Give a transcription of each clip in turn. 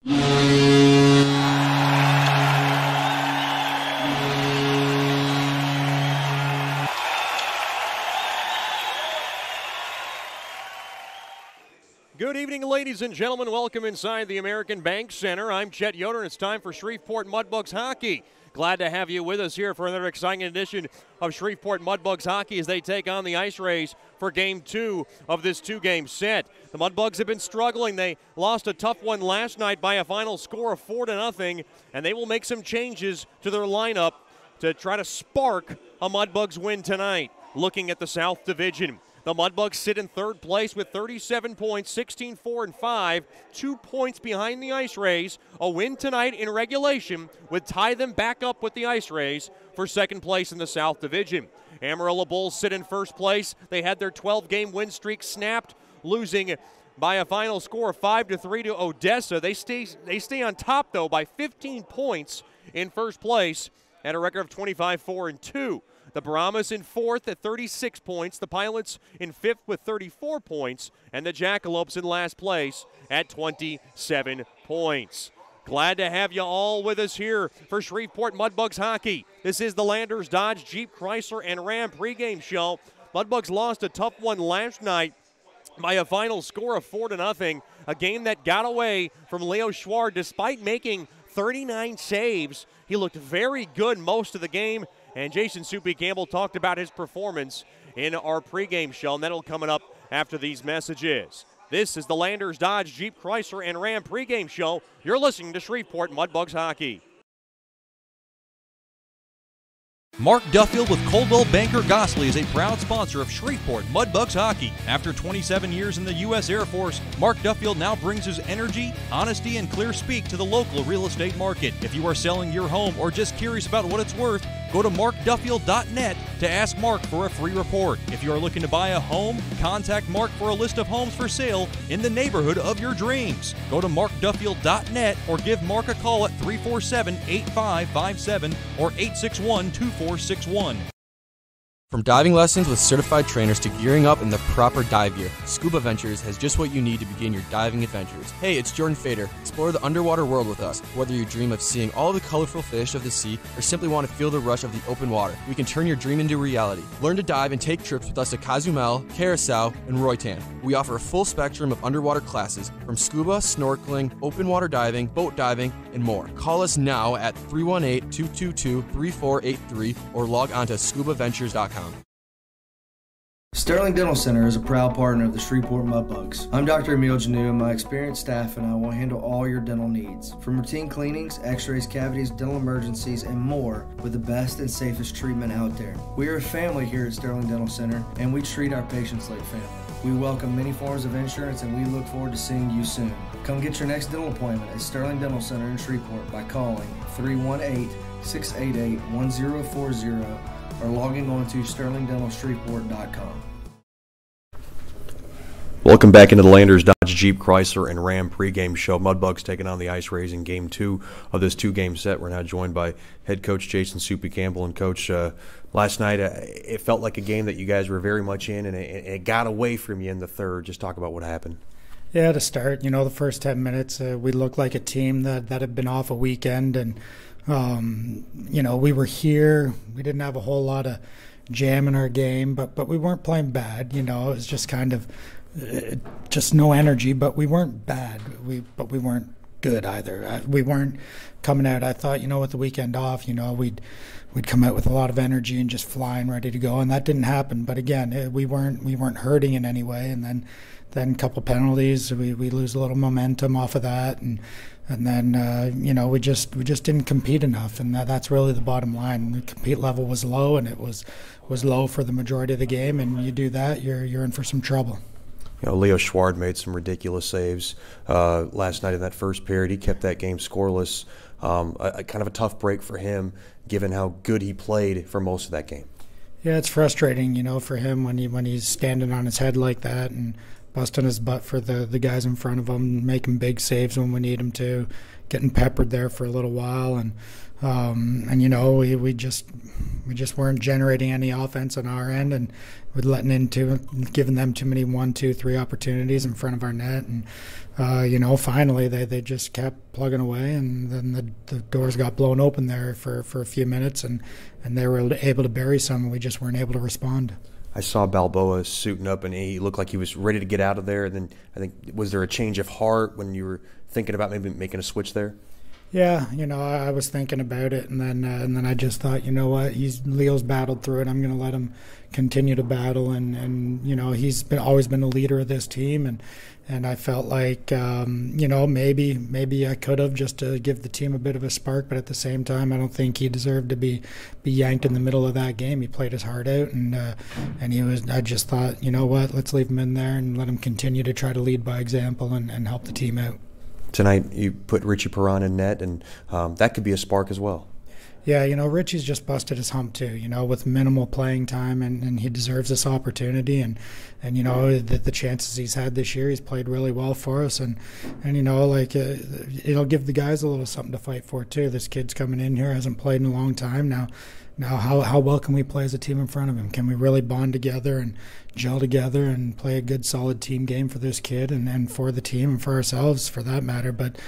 Good evening, ladies and gentlemen. Welcome inside the American Bank Center. I'm Chet Yoder, and it's time for Shreveport Mudbugs hockey. Glad to have you with us here for another exciting edition of Shreveport Mudbugs hockey as they take on the Ice Rays for Game 2 of this two-game set. The Mudbugs have been struggling. They lost a tough one last night by a final score of 4-0, and they will make some changes to their lineup to try to spark a Mudbugs win tonight. Looking at the South Division, the Mudbugs sit in third place with 37 points, 16-4-5, 2 points behind the Ice Rays. A win tonight in regulation would tie them back up with the Ice Rays for second place in the South Division. Amarillo Bulls sit in first place. They had their 12-game win streak snapped, losing by a final score of 5-3 to Odessa. They stay on top, though, by 15 points in first place at a record of 25-4-2. The Brahmas in fourth at 36 points, the Pilots in fifth with 34 points, and the Jackalopes in last place at 27 points. Glad to have you all with us here for Shreveport Mudbugs hockey. This is the Landers Dodge Jeep Chrysler and Ram pregame show. Mudbugs lost a tough one last night by a final score of 4-0, a game that got away from Leo Schward despite making 39 saves. He looked very good most of the game. And Jason Soupy Campbell talked about his performance in our pregame show, and that'll coming up after these messages. This is the Landers Dodge Jeep Chrysler and Ram pregame show. You're listening to Shreveport Mudbugs hockey. Mark Duffield with Coldwell Banker Gosley is a proud sponsor of Shreveport Mudbugs hockey. After 27 years in the U.S. Air Force, Mark Duffield now brings his energy, honesty, and clear speak to the local real estate market. If you are selling your home or just curious about what it's worth, go to markduffield.net to ask Mark for a free report. If you are looking to buy a home, contact Mark for a list of homes for sale in the neighborhood of your dreams. Go to markduffield.net or give Mark a call at 347-8557 or 861-2461. From diving lessons with certified trainers to gearing up in the proper dive gear, Scuba Ventures has just what you need to begin your diving adventures. Hey, it's Jordan Fader. Explore the underwater world with us. Whether you dream of seeing all the colorful fish of the sea or simply want to feel the rush of the open water, we can turn your dream into reality. Learn to dive and take trips with us at Cozumel, Curacao, and Roatan. We offer a full spectrum of underwater classes from scuba, snorkeling, open water diving, boat diving, and more. Call us now at 318-222-3483 or log on to scubaventures.com. Sterling Dental Center is a proud partner of the Shreveport Mudbugs. I'm Dr. Emil Janu, and my experienced staff and I will handle all your dental needs. From routine cleanings, x-rays, cavities, dental emergencies, and more with the best and safest treatment out there. We are a family here at Sterling Dental Center, and we treat our patients like family. We welcome many forms of insurance, and we look forward to seeing you soon. Come get your next dental appointment at Sterling Dental Center in Shreveport by calling 318-688-1040 or logging on to sterlingdentalshreveport.com. Welcome back into the Landers Dodge Jeep Chrysler and Ram pregame show. Mudbugs taking on the Ice Rays in Game 2 of this two-game set. We're now joined by head coach Jason Soupy Campbell. And, Coach, last night it felt like a game that you guys were very much in, and it got away from you in the third. Just talk about what happened. Yeah, to start, the first 10 minutes, we looked like a team that had been off a weekend, and we were here. We didn't have a whole lot of jam in our game, but we weren't playing bad. It was just kind of just no energy, but we weren't bad. But we weren't good either. We weren't coming out. I thought, with the weekend off, we'd come out with a lot of energy and just flying, ready to go, and that didn't happen. But again, we weren't hurting in any way, and then a couple penalties, we lose a little momentum off of that, and then we just didn't compete enough, and that's really the bottom line. The compete level was low, and it was low for the majority of the game, and you do that, you're in for some trouble. Leo Schward made some ridiculous saves last night in that first period. He kept that game scoreless. A kind of a tough break for him, given how good he played for most of that game. Yeah, it's frustrating, for him when he's standing on his head like that, and busting his butt for the guys in front of him, making big saves when we need him to, getting peppered there for a little while, and you know, we just weren't generating any offense on our end, and we're giving them too many 1, 2, 3 opportunities in front of our net, and you know, finally they just kept plugging away, and then the doors got blown open there for a few minutes, and they were able to bury some, and we just weren't able to respond. I saw Balboa suiting up, and he looked like he was ready to get out of there. And then I think, was there a change of heart when you were thinking about maybe making a switch there? Yeah, you know, I was thinking about it, and then I just thought, you know what, Leo's battled through it. I'm going to let him continue to battle, and you know, he's always been a leader of this team, and I felt like, you know, maybe I could have, just to give the team a bit of a spark, but at the same time, I don't think he deserved to be yanked in the middle of that game. He played his heart out, and I just thought, you know what, let's leave him in there and let him continue to try to lead by example and help the team out. Tonight you put Richie Perron in net, and that could be a spark as well. Yeah, you know, Richie's just busted his hump too, you know, with minimal playing time, and he deserves this opportunity, and you know, the chances he's had this year, he's played really well for us, and you know, like, it'll give the guys a little something to fight for too. This kid's coming in here, hasn't played in a long time now. Now, how well can we play as a team in front of him? Can we really bond together and gel together and play a good, solid team game for this kid and for the team and for ourselves, for that matter? But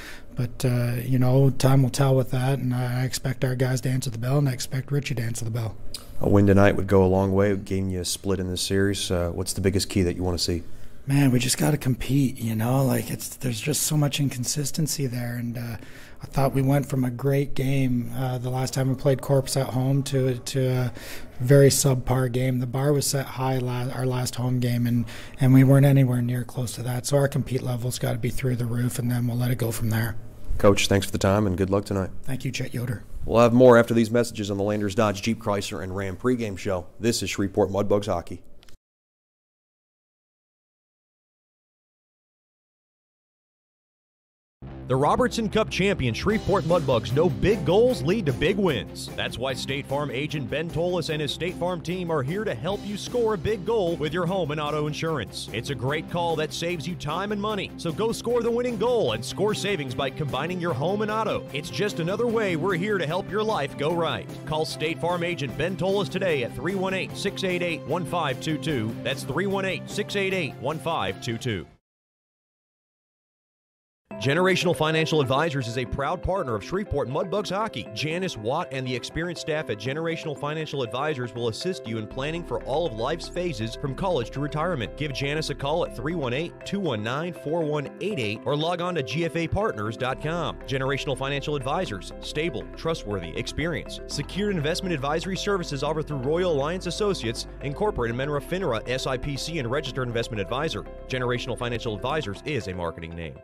you know, time will tell with that, and I expect our guys to answer the bell, and I expect Richie to answer the bell. A win tonight would go a long way, getting you a split in this series. What's the biggest key that you want to see? Man, we just got to compete, you know, like there's just so much inconsistency there, and I thought we went from a great game the last time we played Corpus at home to a very subpar game. The bar was set high our last home game, and we weren't anywhere near close to that, so our compete level's got to be through the roof, and then we'll let it go from there. Coach, thanks for the time, and good luck tonight. Thank you, Chet Yoder. We'll have more after these messages on the Landers Dodge Jeep Chrysler and Ram pregame show. This is Shreveport Mudbugs Hockey. The Robertson Cup champion Shreveport Mudbugs know big goals lead to big wins. That's why State Farm agent Ben Tolis and his State Farm team are here to help you score a big goal with your home and auto insurance. It's a great call that saves you time and money. So go score the winning goal and score savings by combining your home and auto. It's just another way we're here to help your life go right. Call State Farm agent Ben Tolis today at 318-688-1522. That's 318-688-1522. Generational Financial Advisors is a proud partner of Shreveport Mudbugs Hockey. Janice Watt and the experienced staff at Generational Financial Advisors will assist you in planning for all of life's phases from college to retirement. Give Janice a call at 318-219-4188 or log on to gfapartners.com. Generational Financial Advisors, stable, trustworthy, experienced. Secured investment advisory services offered through Royal Alliance Associates, Incorporated, member of FINRA, SIPC, and registered investment advisor. Generational Financial Advisors is a marketing name.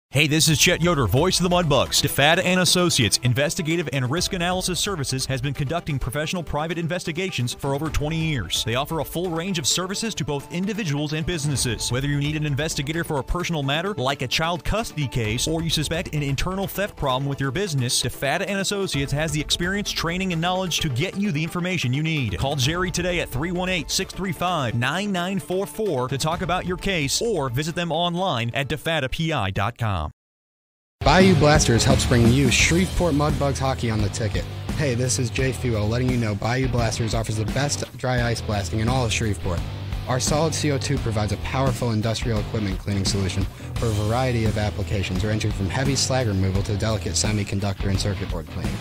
Hey, this is Chet Yoder, voice of the Mudbugs. DeFada and Associates Investigative and Risk Analysis Services has been conducting professional private investigations for over 20 years. They offer a full range of services to both individuals and businesses. Whether you need an investigator for a personal matter like a child custody case or you suspect an internal theft problem with your business, DeFada and Associates has the experience, training, and knowledge to get you the information you need. Call Jerry today at 318-635-9944 to talk about your case or visit them online at defadapi.com. Bayou Blasters helps bring you Shreveport Mudbugs hockey on the ticket. Hey, this is Jay Fuel letting you know Bayou Blasters offers the best dry ice blasting in all of Shreveport. Our solid CO2 provides a powerful industrial equipment cleaning solution for a variety of applications ranging from heavy slag removal to delicate semiconductor and circuit board cleaning.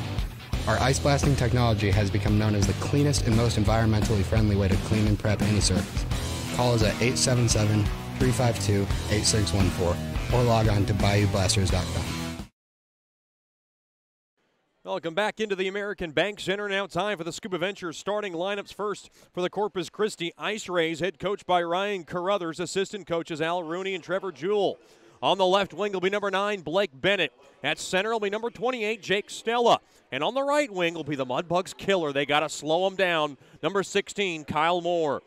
Our ice blasting technology has become known as the cleanest and most environmentally friendly way to clean and prep any surface. Call us at 877-352-8614 or log on to BayouBlasters.com. Welcome back into the American Bank Center. Now time for the Scuba Ventures starting lineups. First for the Corpus Christi Ice Rays, head coach by Ryan Carruthers, assistant coaches Al Rooney and Trevor Jewell. On the left wing will be number 9, Blake Bennett. At center will be number 28, Jake Stella. And on the right wing will be the Mudbugs killer. They got to slow him down. Number 16, Kyle Moore.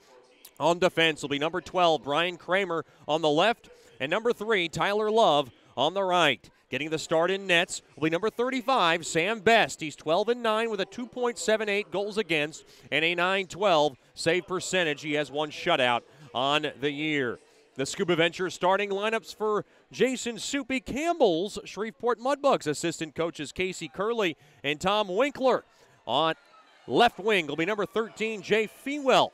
On defense will be number 12, Brian Kramer on the left. And number 3, Tyler Love on the right. Getting the start in nets will be number 35, Sam Best. He's 12-9 with a 2.78 goals against and a .912 save percentage. He has one shutout on the year. The Scuba Ventures starting lineups for Jason Soupy Campbell's Shreveport Mudbugs. Assistant coaches Casey Curley and Tom Winkler. On left wing will be number 13, Jay Fewell.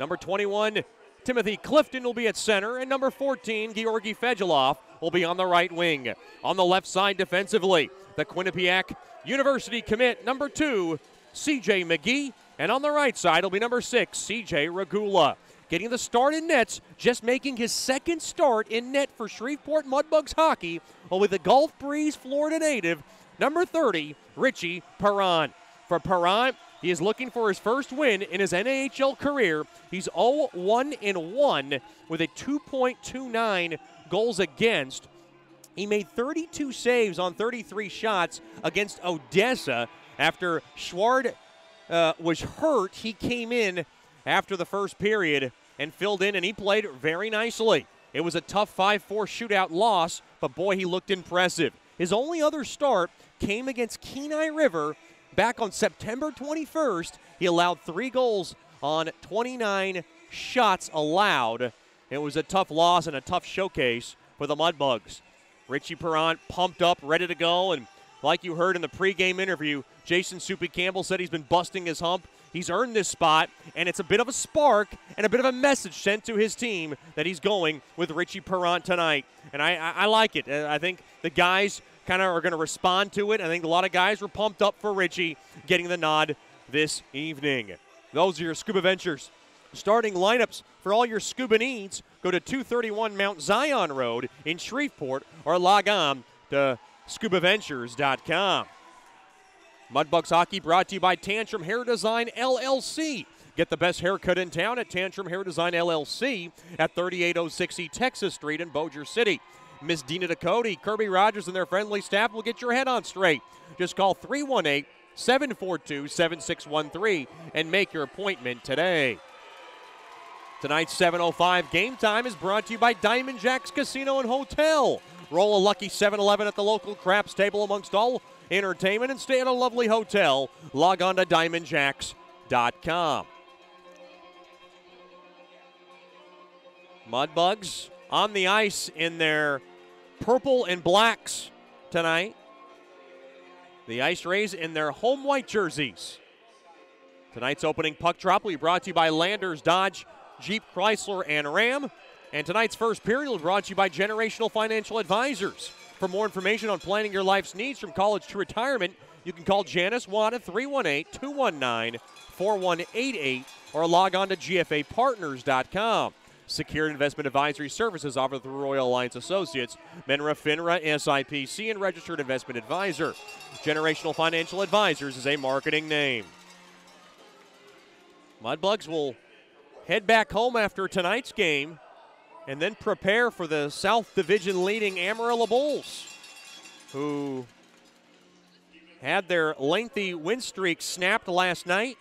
Number 21, Timothy Clifton will be at center. And number 14, Georgi Fedulov, will be on the right wing. On the left side defensively, the Quinnipiac University commit, number 2, C.J. McGee. And on the right side will be number 6, C.J. Regula. Getting the start in nets, just making his second start in net for Shreveport Mudbugs hockey, with the Gulf Breeze, Florida native, number 30, Richie Perron. For Perron, he is looking for his first win in his NAHL career. He's 0-1-1 with a 2.29 goals against. He made 32 saves on 33 shots against Odessa. After Schward was hurt, he came in after the first period and filled in, and he played very nicely. It was a tough 5-4 shootout loss, but boy, he looked impressive. His only other start came against Kenai River back on September 21st. He allowed 3 goals on 29 shots allowed. It was a tough loss and a tough showcase for the Mudbugs. Richie Perron pumped up, ready to go, and like you heard in the pregame interview, Jason Soupy Campbell said he's been busting his hump. He's earned this spot, and it's a bit of a spark and a bit of a message sent to his team that he's going with Richie Perron tonight. And I like it. I think the guys kind of are going to respond to it. I think a lot of guys were pumped up for Richie getting the nod this evening. Those are your Scuba Ventures starting lineups for all your scuba needs. Go to 231 Mount Zion Road in Shreveport or log on to scubaventures.com. Mudbugs hockey brought to you by Tantrum Hair Design LLC. Get the best haircut in town at Tantrum Hair Design LLC at 3806 Texas Street in Bossier City. Miss Dina Ducote, Kirby Rogers, and their friendly staff will get your head on straight. Just call 318-742-7613 and make your appointment today. Tonight's 7:05 game time is brought to you by Diamond Jacks Casino and Hotel. Roll a lucky 7-Eleven at the local craps table amongst all entertainment and stay at a lovely hotel. Log on to diamondjacks.com. Mudbugs on the ice in their purple and blacks tonight. The Ice Rays in their home white jerseys. Tonight's opening puck drop will be brought to you by Landers Dodge, Jeep, Chrysler, and Ram. And tonight's first period will be brought to you by Generational Financial Advisors. For more information on planning your life's needs from college to retirement, you can call Janice Watt at 318-219-4188 or log on to gfapartners.com. Secured investment advisory services offered through Royal Alliance Associates, Menra, FINRA, SIPC, and registered investment advisor. Generational Financial Advisors is a marketing name. Mudbugs will head back home after tonight's game and then prepare for the South Division leading Amarillo Bulls, who had their lengthy win streak snapped last night.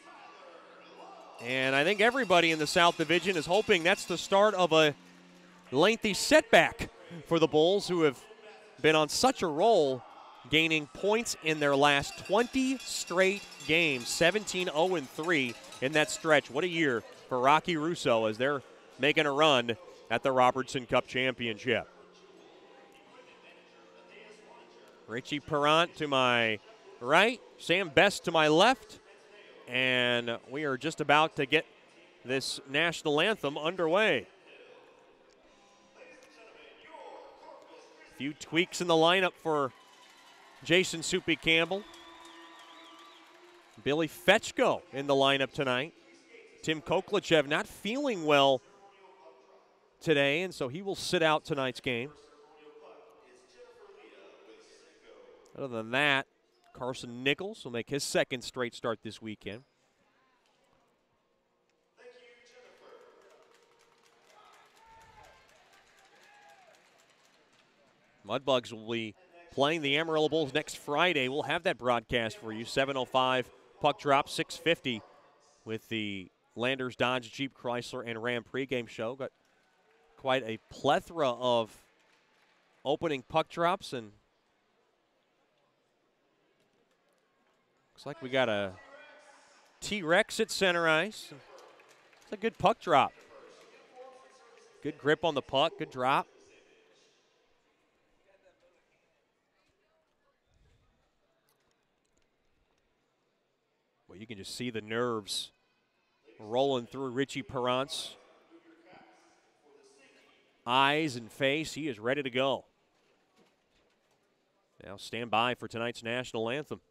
And I think everybody in the South Division is hoping that's the start of a lengthy setback for the Bulls, who have been on such a roll, gaining points in their last 20 straight games, 17-0-3 in that stretch. What a year for Rocky Russo as they're making a run at the Robertson Cup Championship. Richie Perron to my right, Sam Best to my left, and we are just about to get this national anthem underway. A few tweaks in the lineup for Jason Soupy Campbell. Billy Fetchko in the lineup tonight. Tim Koklichev not feeling well today, and so he will sit out tonight's game. Other than that, Carson Nichols will make his second straight start this weekend. Mudbugs will be playing the Amarillo Bulls next Friday. We'll have that broadcast for you. 7:05 puck drop, 6:50 with the Landers Dodge Jeep Chrysler and Ram pregame show. Got quite a plethora of opening puck drops, and looks like we got a T-Rex at center ice. It's a good puck drop. Good grip on the puck, good drop. Well, you can just see the nerves rolling through Richie Perrant's eyes and face. He is ready to go. Now stand by for tonight's national anthem.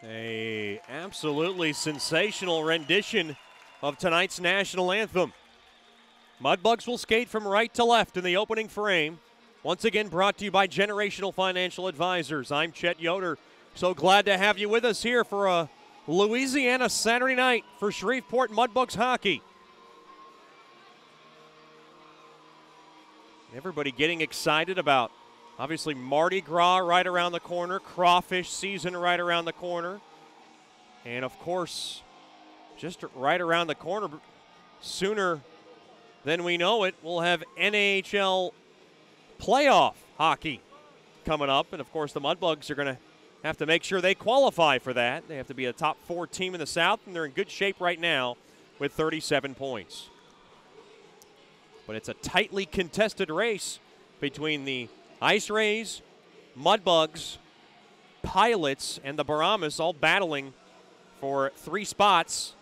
A absolutely sensational rendition of tonight's national anthem. Mudbugs will skate from right to left in the opening frame. Once again brought to you by Generational Financial Advisors. I'm Chet Yoder. So glad to have you with us here for a Louisiana Saturday night for Shreveport Mudbugs hockey. Everybody getting excited about, obviously, Mardi Gras right around the corner, crawfish season right around the corner, and, of course, just right around the corner, sooner than we know it, we'll have NHL playoff hockey coming up, and, of course, the Mudbugs are going to have to make sure they qualify for that. They have to be a top 4 team in the South, and they're in good shape right now with 37 points. But it's a tightly contested race between the Ice Rays, Mudbugs, Pilots, and the Bahamas all battling for 3 spots,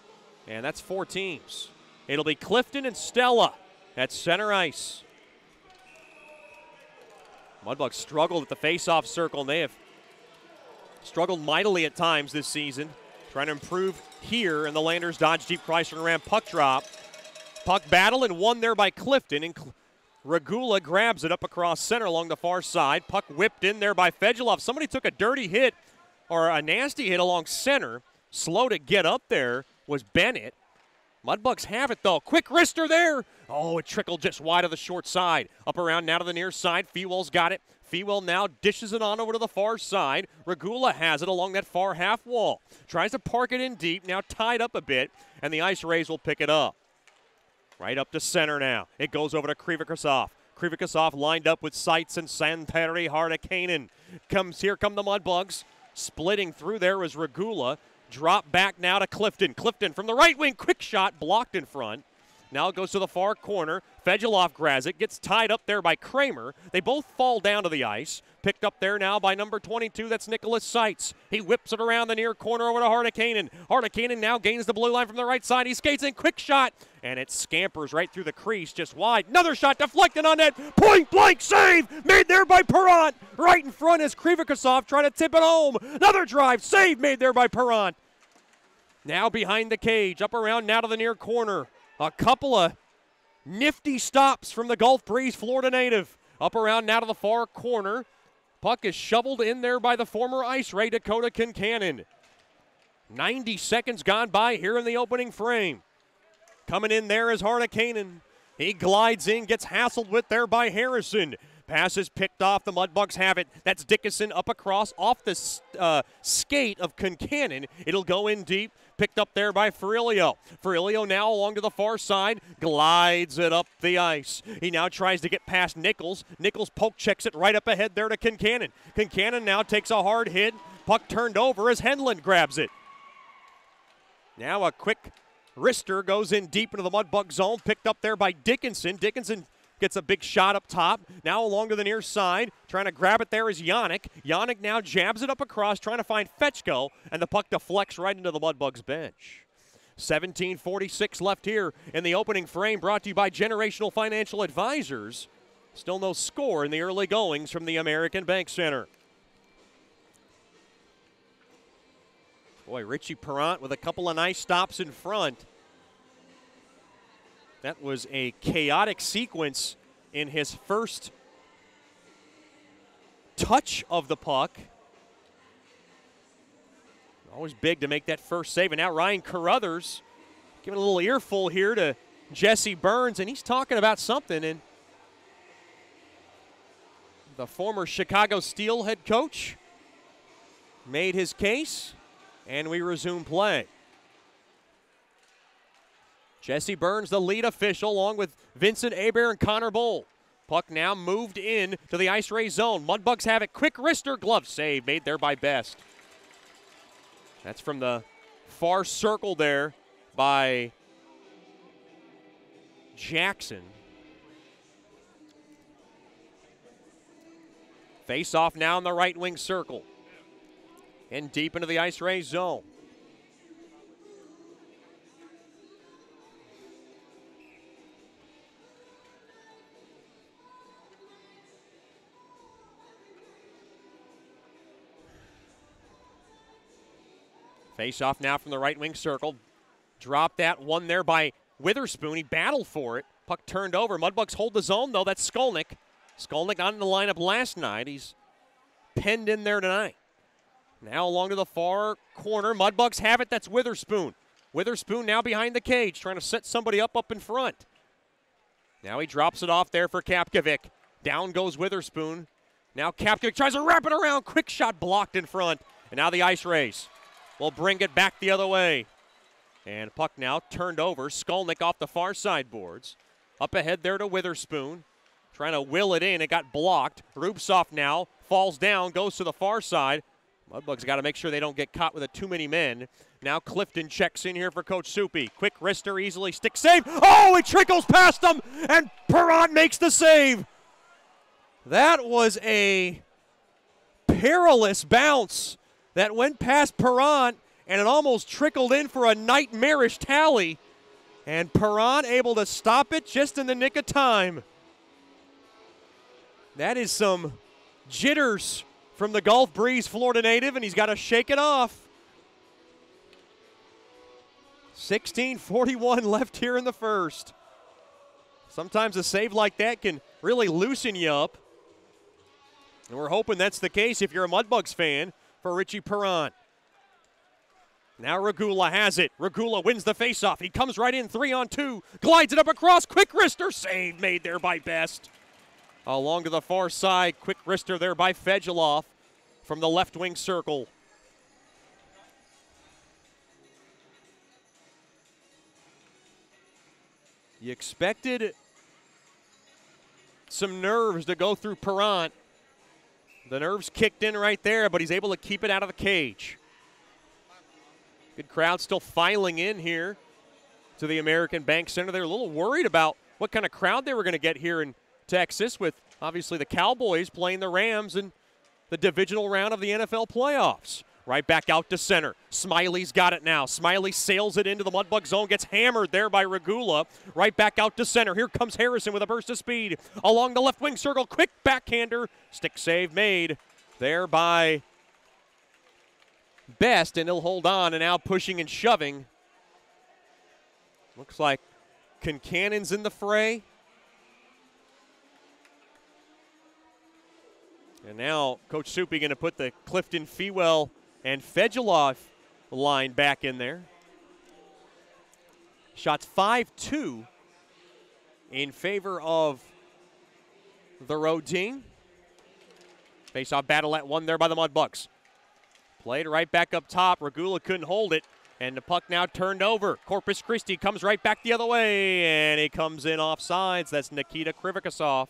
and that's 4 teams. It'll be Clifton and Stella at center ice. Mudbugs struggled at the face-off circle, and they have struggled mightily at times this season, trying to improve here in the Landers Dodge Jeep Chrysler Ram puck drop. Puck battle and won there by Clifton, and Regula grabs it up across center along the far side. Puck whipped in there by Fedulov. Somebody took a dirty hit or a nasty hit along center. Slow to get up there was Bennett. Mudbugs have it, though. Quick wrister there. Oh, it trickled just wide of the short side. Up around now to the near side. Fewell's got it. Fewell now dishes it on over to the far side. Regula has it along that far half wall. Tries to park it in deep. Now tied up a bit, and the Ice Rays will pick it up. Right up to center now. It goes over to Krivikosov. Krivikosov lined up with Seitz and Santeri Hardakainen. Here come the Mudbugs. Splitting through there is Regula. Drop back now to Clifton. Clifton from the right wing. Quick shot blocked in front. Now it goes to the far corner. Fedulov grabs it. Gets tied up there by Kramer. They both fall down to the ice. Picked up there now by number 22. That's Nicholas Seitz. He whips it around the near corner over to Hardakainen. Hardakainen now gains the blue line from the right side. He skates in. Quick shot. And it scampers right through the crease just wide. Another shot deflected on net. Point blank save made there by Perrant. Right in front is Krivikosov trying to tip it home. Another drive. Save made there by Perrant. Now behind the cage. Up around now to the near corner. A couple of nifty stops from the Gulf Breeze Florida native. Up around now to the far corner. Puck is shoveled in there by the former Ice Ray Dakota Kincannon. 90 seconds gone by here in the opening frame. Coming in there is Harnikanen. He glides in, gets hassled with there by Harrison. Pass is picked off. The Mudbugs have it. That's Dickinson up across off the skate of Kincannon. It'll go in deep. Picked up there by Ferrilio. Ferrilio now along to the far side. Glides it up the ice. He now tries to get past Nichols. Nichols poke checks it right up ahead there to Kincannon. Kincannon now takes a hard hit. Puck turned over as Henlund grabs it. Now a quick wrister goes in deep into the Mudbug zone. Picked up there by Dickinson. Dickinson gets a big shot up top. Now along to the near side. Trying to grab it there is Yannick. Yannick now jabs it up across, trying to find Fetchko, and the puck deflects right into the Mudbugs bench. 17:46 left here in the opening frame, brought to you by Generational Financial Advisors. Still no score in the early goings from the American Bank Center. Boy, Richie Perrant with a couple of nice stops in front. That was a chaotic sequence in his first touch of the puck. Always big to make that first save. And now Ryan Carruthers giving a little earful here to Jesse Burns, and he's talking about something. And the former Chicago Steel head coach made his case, and we resume play. Jesse Burns, the lead official, along with Vincent Hebert and Connor Bowl. Puck now moved in to the Ice Ray zone. Mudbugs have it. Quick wrister glove save made there by Best. That's from the far circle there by Jackson. Face off now in the right wing circle. And deep into the Ice Ray zone. Face off now from the right wing circle. Drop that one there by Witherspoon. He battled for it. Puck turned over. Mudbugs hold the zone, though. That's Skolnick. Skolnick not in the lineup last night. He's penned in there tonight. Now along to the far corner. Mudbugs have it. That's Witherspoon. Witherspoon now behind the cage, trying to set somebody up in front. Now he drops it off there for Kapkovic. Down goes Witherspoon. Now Kapkovic tries to wrap it around. Quick shot blocked in front. And now the Ice Rays will bring it back the other way. And puck now turned over. Skolnick off the far side boards. Up ahead there to Witherspoon. Trying to will it in. It got blocked. Rubtsov now falls down, goes to the far side. Mudbugs got to make sure they don't get caught with too many men. Now Clifton checks in here for Coach Soupy. Quick wrister, easily stick save. Oh, it trickles past him, and Perrant makes the save. That was a perilous bounce that went past Perrant, and it almost trickled in for a nightmarish tally. And Perrant able to stop it just in the nick of time. That is some jitters from the Gulf Breeze Florida native, and he's got to shake it off. 16:41 left here in the first. Sometimes a save like that can really loosen you up. And we're hoping that's the case if you're a Mudbugs fan for Richie Perrant. Now Regula has it. Regula wins the faceoff. He comes right in 3-on-2. Glides it up across. Quick wrister. Save made there by Best. Along to the far side. Quick wrister there by Fedulov from the left wing circle. You expected some nerves to go through Perrant. The nerves kicked in right there, but he's able to keep it out of the cage. Good crowd still filing in here to the American Bank Center. They're a little worried about what kind of crowd they were going to get here in Texas with, obviously, the Cowboys playing the Rams in the divisional round of the NFL playoffs. Right back out to center. Smiley's got it now. Smiley sails it into the Mudbug zone, gets hammered there by Regula. Right back out to center. Here comes Harrison with a burst of speed. Along the left wing circle, quick backhander. Stick save made there by Best, and he'll hold on, and now pushing and shoving. Looks like Kincannon's in the fray. And And now Coach Soupy going to put the Clifton, Fewell, and Fedulov line back in there. Shots 5-2 in favor of the road team. Face-off battle at one there by the Mudbugs. Played right back up top. Regula couldn't hold it, and the puck now turned over. Corpus Christi comes right back the other way, and it comes in offsides. That's Nikita Krivikasov.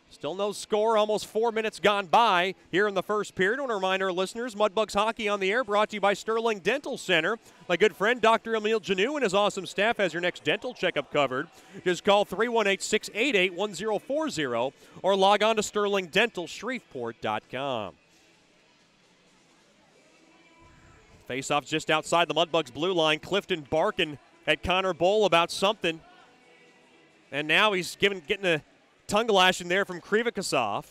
Still no score, almost 4 minutes gone by here in the first period. I want to remind our listeners, Mudbugs Hockey on the Air brought to you by Sterling Dental Center. My good friend, Dr. Emil Janou, and his awesome staff has your next dental checkup covered. Just call 318-688-1040 or log on to sterlingdentalshreveport.com. Face-off just outside the Mudbugs blue line. Clifton barking at Connor Bowl about something. And now he's getting a tongue lashing there from Krivikasov.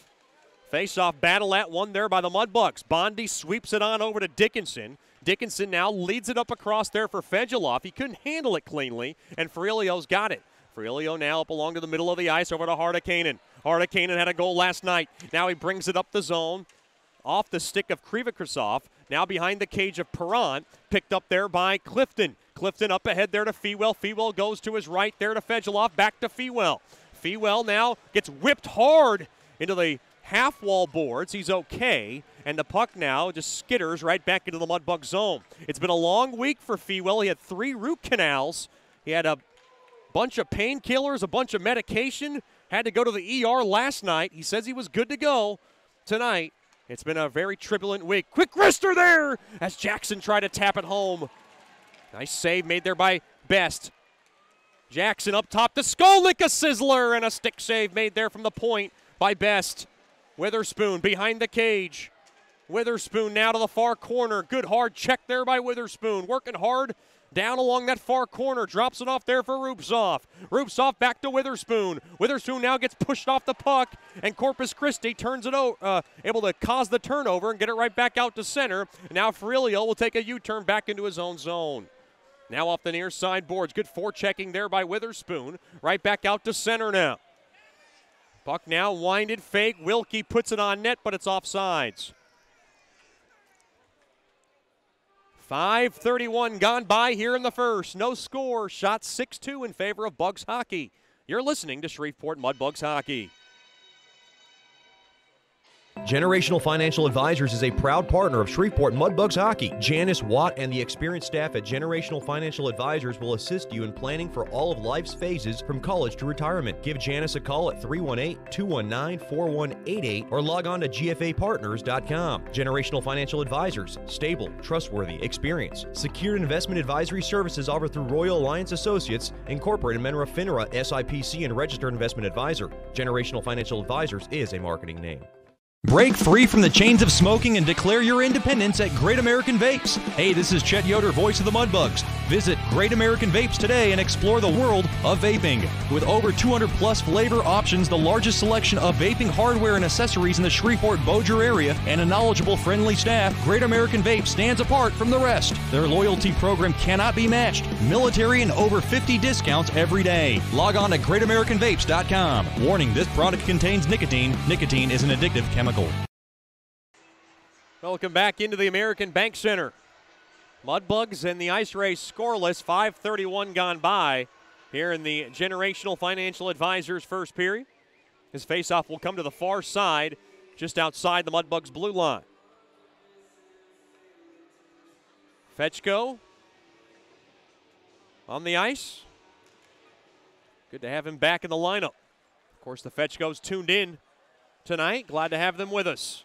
Face-off battle at one there by the Mudbugs. Bondi sweeps it on over to Dickinson. Dickinson now leads it up across there for Fedulov. He couldn't handle it cleanly, and Frielio's got it. Frielio now up along to the middle of the ice over to Hardakainen. Hardakainen had a goal last night. Now he brings it up the zone. Off the stick of Krivikasov. Now behind the cage of Perron. Picked up there by Clifton. Clifton up ahead there to Fewell. Fewell goes to his right there to Fedulov. Back to Fewell. Fewell now gets whipped hard into the half-wall boards. He's okay. And the puck now just skitters right back into the Mudbug zone. It's been a long week for Fewell. He had 3 root canals. He had a bunch of painkillers, a bunch of medication. Had to go to the ER last night. He says he was good to go tonight. It's been a very turbulent week. Quick wrister there as Jackson tried to tap it home. Nice save made there by Best. Jackson up top to Skolnick, a sizzler, and a stick save made there from the point by Best. Witherspoon behind the cage. Witherspoon now to the far corner. Good hard check there by Witherspoon. Working hard down along that far corner. Drops it off there for Rupsov. Rupsov back to Witherspoon. Witherspoon now gets pushed off the puck, and Corpus Christi turns it over, able to cause the turnover and get it right back out to center. Now Frielio will take a U-turn back into his own zone. Now off the near side boards. Good forechecking there by Witherspoon. Right back out to center now. Puck now winded, fake. Wilkie puts it on net, but it's offsides. 5:31 gone by here in the first. No score. Shot 6-2 in favor of Bugs Hockey. You're listening to Shreveport Mudbugs Hockey. Generational Financial Advisors is a proud partner of Shreveport Mudbugs Hockey. Janice Watt and the experienced staff at Generational Financial Advisors will assist you in planning for all of life's phases from college to retirement. Give Janice a call at 318-219-4188 or log on to gfapartners.com. Generational Financial Advisors. Stable, trustworthy, experience. Secured investment advisory services offered through Royal Alliance Associates, Incorporated, Menra FINRA, SIPC, and registered investment advisor. Generational Financial Advisors is a marketing name. Break free from the chains of smoking and declare your independence at Great American Vapes. Hey, this is Chet Yoder, voice of the Mudbugs. Visit Great American Vapes today and explore the world of vaping. With over 200 plus flavor options, the largest selection of vaping hardware and accessories in the Shreveport-Bossier area, and a knowledgeable, friendly staff, Great American Vapes stands apart from the rest. Their loyalty program cannot be matched. Military and over 50 discounts every day. Log on to GreatAmericanVapes.com. Warning, this product contains nicotine. Nicotine is an addictive chemical. Welcome back into the American Bank Center. Mudbugs and the ice race scoreless. 5:31 gone by here in the Generational Financial Advisors first period. His faceoff will come to the far side, just outside the Mudbugs blue line. Fetchko on the ice. Good to have him back in the lineup. Of course, the Fetchko's tuned in tonight. Glad to have them with us.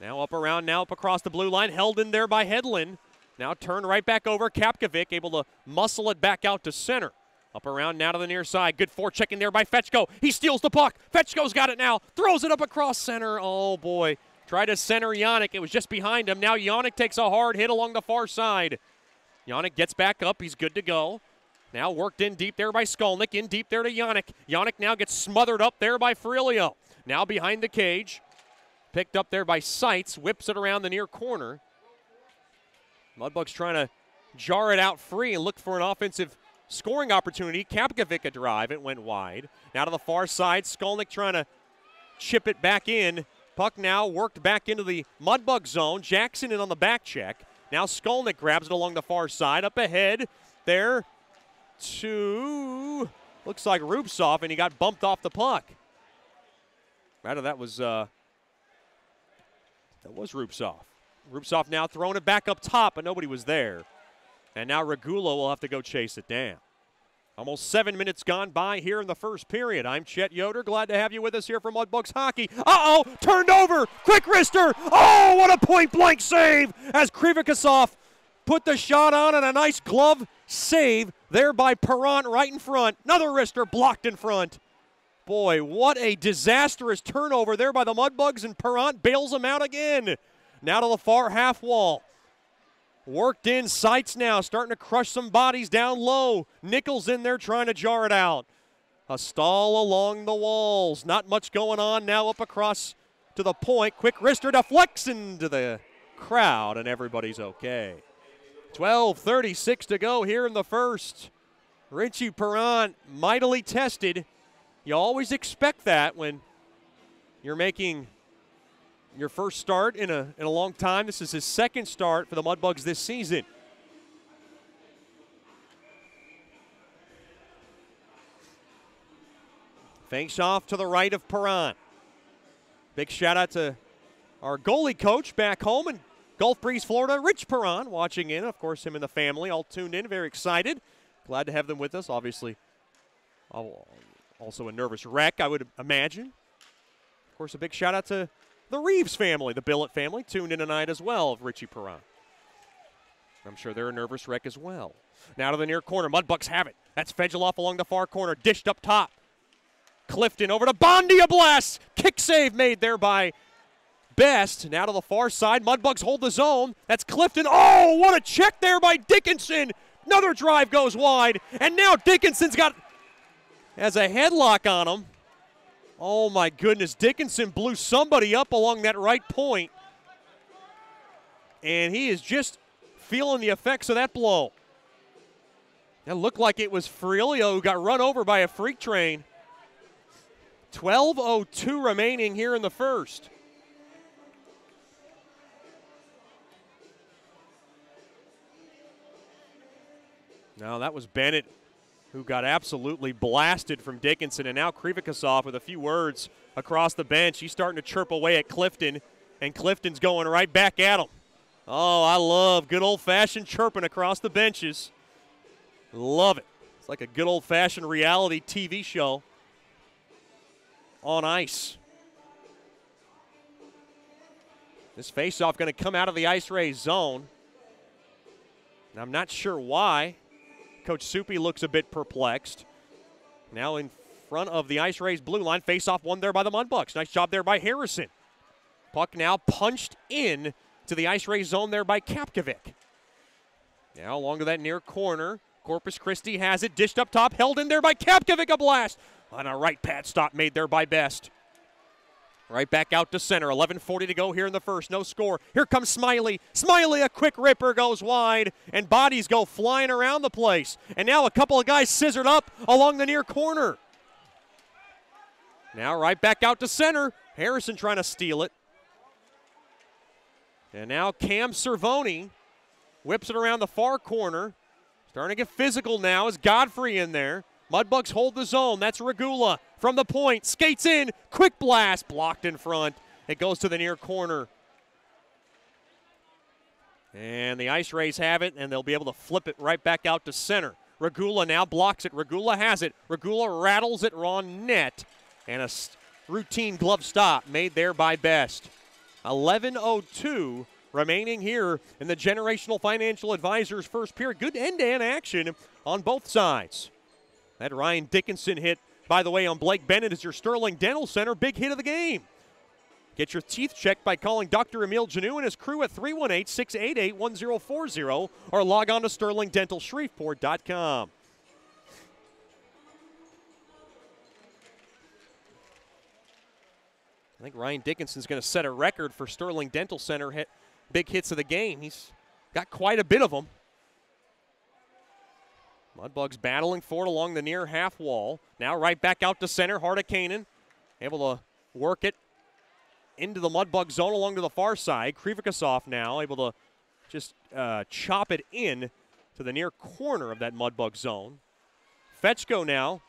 Now up around, now up across the blue line. Held in there by Hedlund. Now turned right back over. Kapkovic able to muscle it back out to center. Up around now to the near side. Good forechecking there by Fetchko. He steals the puck. Fetchko's got it now. Throws it up across center. Oh, boy. Tried to center Yannick. It was just behind him. Now Yannick takes a hard hit along the far side. Yannick gets back up. He's good to go. Now worked in deep there by Skolnick. In deep there to Yannick. Yannick now gets smothered up there by Frielio. Now behind the cage. Picked up there by Seitz. Whips it around the near corner. Mudbugs trying to jar it out free and look for an offensive scoring opportunity. Kapkovic a drive. It went wide. Now to the far side. Skolnick trying to chip it back in. Puck now worked back into the Mudbug zone. Jackson in on the back check. Now Skolnick grabs it along the far side. Up ahead there to, looks like Rubtsov, and he got bumped off the puck. Rather, that was Rubtsov. Rubtsov now throwing it back up top, but nobody was there. And now Regula will have to go chase it down. Almost 7 minutes gone by here in the first period. I'm Chet Yoder. Glad to have you with us here for Mudbugs Hockey. Uh-oh, turned over. Quick wrister. Oh, what a point-blank save as Krivikasov put the shot on, and a nice glove save there by Perrant right in front. Another wrister blocked in front. Boy, what a disastrous turnover there by the Mudbugs, and Perrant bails him out again. Now to the far half wall. Worked in, sights now, starting to crush some bodies down low. Nichols in there trying to jar it out. A stall along the walls. Not much going on now up across to the point. Quick wrister deflects into the crowd, and everybody's okay. 12:36 to go here in the first. Richie Perrant mightily tested. You always expect that when you're making your first start in a long time. This is his second start for the Mudbugs this season. Face off to the right of Perrant. Big shout out to our goalie coach back home in Gulf Breeze, Florida, Rich Perrant, watching in. Of course, him and the family all tuned in, very excited. Glad to have them with us. Obviously, also a nervous wreck, I would imagine. Of course, a big shout out to the Reeves family, the Billett family, tuned in tonight as well of Richie Perrant. I'm sure they're a nervous wreck as well. Now to the near corner. Mudbugs have it. That's Fedulov along the far corner. Dished up top. Clifton over to Bondi, a blast. Kick save made there by Best. Now to the far side. Mudbugs hold the zone. That's Clifton. Oh, what a check there by Dickinson. Another drive goes wide. And now Dickinson's has a headlock on him. Oh, my goodness. Dickinson blew somebody up along that right point. And he is just feeling the effects of that blow. It looked like it was Friulio who got run over by a freight train. 12:02 remaining here in the first. Now that was Bennett who got absolutely blasted from Dickinson, and now Krivikasov with a few words across the bench. He's starting to chirp away at Clifton, and Clifton's going right back at him. Oh, I love good old-fashioned chirping across the benches. Love it. It's like a good old-fashioned reality TV show on ice. This faceoff going to come out of the Ice Rays zone. And I'm not sure why. Coach Soupy looks a bit perplexed. Now in front of the Ice Rays blue line. Face-off won there by the Mudbugs. Nice job there by Harrison. Puck now punched in to the Ice Rays zone there by Kapkovic. Now along to that near corner. Corpus Christi has it. Dished up top. Held in there by Kapkovic. A blast. On a right pad stop made there by Best. Right back out to center. 11:40 to go here in the first. No score. Here comes Smiley. Smiley, a quick ripper, goes wide, and bodies go flying around the place. And now a couple of guys scissored up along the near corner. Now right back out to center. Harrison trying to steal it. And now Cam Cervoni whips it around the far corner. Starting to get physical now. Is Godfrey in there? Mudbugs hold the zone. That's Regula from the point. Skates in. Quick blast. Blocked in front. It goes to the near corner. And the Ice Rays have it, and they'll be able to flip it right back out to center. Regula now blocks it. Regula has it. Regula rattles it on net. And a routine glove stop made there by Best. 11:02 remaining here in the Generational Financial Advisors first period. Good end-to-end action on both sides. That Ryan Dickinson hit, by the way, on Blake Bennett is your Sterling Dental Center big hit of the game. Get your teeth checked by calling Dr. Emile Janou and his crew at 318-688-1040 or log on to sterlingdentalshreveport.com. I think Ryan Dickinson's going to set a record for Sterling Dental Center big hits of the game. He's got quite a bit of them. Mudbugs battling for it along the near half wall. Now right back out to center. Hardikainen able to work it into the Mudbug zone along to the far side. Krivikasov now able to just chop it in to the near corner of that Mudbug zone. Fetchko now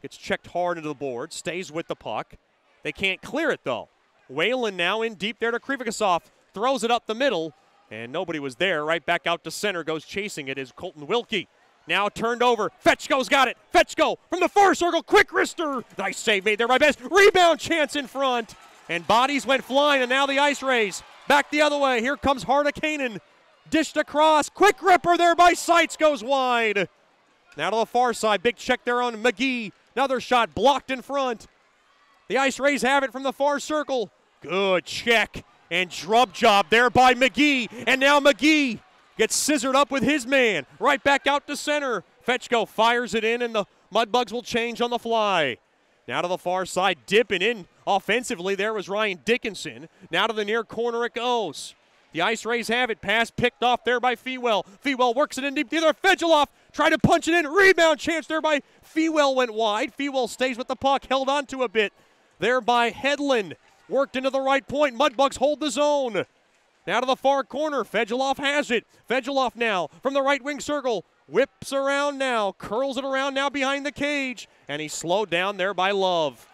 gets checked hard into the board, stays with the puck. They can't clear it, though. Whalen now in deep there to Krivikasov, throws it up the middle, and nobody was there. Right back out to center, goes chasing it is Colton Wilkie. Now turned over, Fetchko's got it. Fetchko from the far circle, quick wrister. Nice save made there by Best. Rebound chance in front, and bodies went flying, and now the Ice Rays back the other way. Here comes Hardakainen, dished across, quick ripper there by Seitz, goes wide. Now to the far side, big check there on McGee. Another shot blocked in front. The Ice Rays have it from the far circle. Good check and drub job there by McGee. And now McGee gets scissored up with his man. Right back out to center. Fetchko fires it in, and the Mudbugs will change on the fly. Now to the far side, dipping in offensively. There was Ryan Dickinson. Now to the near corner it goes. The Ice Rays have it. Pass picked off there by Fewell. Fewell works it in deep. The other Fedulov tried to punch it in. Rebound chance there by Fewell went wide. Fewell stays with the puck. Held on to a bit there by Hedlund. Worked into the right point. Mudbugs hold the zone. Now to the far corner. Fedulov has it. Fedulov now from the right wing circle. Whips around now. Curls it around now behind the cage. And he's slowed down there by Love.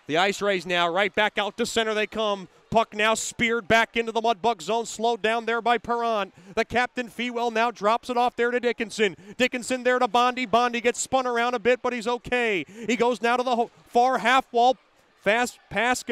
The Ice Rays now right back out to center they come. Puck now speared back into the Mudbug zone, slowed down there by Perrant. The captain, Fewell, now drops it off there to Dickinson. Dickinson there to Bondi. Bondi gets spun around a bit, but he's okay. He goes now to the far half wall. Fast pass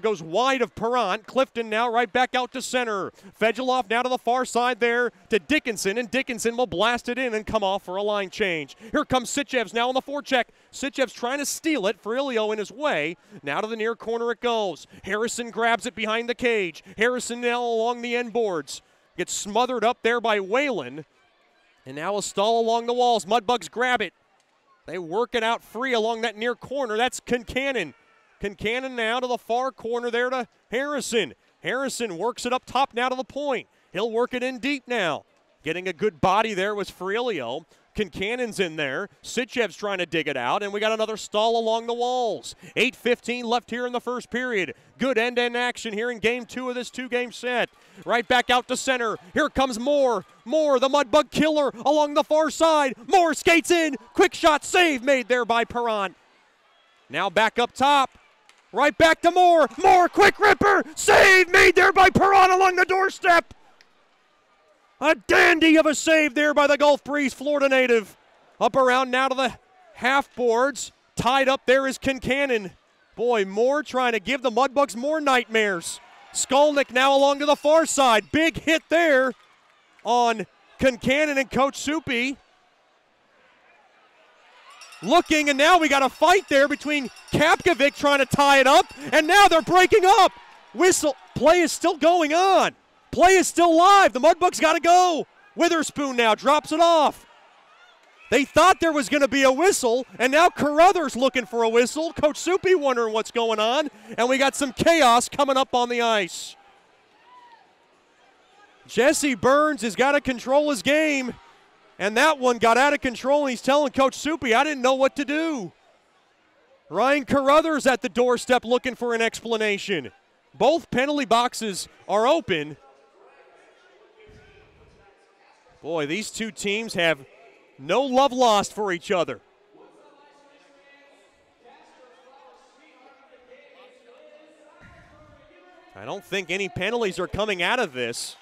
goes wide of Perrant. Clifton now right back out to center. Fedulov now to the far side there to Dickinson, and Dickinson will blast it in and come off for a line change. Here comes Sitchevs now on the forecheck. Sitchevs trying to steal it. Frilio in his way. Now to the near corner it goes. Harrison grabs it behind the cage. Harrison now along the end boards. Gets smothered up there by Whalen. And now a stall along the walls. Mudbugs grab it. They work it out free along that near corner. That's Concannon. Concannon now to the far corner there to Harrison. Harrison works it up top now to the point. He'll work it in deep now. Getting a good body there was Frilio. Concannon's in there. Sitchev's trying to dig it out, and we got another stall along the walls. 8:15 left here in the first period. Good end-to-end action here in game 2 of this 2-game set. Right back out to center. Here comes Moore. Moore, the Mudbug killer, along the far side. Moore skates in. Quick shot save made there by Perrant. Now back up top. Right back to Moore. Moore, quick ripper. Save made there by Perrant along the doorstep. A dandy of a save there by the Gulf Breeze Florida native. Up around now to the half boards. Tied up there is Concannon. Boy, Moore trying to give the Mudbugs more nightmares. Skolnick now along to the far side. Big hit there on Concannon and Coach Soupy. Looking, and now we got a fight there between Kapkovic trying to tie it up, and now they're breaking up. Whistle. Play is still going on. Play is still live. The Mudbugs got to go. Witherspoon now drops it off. They thought there was going to be a whistle, and now Carruthers looking for a whistle. Coach Soupy wondering what's going on, and we got some chaos coming up on the ice. Jesse Burns has got to control his game. And that one got out of control, and he's telling Coach Soupy, I didn't know what to do. Ryan Carruthers at the doorstep looking for an explanation. Both penalty boxes are open. Boy, these two teams have no love lost for each other. I don't think any penalties are coming out of this.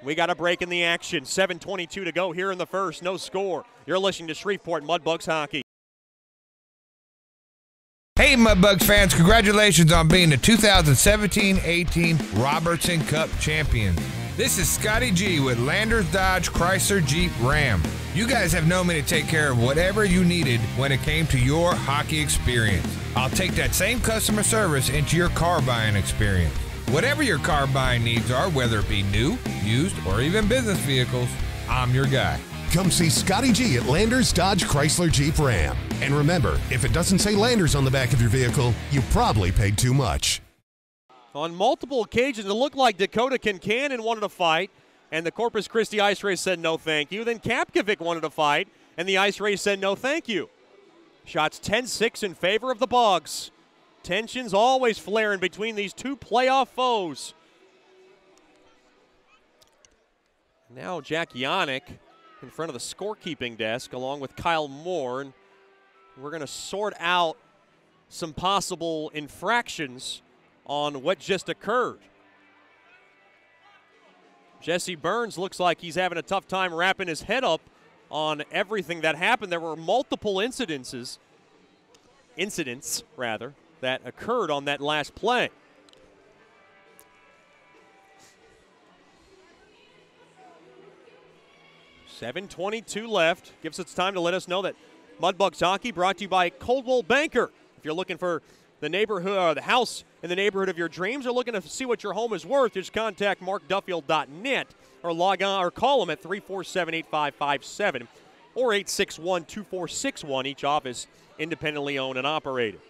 We got a break in the action. 7:22 to go here in the first. No score. You're listening to Shreveport Mudbugs hockey. Hey, Mudbugs fans, congratulations on being the 2017-18 Robertson Cup champions. This is Scotty G with Landers Dodge Chrysler Jeep Ram. You guys have known me to take care of whatever you needed when it came to your hockey experience. I'll take that same customer service into your car buying experience. Whatever your car buying needs are, whether it be new, used, or even business vehicles, I'm your guy. Come see Scotty G at Landers Dodge Chrysler Jeep Ram. And remember, if it doesn't say Landers on the back of your vehicle, you probably paid too much. On multiple occasions, it looked like Dakota Concannon wanted to fight, and the Corpus Christi Ice Rays said no thank you. Then Kapkovic wanted to fight, and the Ice Rays said no thank you. Shots 10-6 in favor of the Bugs. Tensions always flaring between these two playoff foes. Now Jack Yannick in front of the scorekeeping desk along with Kyle Moore. And we're going to sort out some possible infractions on what just occurred. Jesse Burns looks like he's having a tough time wrapping his head up on everything that happened. There were multiple incidents that occurred on that last play. $7:22 left. Gives us time to let us know that Mudbugs Hockey brought to you by Coldwell Banker. If you're looking for the neighborhood or the house in the neighborhood of your dreams, or looking to see what your home is worth, just contact markduffield.net or log on or call them at 347-8557 or 861-2461. Each office independently owned and operated.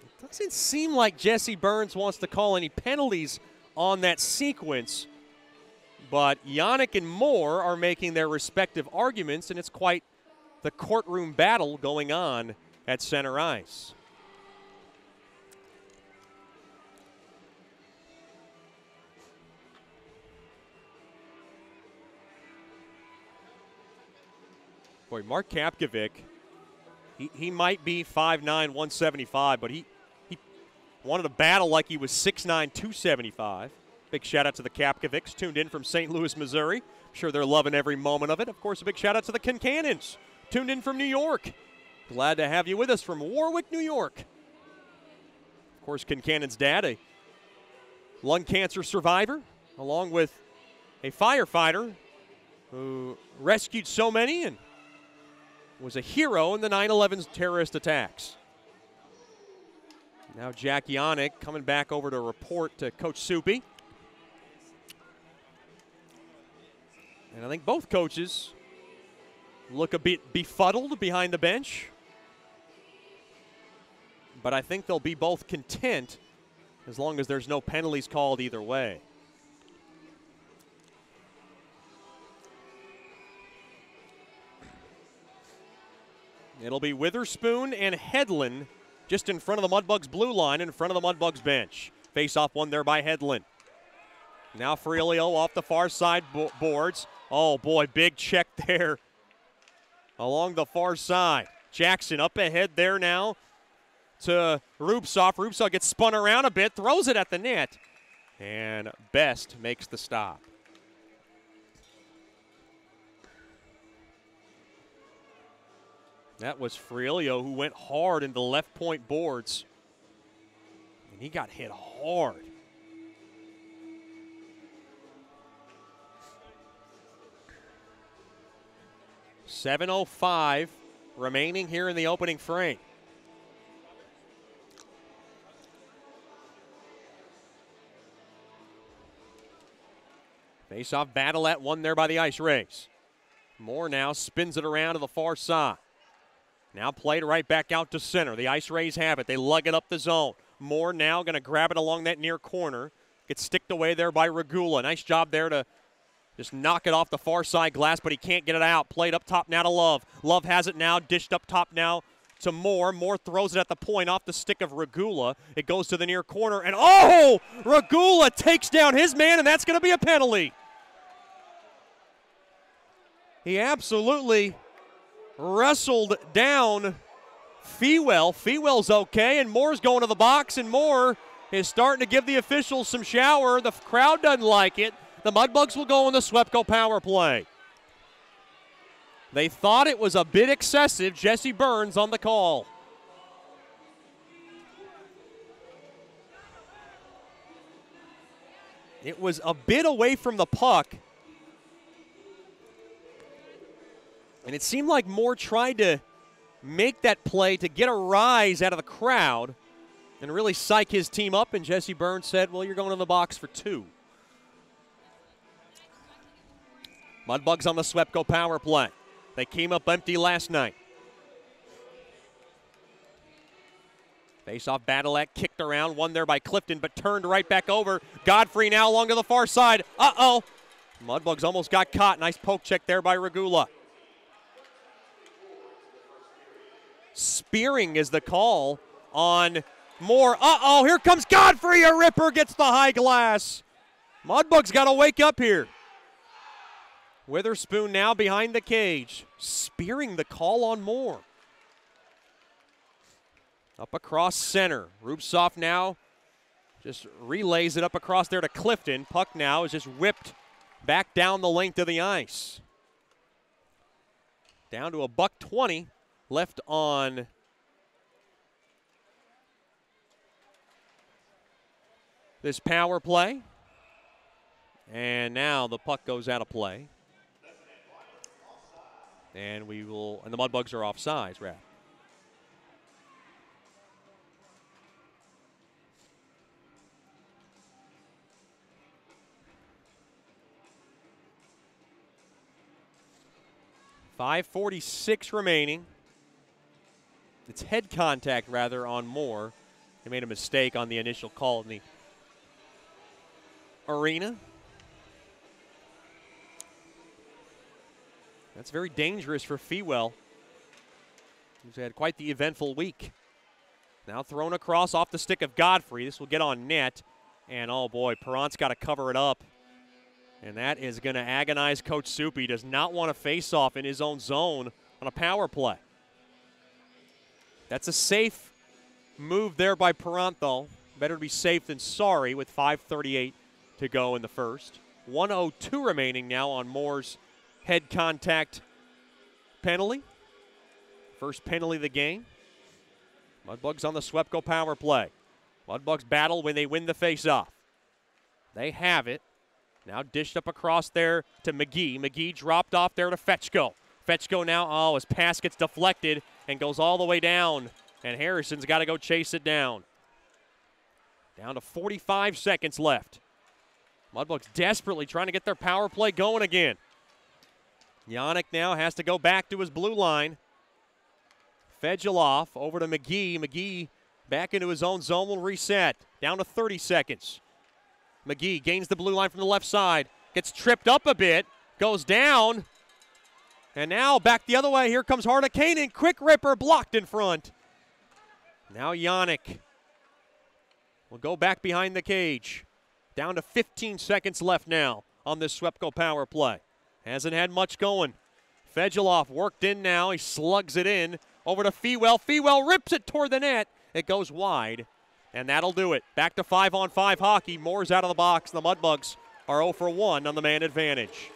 It doesn't seem like Jesse Burns wants to call any penalties on that sequence, but Yannick and Moore are making their respective arguments, and it's quite the courtroom battle going on at center ice. Boy, Mark Kapkovic, he might be 5'9", 175, but he wanted to battle like he was 6'9", 275. Big shout-out to the Kapkovics, tuned in from St. Louis, Missouri. I'm sure they're loving every moment of it. Of course, a big shout-out to the Kincannons, tuned in from New York. Glad to have you with us from Warwick, New York. Of course, Kincannon's dad, a lung cancer survivor, along with a firefighter who rescued so many and was a hero in the 9/11 terrorist attacks. Now Jack Yannick coming back over to report to Coach Soupy. And I think both coaches look a bit befuddled behind the bench. But I think they'll be both content as long as there's no penalties called either way. It'll be Witherspoon and Hedlund just in front of the Mudbugs blue line, in front of the Mudbugs bench. Face-off won there by Hedlund. Now Frielio off the far side boards. Oh, boy, big check there along the far side. Jackson up ahead there now to Rubtsov. Rubtsov gets spun around a bit, throws it at the net, and Best makes the stop. That was Frielio who went hard into the left point boards. And he got hit hard. .705 remaining here in the opening frame. Face-off battle at one there by the Ice Rays. Moore now spins it around to the far side. Now played right back out to center. The Ice Rays have it. They lug it up the zone. Moore now going to grab it along that near corner. Gets sticked away there by Regula. Nice job there to just knock it off the far side glass, but he can't get it out. Played up top now to Love. Love has it now. Dished up top now to Moore. Moore throws it at the point off the stick of Regula. It goes to the near corner, and oh! Regula takes down his man, and that's going to be a penalty. He absolutely wrestled down Fewell. Fewell's okay, and Moore's going to the box, and Moore is starting to give the officials some shower. The crowd doesn't like it. The Mudbugs will go on the Swepco power play. They thought it was a bit excessive. Jesse Burns on the call. It was a bit away from the puck. And it seemed like Moore tried to make that play to get a rise out of the crowd and really psych his team up, and Jesse Burns said, well, you're going in the box for two. Mudbugs on the Swepco power play. They came up empty last night. Face-off battle at kicked around, won there by Clifton, but turned right back over. Godfrey now along to the far side. Uh-oh. Mudbugs almost got caught. Nice poke check there by Regula. Spearing is the call on Moore. Uh-oh, here comes Godfrey. A ripper gets the high glass. Mudbugs got to wake up here. Witherspoon now behind the cage. Spearing the call on Moore. Up across center. Rubsoff now just relays it up across there to Clifton. Puck now is just whipped back down the length of the ice. Down to $1:20 left on this power play. And now the puck goes out of play. And the Mudbugs are offsides, Rap. .546 remaining. It's head contact, rather, on Moore. They made a mistake on the initial call in the arena. That's very dangerous for Fewell, who's had quite the eventful week. Now thrown across off the stick of Godfrey. This will get on net. And, oh, boy, Perrant's got to cover it up. And that is going to agonize Coach Soupy. He does not want to face off in his own zone on a power play. That's a safe move there by Perrant, though. Better to be safe than sorry with 5:38 to go in the first. 1:02 remaining now on Moore's head contact penalty. First penalty of the game. Mudbugs on the Swepco power play. Mudbugs battle when they win the face-off. They have it. Now dished up across there to McGee. McGee dropped off there to Fetchko. Fetchko now, his pass gets deflected and goes all the way down. And Harrison's got to go chase it down. Down to 45 seconds left. Mudbugs desperately trying to get their power play going again. Yannick now has to go back to his blue line. Fedulov over to McGee. McGee back into his own zone, will reset. Down to 30 seconds. McGee gains the blue line from the left side. Gets tripped up a bit. Goes down. And now back the other way. Here comes Hardakainen. Quick ripper blocked in front. Now Yannick will go back behind the cage. Down to 15 seconds left now on this Swepco power play. Hasn't had much going. Fedulov worked in now. He slugs it in. Over to Fewell. Fewell rips it toward the net. It goes wide. And that'll do it. Back to 5-on-5 hockey. Moore's out of the box. The Mudbugs are 0 for 1 on the man advantage.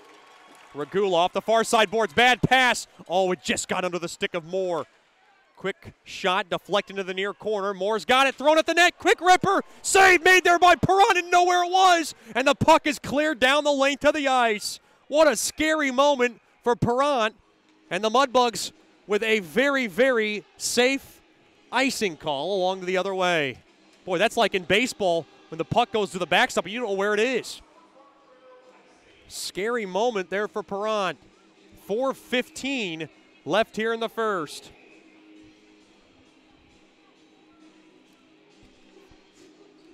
Regula off the far side boards. Bad pass. Oh, it just got under the stick of Moore. Quick shot deflected into the near corner. Moore's got it. Thrown at the net. Quick ripper. Save made there by Perrant. Didn't know where it was. And the puck is cleared down the length of the ice. What a scary moment for Perrant. And the Mudbugs with a very, very safe icing call along the other way. Boy, that's like in baseball when the puck goes to the backstop and you don't know where it is. Scary moment there for Perrant. 4:15 left here in the first.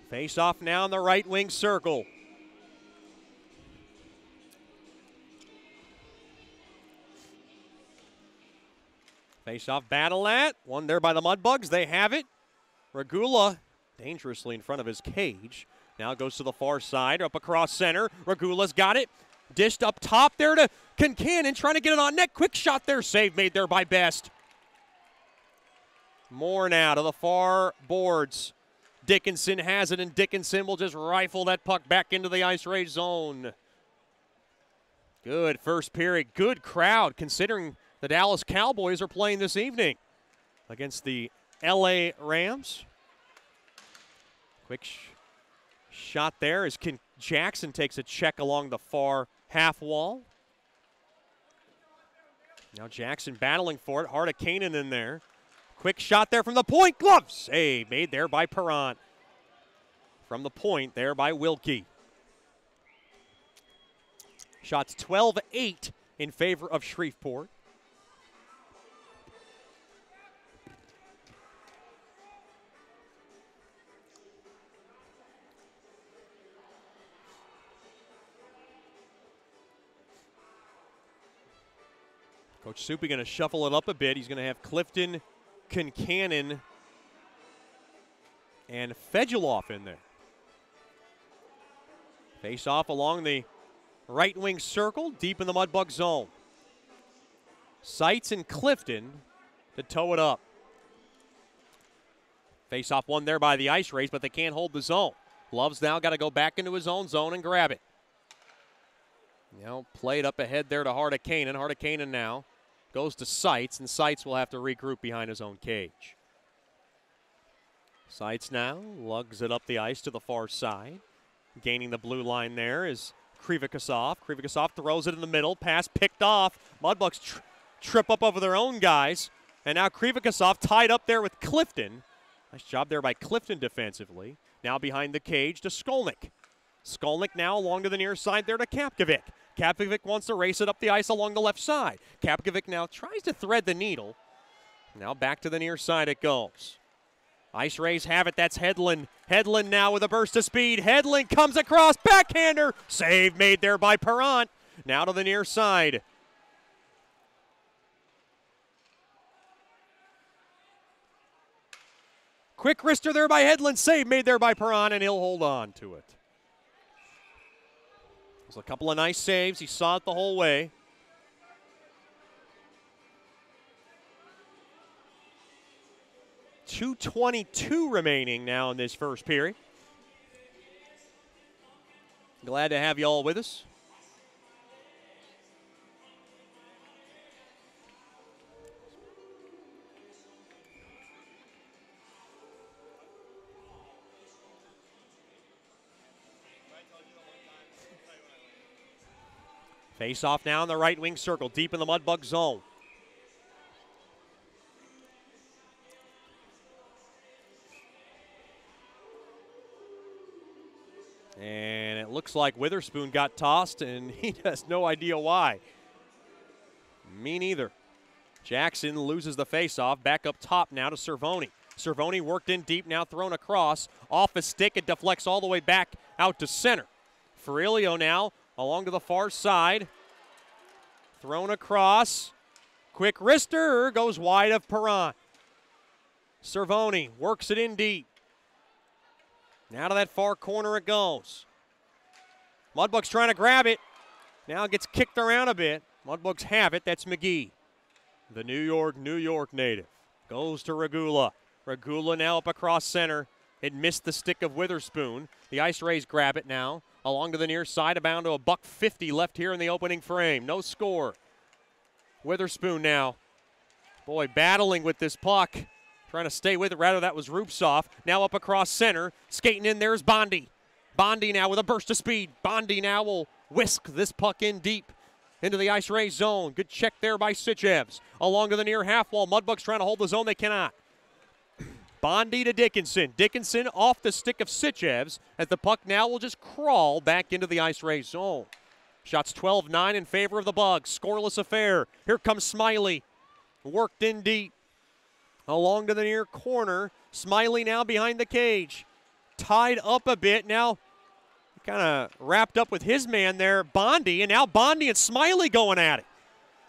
Face off now in the right wing circle. Face off battle at. One there by the Mudbugs. They have it. Regula dangerously in front of his cage. Now goes to the far side, up across center. Regula's got it. Dished up top there to Kincannon, trying to get it on net. Quick shot there, save made there by Best. Moore now to the far boards. Dickinson has it, and Dickinson will just rifle that puck back into the ice raid zone. Good first period, good crowd, considering the Dallas Cowboys are playing this evening against the LA Rams. Quick shot there as Jackson takes a check along the far half wall. Now Jackson battling for it. Hardakainen in there. Quick shot there from the point. Glove save made there by Perrant. From the point there by Wilkie. Shots 12-8 in favor of Shreveport. Coach Soupy going to shuffle it up a bit. He's going to have Clifton Concannon and Feduloff in there. Face off along the right wing circle, deep in the Mudbug zone. Seitz and Clifton to tow it up. Face off one there by the Ice Rays, but they can't hold the zone. Love's now got to go back into his own zone and grab it. Now played up ahead there to Hardekanen. Hardekanen now goes to Seitz, and Seitz will have to regroup behind his own cage. Seitz now lugs it up the ice to the far side. Gaining the blue line there is Krivikasov. Krivikasov throws it in the middle. Pass picked off. Mudbugs trip up over their own guys. And now Krivikasov tied up there with Clifton. Nice job there by Clifton defensively. Now behind the cage to Skolnick. Skolnick now along to the near side there to Kapkovic. Kapkovic wants to race it up the ice along the left side. Kapkovic now tries to thread the needle. Now back to the near side it goes. Ice Rays have it. That's Hedlund. Hedlund now with a burst of speed. Hedlund comes across. Backhander. Save made there by Perrant. Now to the near side. Quick wrister there by Hedlund. Save made there by Perrant, and he'll hold on to it. There's a couple of nice saves. He saw it the whole way. .222 remaining now in this first period. Glad to have you all with us. Face off now in the right wing circle, deep in the Mudbug zone. And it looks like Witherspoon got tossed, and he has no idea why. Me neither. Jackson loses the faceoff. Back up top now to Cervoni. Cervoni worked in deep, now thrown across. Off a stick, it deflects all the way back out to center. Ferrilio now along to the far side. Thrown across. Quick wrister goes wide of Perrant. Cervoni works it in deep. Now to that far corner it goes. Mudbugs trying to grab it. Now it gets kicked around a bit. Mudbugs have it. That's McGee. The New York native. Goes to Regula. Regula now up across center. It missed the stick of Witherspoon. The Ice Rays grab it now. Along to the near side, about to a $150 left here in the opening frame. No score. Witherspoon now. Boy, battling with this puck. Trying to stay with it. Rather, that was Rupsov. Now up across center. Skating in there is Bondi. Bondi now with a burst of speed. Bondi now will whisk this puck in deep into the Ice Rays zone. Good check there by Sichevs. Along to the near half wall. Mudbugs trying to hold the zone. They cannot. Bondi to Dickinson. Dickinson off the stick of Sichevs as the puck now will just crawl back into the Ice Rays zone. Shots 12-9 in favor of the Bugs. Scoreless affair. Here comes Smiley. Worked in deep. Along to the near corner. Smiley now behind the cage. Tied up a bit. Now kind of wrapped up with his man there, Bondi. And now Bondi and Smiley going at it.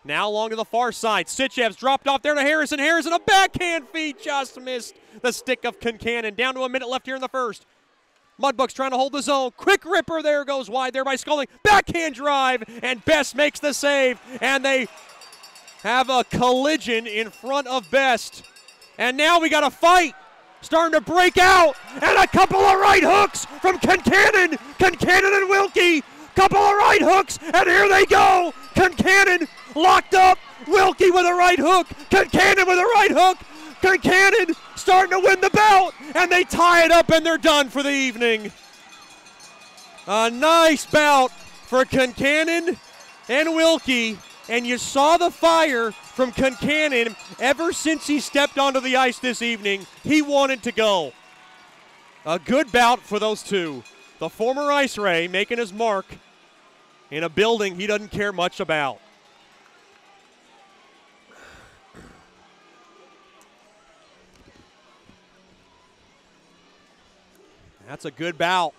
Now along to the far side. Sichevs dropped off there to Harrison. Harrison, a backhand feed. Just missed the stick of Concannon. Down to a minute left here in the first. Mudbugs trying to hold the zone. Quick ripper there goes wide there by Sculling. Backhand drive, and Best makes the save. And they have a collision in front of Best. And now we got a fight starting to break out. And a couple of right hooks from Concannon. Concannon and Wilkie. Couple of right hooks, and here they go. Concannon locked up. Wilkie with a right hook. Concannon with a right hook. Concannon starting to win the belt, and they tie it up, and they're done for the evening. A nice bout for Concannon and Wilkie, and you saw the fire from Concannon ever since he stepped onto the ice this evening. He wanted to go. A good bout for those two. The former Ice Ray making his mark in a building he doesn't care much about. That's a good bout.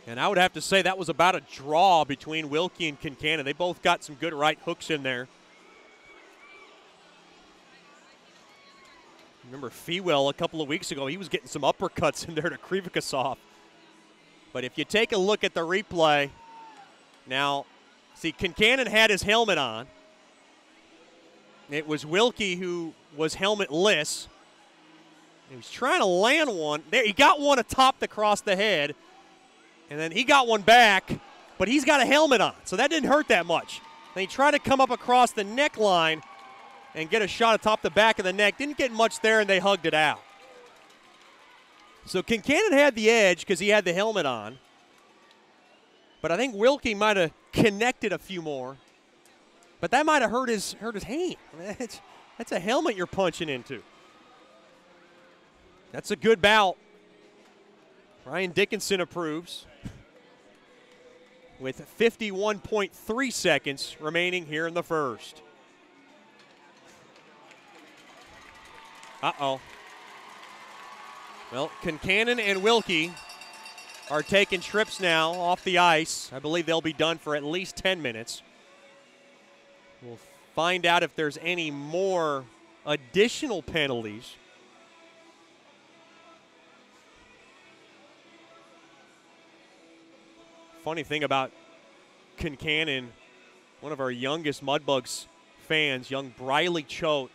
And I would have to say that was about a draw between Wilkie and Concannon. They both got some good right hooks in there. Remember Fewell a couple of weeks ago, he was getting some uppercuts in there to Krivikasov. But if you take a look at the replay, now, see, Kincannon had his helmet on. It was Wilkie who was helmetless. He was trying to land one. There, he got one atop across the head, and then he got one back, but he's got a helmet on, so that didn't hurt that much. Then he tried to come up across the neckline and get a shot atop the back of the neck. Didn't get much there, and they hugged it out. So Kincannon had the edge because he had the helmet on, but I think Wilkie might have connected a few more, but that might have hurt his hand. I mean, that's a helmet you're punching into. That's a good bout. Ryan Dickinson approves with 51.3 seconds remaining here in the first. Uh-oh. Well, Kincannon and Wilkie are taking trips now off the ice. I believe they'll be done for at least 10 minutes. We'll find out if there's any more additional penalties. Funny thing about Kincannon, one of our youngest Mudbugs fans, young Briley Choate,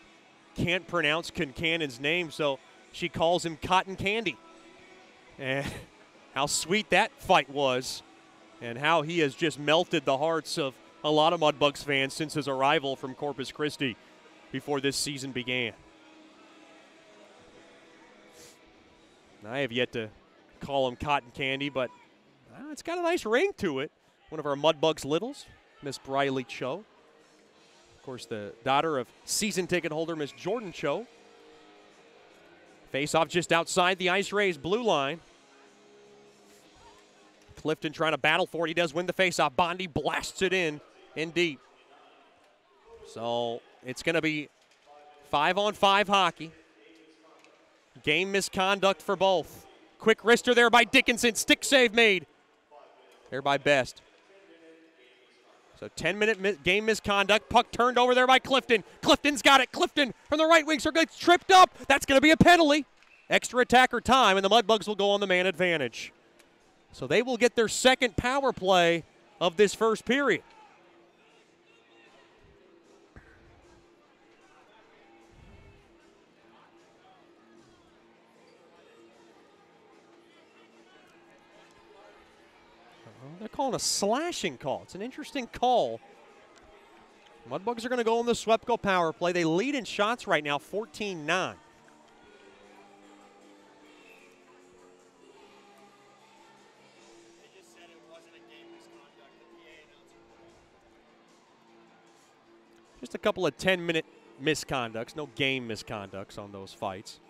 can't pronounce Kincannon's name, so she calls him Cotton Candy. And how sweet that fight was, and how he has just melted the hearts of a lot of Mudbugs fans since his arrival from Corpus Christi before this season began. I have yet to call him Cotton Candy, but it's got a nice ring to it. One of our Mudbugs littles, Miss Briley Choate. Of course, the daughter of season ticket holder Miss Jordan Choate. Face-off just outside the Ice Rays blue line. Clifton trying to battle for it. He does win the face-off. Bondi blasts it in deep. So it's going to be 5-on-5 hockey. Game misconduct for both. Quick wrister there by Dickinson. Stick save made there by Best. So 10-minute game misconduct. Puck turned over there by Clifton. Clifton's got it. Clifton from the right wing circle gets tripped up. That's going to be a penalty. Extra attacker time, and the Mudbugs will go on the man advantage. So they will get their second power play of this first period. They're calling a slashing call. It's an interesting call. Mudbugs are going to go on the Swepco power play. They lead in shots right now, 14-9. Just a couple of 10-minute misconducts, no game misconducts on those fights.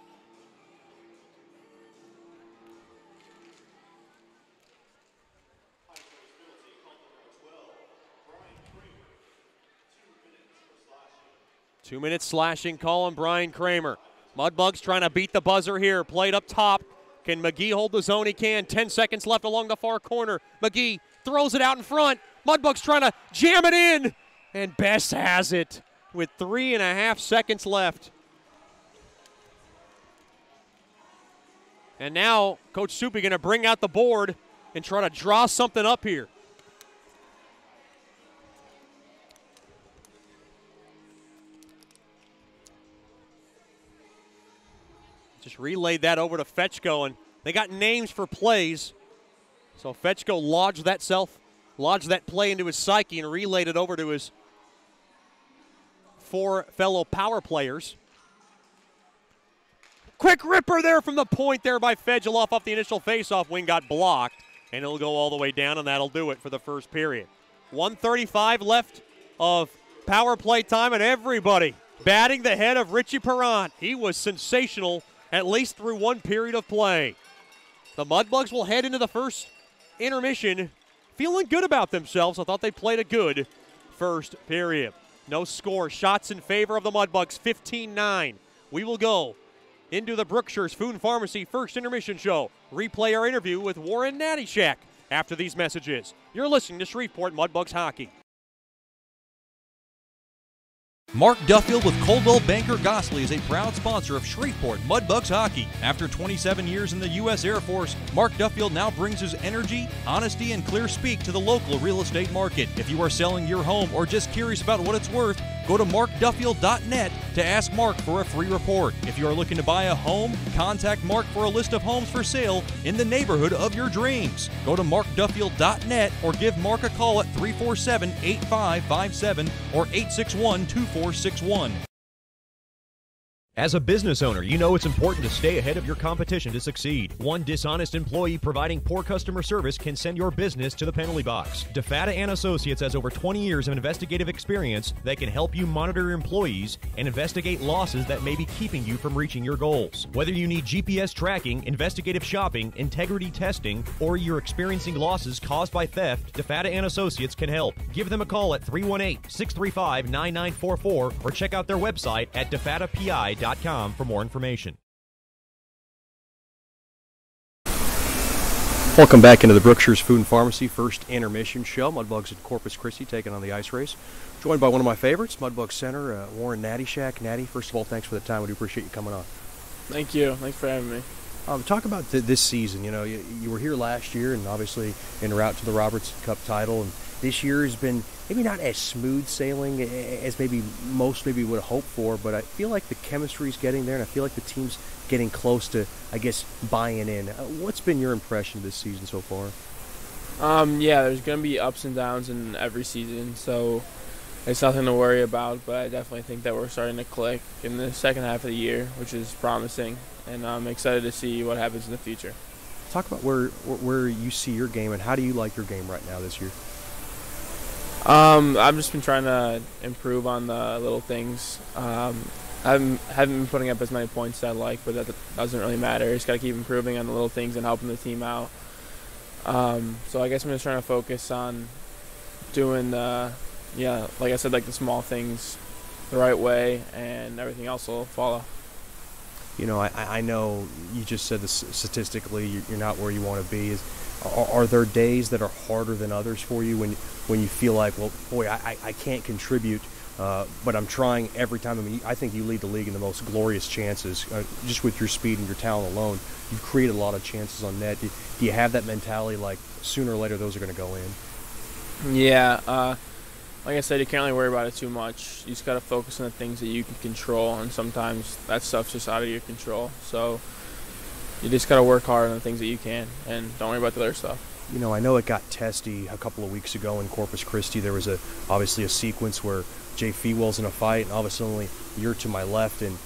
Two-minute slashing call on Brian Kramer. Mudbugs trying to beat the buzzer here. Played up top. Can McGee hold the zone? He can. 10 seconds left along the far corner. McGee throws it out in front. Mudbugs trying to jam it in. And Bess has it with 3.5 seconds left. And now Coach Soupy going to bring out the board and try to draw something up here. Just relayed that over to Fetchko, and they got names for plays. So Fetchko lodged that play into his psyche and relayed it over to his 4 fellow power players. Quick ripper there from the point there by Fedgeloff off the initial faceoff. Wing got blocked, and it'll go all the way down, and that'll do it for the first period. 1:35 left of power play time, and everybody batting the head of Richie Perrant. He was sensational at least through one period of play. The Mudbugs will head into the first intermission feeling good about themselves. I thought they played a good first period. No score. Shots in favor of the Mudbugs, 15-9. We will go into the Brookshire's Food Pharmacy first intermission show. Replay our interview with Warren Nattyshak after these messages. You're listening to Shreveport Mudbugs Hockey. Mark Duffield with Coldwell Banker Gosley is a proud sponsor of Shreveport Mudbugs hockey. After 27 years in the U.S. Air Force, Mark Duffield now brings his energy, honesty, and clear speak to the local real estate market. If you are selling your home or just curious about what it's worth, go to markduffield.net to ask Mark for a free report. If you are looking to buy a home, contact Mark for a list of homes for sale in the neighborhood of your dreams. Go to markduffield.net or give Mark a call at 347-8557 or 861-2461. As a business owner, you know it's important to stay ahead of your competition to succeed. One dishonest employee providing poor customer service can send your business to the penalty box. DeFatta & Associates has over 20 years of investigative experience that can help you monitor your employees and investigate losses that may be keeping you from reaching your goals. Whether you need GPS tracking, investigative shopping, integrity testing, or you're experiencing losses caused by theft, DeFatta & Associates can help. Give them a call at 318-635-9944 or check out their website at defattapi.com for more information. Welcome back into the Brookshire's Food and Pharmacy first intermission show. Mudbugs at Corpus Christi taking on the ice race. Joined by one of my favorites, Mudbug Center, Warren Nattyshak. Natty, first of all, thanks for the time. We do appreciate you coming on. Thank you. Thanks for having me. Talk about this season. You know, you were here last year and obviously en route to the Robertson Cup title. And this year has been maybe not as smooth sailing as maybe most would hope for, but I feel like the chemistry's getting there, and I feel like the team's getting close to, I guess, buying in. What's been your impression of this season so far? Yeah, there's going to be ups and downs in every season, so it's nothing to worry about, but I definitely think that we're starting to click in the second half of the year, which is promising, and I'm excited to see what happens in the future. Talk about where you see your game, and how do you like your game right now this year? I've just been trying to improve on the little things. I haven't been putting up as many points as I like, but that doesn't really matter. Just got to keep improving on the little things and helping the team out. So I guess I'm just trying to focus on doing, like I said, like the small things the right way, and everything else will follow. You know, I know you just said this statistically you're not where you want to be. Are there days that are harder than others for you when you feel like, well, boy, I can't contribute, but I'm trying every time? I mean, I think you lead the league in the most glorious chances. Just with your speed and your talent alone, you've created a lot of chances on net. Do you have that mentality like sooner or later those are going to go in? Yeah, like I said, you can't really worry about it too much. You just got to focus on the things that you can control, and sometimes that stuff's just out of your control. So you just got to work hard on the things that you can, and don't worry about the other stuff. You know, I know it got testy a couple of weeks ago in Corpus Christi. There was obviously a sequence where Jay Fewell's in a fight, and all of a sudden you're to my left, and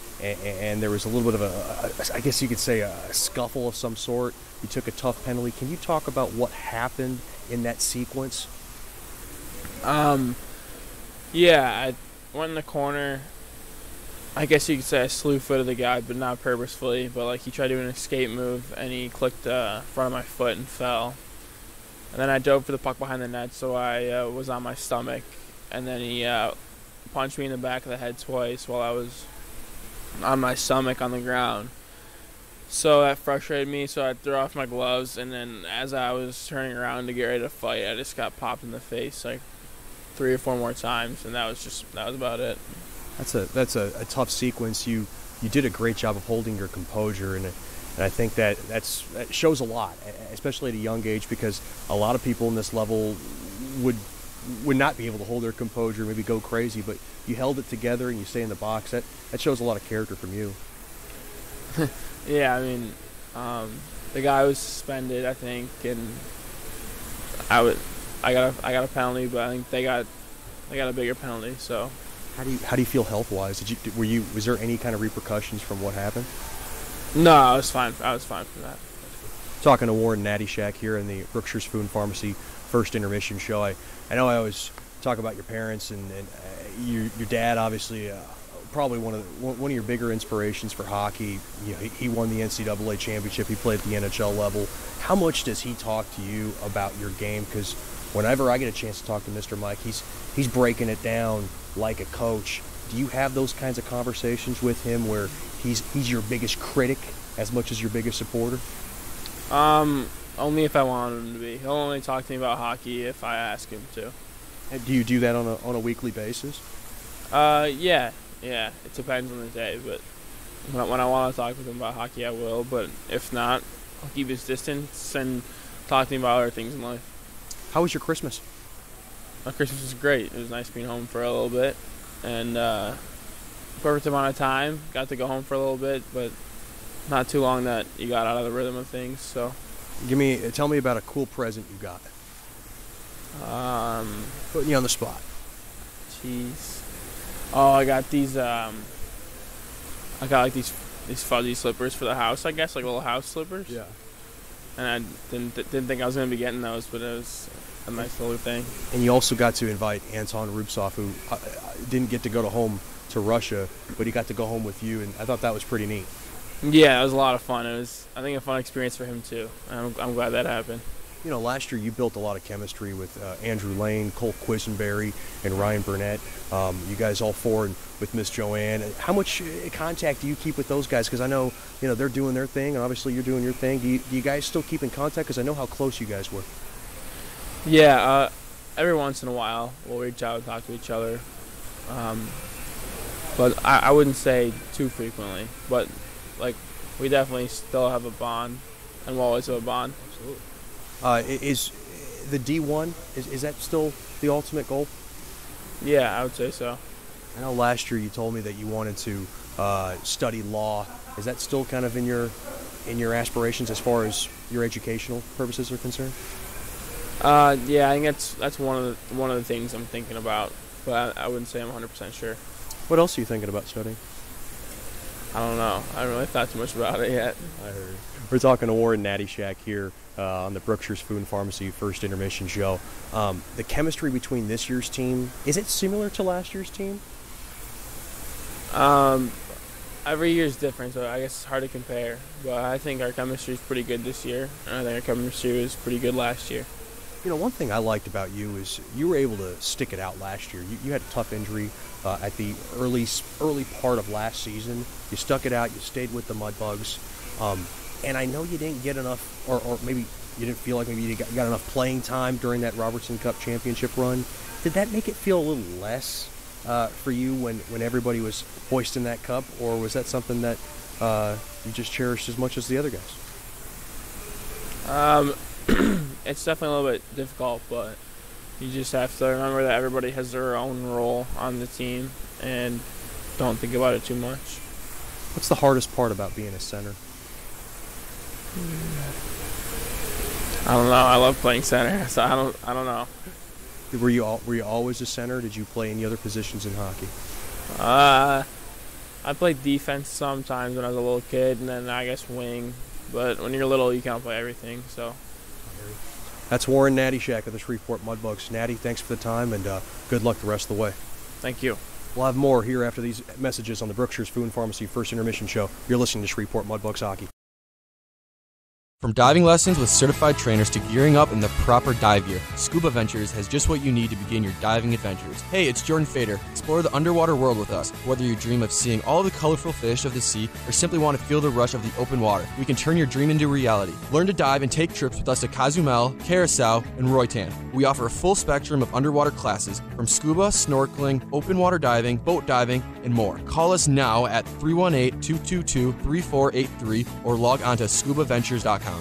there was a little bit of I guess you could say a scuffle of some sort. You took a tough penalty. Can you talk about what happened in that sequence? Yeah, I went in the corner. I guess you could say I slew-footed the guy, but not purposefully. But like he tried to do an escape move, and he clicked front of my foot and fell. And then I dove for the puck behind the net, so I was on my stomach. And then he punched me in the back of the head twice while I was on my stomach on the ground. So that frustrated me, so I threw off my gloves. And then as I was turning around to get ready to fight, I just got popped in the face like 3 or 4 more times, and that was about it. That's a tough sequence. You did a great job of holding your composure, and I think that shows a lot, especially at a young age, because a lot of people in this level would not be able to hold their composure, maybe go crazy, but you held it together and you stay in the box. That shows a lot of character from you. Yeah, I mean, the guy was suspended, I think, and I got a penalty, but I think they got a bigger penalty. So how do you feel health-wise? Was there any kind of repercussions from what happened? No, I was fine. I was fine from that. Talking to Warren Nattyshak here in the Brookshire's Food and Pharmacy first intermission show. I know I always talk about your parents and your dad, obviously. Probably one of your bigger inspirations for hockey. You know, he won the NCAA championship. He played at the NHL level. How much does he talk to you about your game? Because whenever I get a chance to talk to Mr. Mike, he's breaking it down like a coach. Do you have those kinds of conversations with him where he's your biggest critic as much as your biggest supporter? Only if I want him to be. He'll only talk to me about hockey if I ask him to. And do you do that on a weekly basis? Yeah. It depends on the day, but when I want to talk with him about hockey, I will. But if not, I'll keep his distance and talk to him about other things in life. How was your Christmas? My Christmas was great. It was nice being home for a little bit, and perfect amount of time. Got to go home for a little bit, but not too long that you got out of the rhythm of things. So, tell me about a cool present you got. Putting you on the spot. Jeez. Oh, I got these. I got like these fuzzy slippers for the house. I guess like little house slippers. Yeah. And I didn't think I was gonna be getting those, but it was a nice little thing. And you also got to invite Anton Rubtsov, who didn't get to go home to Russia, but he got to go home with you, and I thought that was pretty neat. Yeah, it was a lot of fun. It was, I think, a fun experience for him too. I'm glad that happened. You know, last year you built a lot of chemistry with Andrew Lane, Cole Quisenberry, and Ryan Burnett. You guys all four, and with Miss Joanne. How much contact do you keep with those guys? Because I know, they're doing their thing, and obviously you're doing your thing. Do you guys still keep in contact? Because I know how close you guys were. Yeah, every once in a while we'll reach out and talk to each other. But I wouldn't say too frequently. But, like, we definitely still have a bond, and we'll always have a bond. Absolutely. Is the D1, is that still the ultimate goal? Yeah, I would say so. I know last year you told me that you wanted to study law. Is that still kind of in your aspirations as far as your educational purposes are concerned? Yeah, I think that's one of the things I'm thinking about, but I wouldn't say I'm 100% sure. What else are you thinking about studying? I don't know. I haven't really thought too much about it yet. I heard. We're talking to Warren Natty Shack here on the Brookshire's Food and Pharmacy First Intermission Show. The chemistry between this year's team, is it similar to last year's team? Every year is different, so I guess it's hard to compare. But I think our chemistry is pretty good this year, and I think our chemistry was pretty good last year. One thing I liked about you is you were able to stick it out last year. You had a tough injury at the early part of last season. You stuck it out. You stayed with the Mudbugs. And I know you didn't get enough, or maybe you didn't feel like maybe you got enough playing time during that Robertson Cup championship run. Did that make it feel a little less for you when everybody was hoisting that cup, or was that something that you just cherished as much as the other guys? It's definitely a little bit difficult, but you just have to remember that everybody has their own role on the team and don't think about it too much. What's the hardest part about being a center? I don't know. I love playing center, so I don't know. Were you always a center? Did you play any other positions in hockey? I played defense sometimes when I was a little kid, and then I guess wing. But when you're little, you can't play everything. So. That's Warren Natty Shack of the Shreveport Mudbugs. Natty, thanks for the time, and good luck the rest of the way. Thank you. We'll have more here after these messages on the Brookshire's Food and Pharmacy First Intermission Show. You're listening to Shreveport Mudbugs Hockey. From diving lessons with certified trainers to gearing up in the proper dive gear, Scuba Ventures has just what you need to begin your diving adventures. Hey, it's Jordan Fader. Explore the underwater world with us. Whether you dream of seeing all the colorful fish of the sea or simply want to feel the rush of the open water, we can turn your dream into reality. Learn to dive and take trips with us to Cozumel, Curacao, and Roatan. We offer a full spectrum of underwater classes from scuba, snorkeling, open water diving, boat diving, and more. Call us now at 318-222-3483 or log on to scubaventures.com.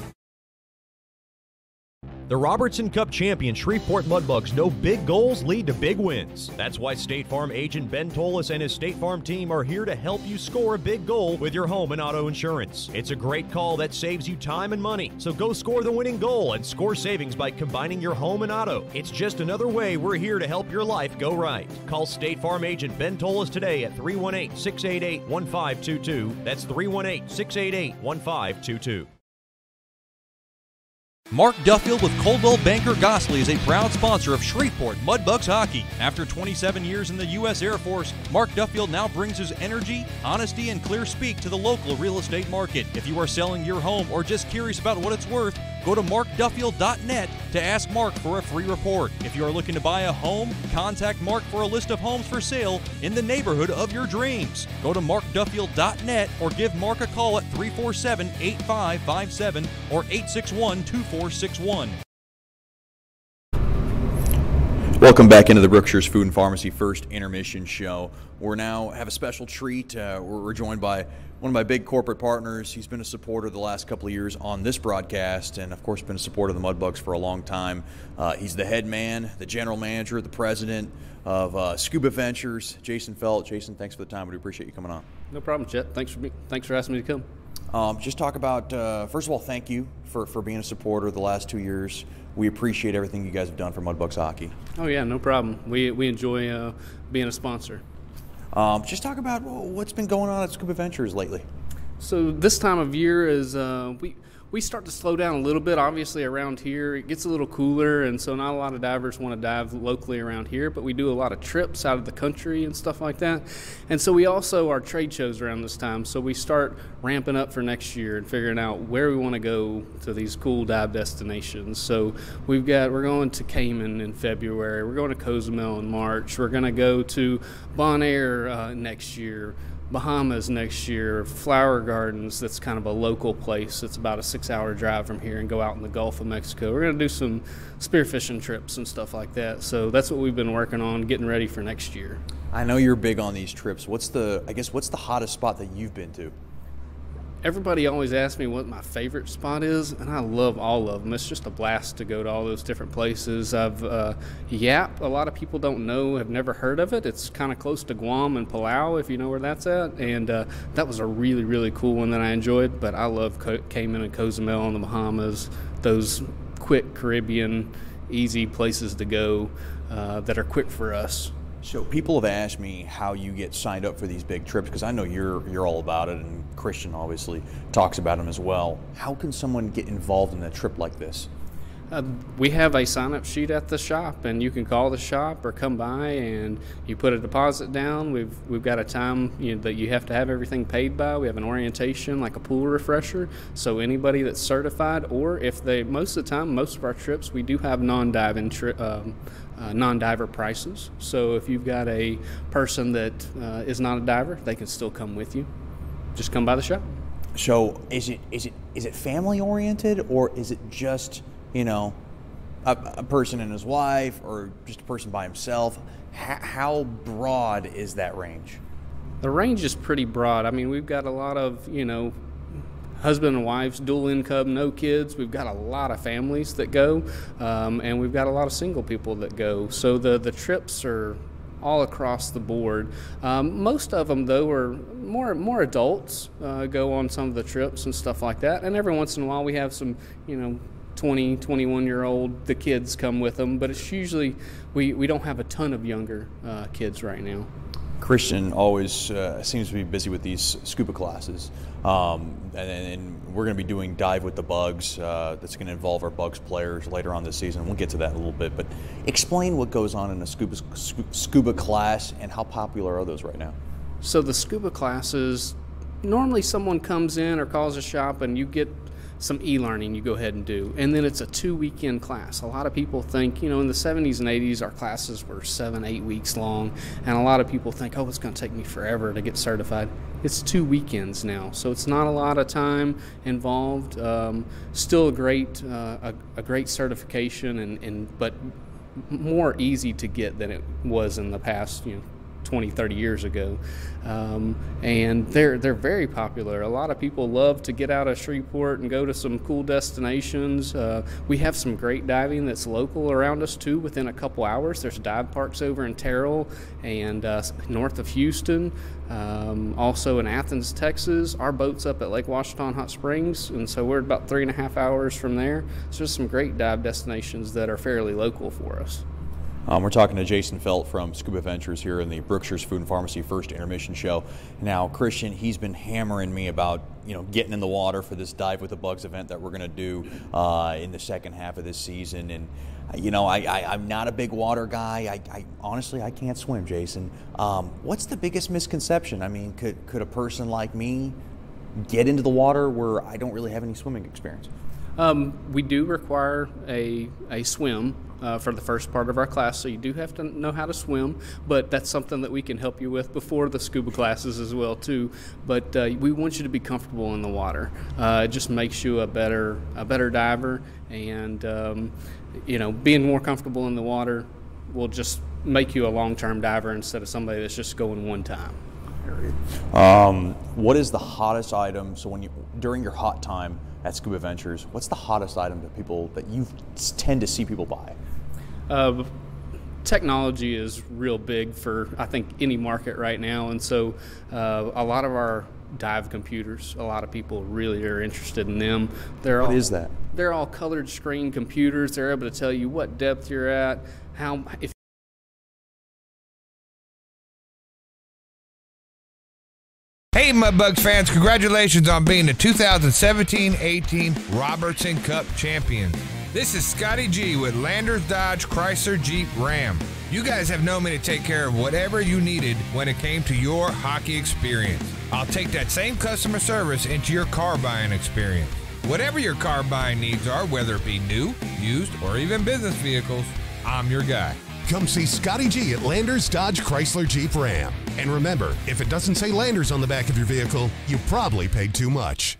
The Robertson Cup champion Shreveport Mudbugs know big goals lead to big wins. That's why State Farm agent Ben Tolis and his State Farm team are here to help you score a big goal with your home and auto insurance. It's a great call that saves you time and money. So go score the winning goal and score savings by combining your home and auto. It's just another way we're here to help your life go right. Call State Farm agent Ben Tolis today at 318-688-1522. That's 318-688-1522. Mark Duffield with Coldwell Banker Gosley is a proud sponsor of Shreveport Mudbugs Hockey. After 27 years in the U.S. Air Force, Mark Duffield now brings his energy, honesty, and clear speak to the local real estate market. If you are selling your home or just curious about what it's worth, go to markduffield.net to ask Mark for a free report. If you are looking to buy a home, contact Mark for a list of homes for sale in the neighborhood of your dreams. Go to markduffield.net or give Mark a call at 347-8557 or 861-2461. Welcome back into the Brookshire's Food and Pharmacy First Intermission Show. We're now have a special treat. We're joined by one of my big corporate partners. He's been a supporter the last couple of years on this broadcast, and of course been a supporter of the Mudbugs for a long time. He's the head man, the general manager, the president of Scuba Ventures, Jason Felt. Jason, thanks for the time. We appreciate you coming on. No problem, Chet. Thanks for asking me to come. Just talk about, first of all, thank you for being a supporter the last 2 years. We appreciate everything you guys have done for Mudbugs hockey. Oh, yeah, no problem. We enjoy being a sponsor. Just talk about what's been going on at Scuba Ventures lately. So this time of year is we start to slow down a little bit. Obviously around here it gets a little cooler, and so not a lot of divers want to dive locally around here, but we do a lot of trips out of the country and stuff like that. And so we also are trade shows around this time, so we start ramping up for next year and figuring out where we want to go to these cool dive destinations. So we're going to Cayman in February, we're going to Cozumel in March, we're going to go to Bonaire next year, Bahamas next year, Flower Gardens, that's kind of a local place. It's about a 6-hour drive from here, and go out in the Gulf of Mexico. We're going to do some spearfishing trips and stuff like that. So that's what we've been working on, getting ready for next year. I know you're big on these trips. What's the hottest spot that you've been to? Everybody always asks me what my favorite spot is, and I love all of them. It's just a blast to go to all those different places. Yap, a lot of people don't know, have never heard of it. It's kind of close to Guam and Palau, if you know where that's at. And that was a really, really cool one that I enjoyed. But I love Cayman and Cozumel and the Bahamas, those quick Caribbean, easy places to go that are quick for us. So people have asked me how you get signed up for these big trips, because I know you're all about it, and Christian obviously talks about them as well. How can someone get involved in a trip like this? We have a sign-up sheet at the shop, and you can call the shop or come by and you put a deposit down. We've got a time that you have to have everything paid by. We have an orientation, like a pool refresher, so anybody that's certified, or if most of the time, most of our trips, we do have non-diver prices. So if you've got a person that is not a diver, they can still come with you. Just come by the shop. So is it family oriented, or is it just a person and his wife, or just a person by himself? How broad is that range? The range is pretty broad. I mean, we've got a lot of husband and wives, dual income, no kids. We've got a lot of families that go, and we've got a lot of single people that go. So the trips are all across the board. Most of them, though, are more adults go on some of the trips and stuff like that. And every once in a while we have some, 20, 21-year-old, the kids come with them. But it's usually, we don't have a ton of younger kids right now. Christian always seems to be busy with these scuba classes, and we're going to be doing Dive with the Bugs. That's going to involve our Bugs players later on this season. We'll get to that in a little bit, but explain what goes on in a scuba class, and how popular are those right now? So the scuba classes, normally someone comes in or calls a shop and you get some e-learning you go ahead and do, and then it's a 2-weekend class. A lot of people think, in the 70s and 80s our classes were 7-8 weeks long, and a lot of people think, oh, it's going to take me forever to get certified. It's 2 weekends now, so it's not a lot of time involved. Still a great certification, but more easy to get than it was in the past 20, 30 years ago. And they're very popular. A lot of people love to get out of Shreveport and go to some cool destinations. We have some great diving that's local around us too, within a couple hours. There's dive parks over in Terrell and north of Houston. Also in Athens, Texas. Our boat's up at Lake Washington Hot Springs, and so we're about 3.5 hours from there. So there's some great dive destinations that are fairly local for us. We're talking to Jason Felt from Scuba Ventures here in the Brookshire's Food and Pharmacy First Intermission Show. Now, Christian, he's been hammering me about getting in the water for this Dive with the Bugs event that we're going to do in the second half of this season. And I'm not a big water guy. I honestly, I can't swim, Jason. What's the biggest misconception? I mean, could a person like me get into the water where I don't really have any swimming experience? We do require a swim for the first part of our class, so you do have to know how to swim, but that's something that we can help you with before the scuba classes as well too. But we want you to be comfortable in the water. It just makes you a better diver, and being more comfortable in the water will just make you a long-term diver instead of somebody that's just going one time. What is the hottest item? So during your hot time at Scuba Ventures, what's the hottest item that you tend to see people buy? Technology is real big for, I think, any market right now, and so a lot of our dive computers, a lot of people really are interested in them. What is that? They're all colored screen computers. They're able to tell you what depth you're at, if Hey, Mudbugs fans, congratulations on being the 2017-18 Robertson Cup champion. This is Scotty G with Landers Dodge Chrysler Jeep Ram. You guys have known me to take care of whatever you needed when it came to your hockey experience. I'll take that same customer service into your car buying experience. Whatever your car buying needs are, whether it be new, used, or even business vehicles, I'm your guy. Come see Scotty G at Landers Dodge Chrysler Jeep Ram. And remember, if it doesn't say Landers on the back of your vehicle, you probably paid too much.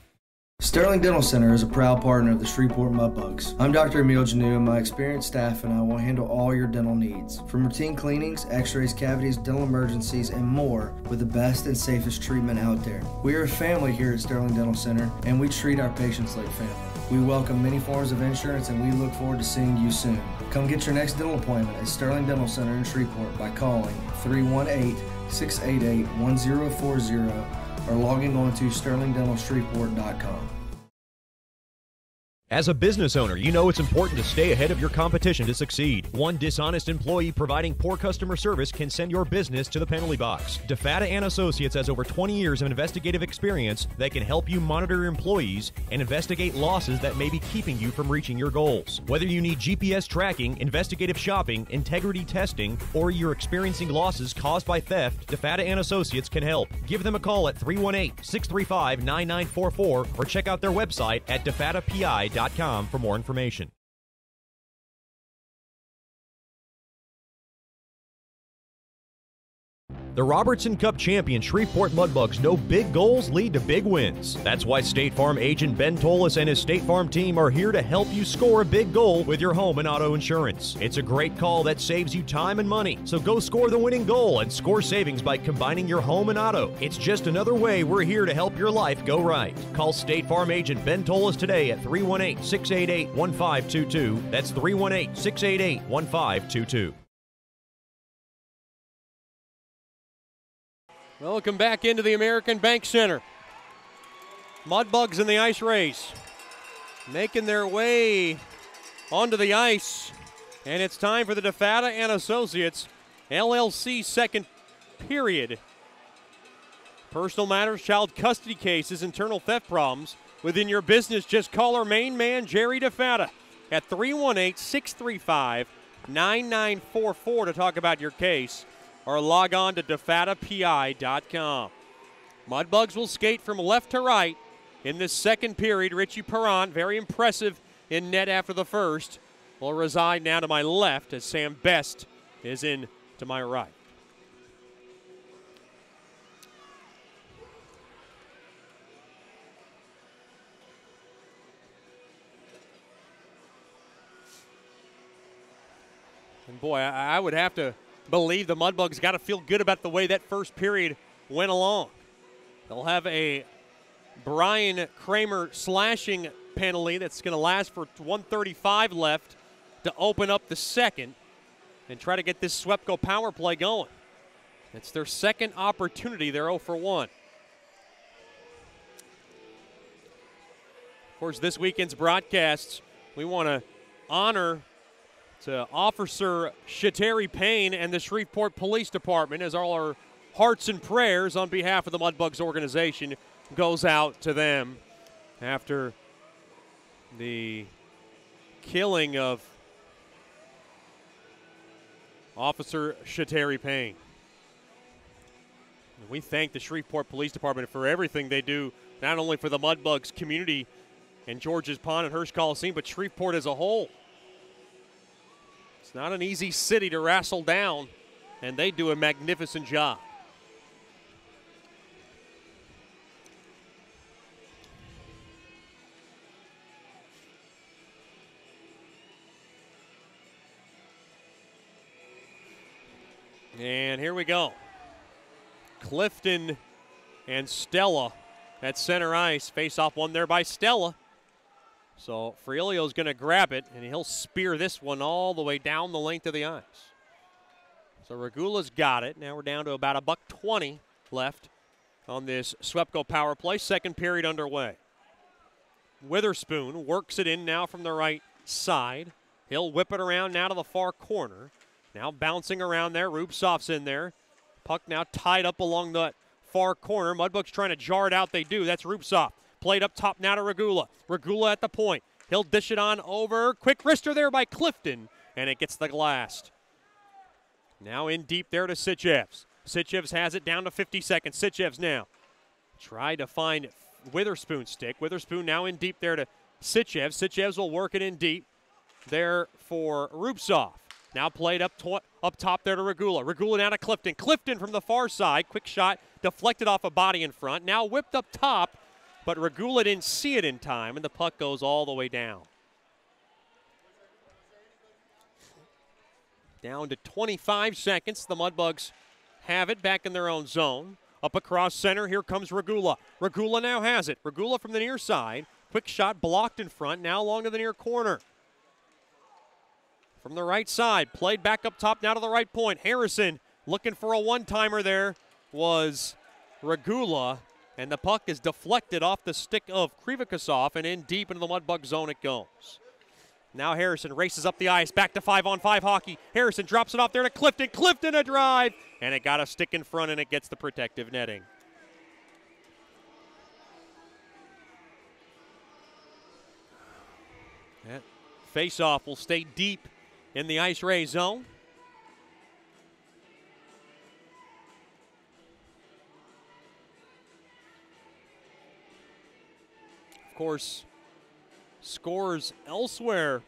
Sterling Dental Center is a proud partner of the Shreveport Mudbugs. I'm Dr. Emil Janu, and my experienced staff and I will handle all your dental needs. From routine cleanings, x-rays, cavities, dental emergencies, and more with the best and safest treatment out there. We are a family here at Sterling Dental Center, and we treat our patients like family. We welcome many forms of insurance, and we look forward to seeing you soon. Come get your next dental appointment at Sterling Dental Center in Shreveport by calling 318-688-1040 or logging on to sterlingdentalshreveport.com. As a business owner, you know it's important to stay ahead of your competition to succeed. One dishonest employee providing poor customer service can send your business to the penalty box. DeFata & Associates has over 20 years of investigative experience that can help you monitor your employees and investigate losses that may be keeping you from reaching your goals. Whether you need GPS tracking, investigative shopping, integrity testing, or you're experiencing losses caused by theft, DeFata & Associates can help. Give them a call at 318-635-9944 or check out their website at defatapi.com for more information. The Robertson Cup champion Shreveport Mudbugs know big goals lead to big wins. That's why State Farm agent Ben Tolis and his State Farm team are here to help you score a big goal with your home and auto insurance. It's a great call that saves you time and money. So go score the winning goal and score savings by combining your home and auto. It's just another way we're here to help your life go right. Call State Farm agent Ben Tolis today at 318-688-1522. That's 318-688-1522. Welcome back into the American Bank Center. Mudbugs in the ice race, making their way onto the ice. And it's time for the DeFata & Associates LLC second period. Personal matters, child custody cases, internal theft problems within your business. Just call our main man, Jerry DeFata, at 318-635-9944 to talk about your case, or log on to defatapi.com. Mudbugs will skate from left to right in this second period. Richie Perron, very impressive in net after the first, will reside now to my left as Sam Best is in to my right. And boy, I would have to believe the Mudbugs got to feel good about the way that first period went along. They'll have a Brian Kramer slashing penalty that's going to last for 1:35 left to open up the second and try to get this SWEPCO power play going. It's their second opportunity. They're 0 for 1. Of course, this weekend's broadcasts, we want to honor to Officer Shateri Payne and the Shreveport Police Department, as all our hearts and prayers on behalf of the Mudbugs organization goes out to them after the killing of Officer Shateri Payne. We thank the Shreveport Police Department for everything they do, not only for the Mudbugs community and George's Pond and Hirsch Coliseum, but Shreveport as a whole. It's not an easy city to wrestle down, and they do a magnificent job. And here we go. Clifton and Stella at center ice. Face off one there by Stella. So Friolio's going to grab it, and he'll spear this one all the way down the length of the ice. So Regula's got it. Now we're down to about $1:20 left on this Swepco power play. Second period underway. Witherspoon works it in now from the right side. He'll whip it around now to the far corner. Now bouncing around there. Rubtsov's in there. Puck now tied up along the far corner. Mudbugs trying to jar it out. They do. That's Rubtsov. Played up top now to Regula. Regula at the point. He'll dish it on over. Quick wrister there by Clifton, and it gets the glass. Now in deep there to Sitchevs. Sitchevs has it down to 50 seconds. Sitchevs now try to find Witherspoon's stick. Witherspoon now in deep there to Sitchevs. Sitchevs will work it in deep there for Rubtsov. Now played up top there to Regula. Regula now to Clifton. Clifton from the far side. Quick shot deflected off a body in front. Now whipped up top, but Regula didn't see it in time, and the puck goes all the way down. Down to 25 seconds. The Mudbugs have it back in their own zone. Up across center, here comes Regula. Regula now has it. Regula from the near side. Quick shot blocked in front, now along to the near corner. From the right side, played back up top now to the right point. Harrison looking for a one-timer there was Regula, and the puck is deflected off the stick of Krivikasov, and in deep into the Mudbug zone it goes. Now Harrison races up the ice, back to 5-on-5 hockey. Harrison drops it off there to Clifton. Clifton a drive, and it got a stick in front, and it gets the protective netting. That face-off will stay deep in the Ice Ray zone. Of course, scores elsewhere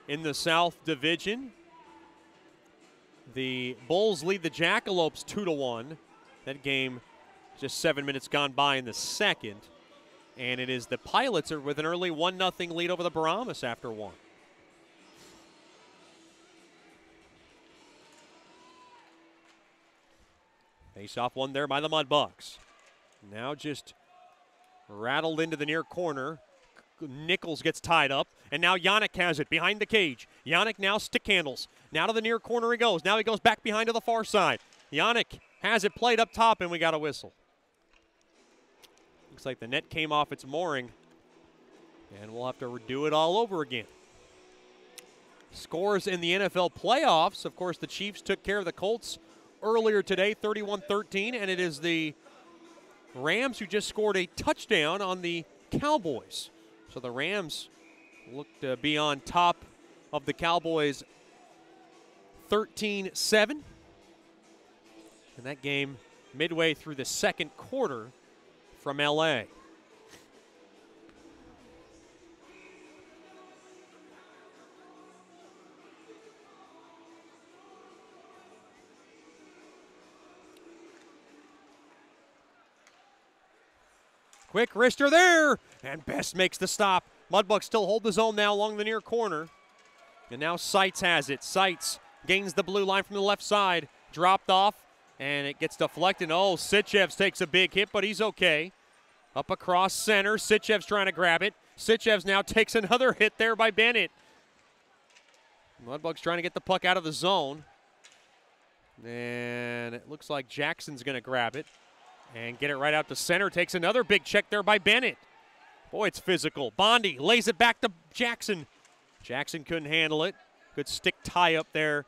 in the South Division. The Bulls lead the Jackalopes 2-1. That game just 7 minutes gone by in the second. And it is the Pilots are with an early 1-0 lead over the Brahmas after one. Face off one there by the Mudbugs. Now just rattled into the near corner. Nichols gets tied up, and now Yannick has it behind the cage. Yannick now stick handles. Now to the near corner he goes. Now he goes back behind to the far side. Yannick has it played up top, and we got a whistle. Looks like the net came off its mooring, and we'll have to do it all over again. Scores in the NFL playoffs. Of course, the Chiefs took care of the Colts earlier today, 31-13, and it is the Rams who just scored a touchdown on the Cowboys. So the Rams look to be on top of the Cowboys 13-7. And that game midway through the second quarter from L.A. Quick wrister there, and Best makes the stop. Mudbugs still hold the zone now along the near corner. And now Seitz has it. Seitz gains the blue line from the left side. Dropped off, and it gets deflected. Oh, Sitchevs takes a big hit, but he's okay. Up across center, Sitchevs trying to grab it. Sitchevs now takes another hit there by Bennett. Mudbugs trying to get the puck out of the zone. And it looks like Jackson's going to grab it and get it right out to center. Takes another big check there by Bennett. Boy, it's physical. Bondi lays it back to Jackson. Jackson couldn't handle it. Good stick tie up there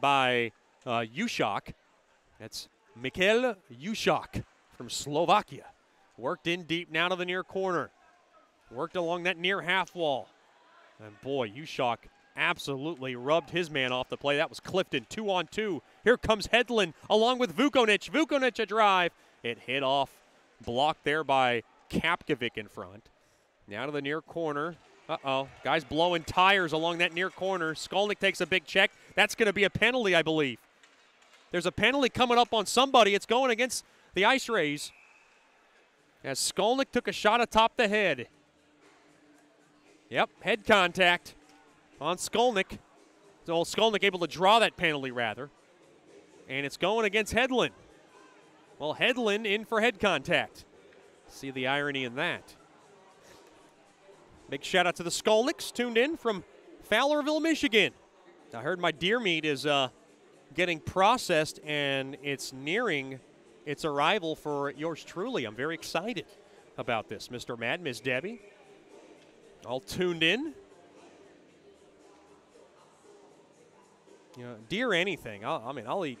by Ushak. That's Mikhail Ushak from Slovakia. Worked in deep now to the near corner. Worked along that near half wall. And boy, Ushak absolutely rubbed his man off the play. That was Clifton, 2-on-2. Here comes Hedlund along with Vukonich. Vukonich a drive. It hit off, blocked there by Kapkovic in front. Now to the near corner. Uh-oh, guys blowing tires along that near corner. Skolnick takes a big check. That's going to be a penalty, I believe. There's a penalty coming up on somebody. It's going against the Ice Rays. As Skolnick took a shot atop the head. Yep, head contact on Skolnick. So Skolnick able to draw that penalty, rather. and it's going against Hedlund. Well, Hedlund in for head contact. See the irony in that. Big shout out to the Skolnicks tuned in from Fowlerville, Michigan. I heard my deer meat is getting processed and it's nearing its arrival for yours truly. I'm very excited about this. Mr. Matt, Miss Debbie, all tuned in. You know, deer anything. I'll eat.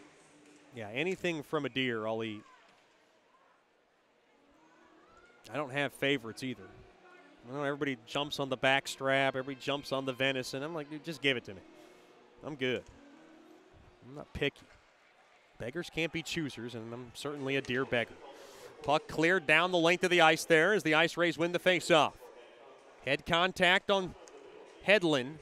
Yeah, anything from a deer I'll eat. I don't have favorites either. You know, everybody jumps on the back strap. Everybody jumps on the venison. I'm like, dude, just give it to me. I'm good. I'm not picky. Beggars can't be choosers, and I'm certainly a deer beggar. Puck cleared down the length of the ice there as the Ice Rays win the faceoff. Head contact on Hedlund.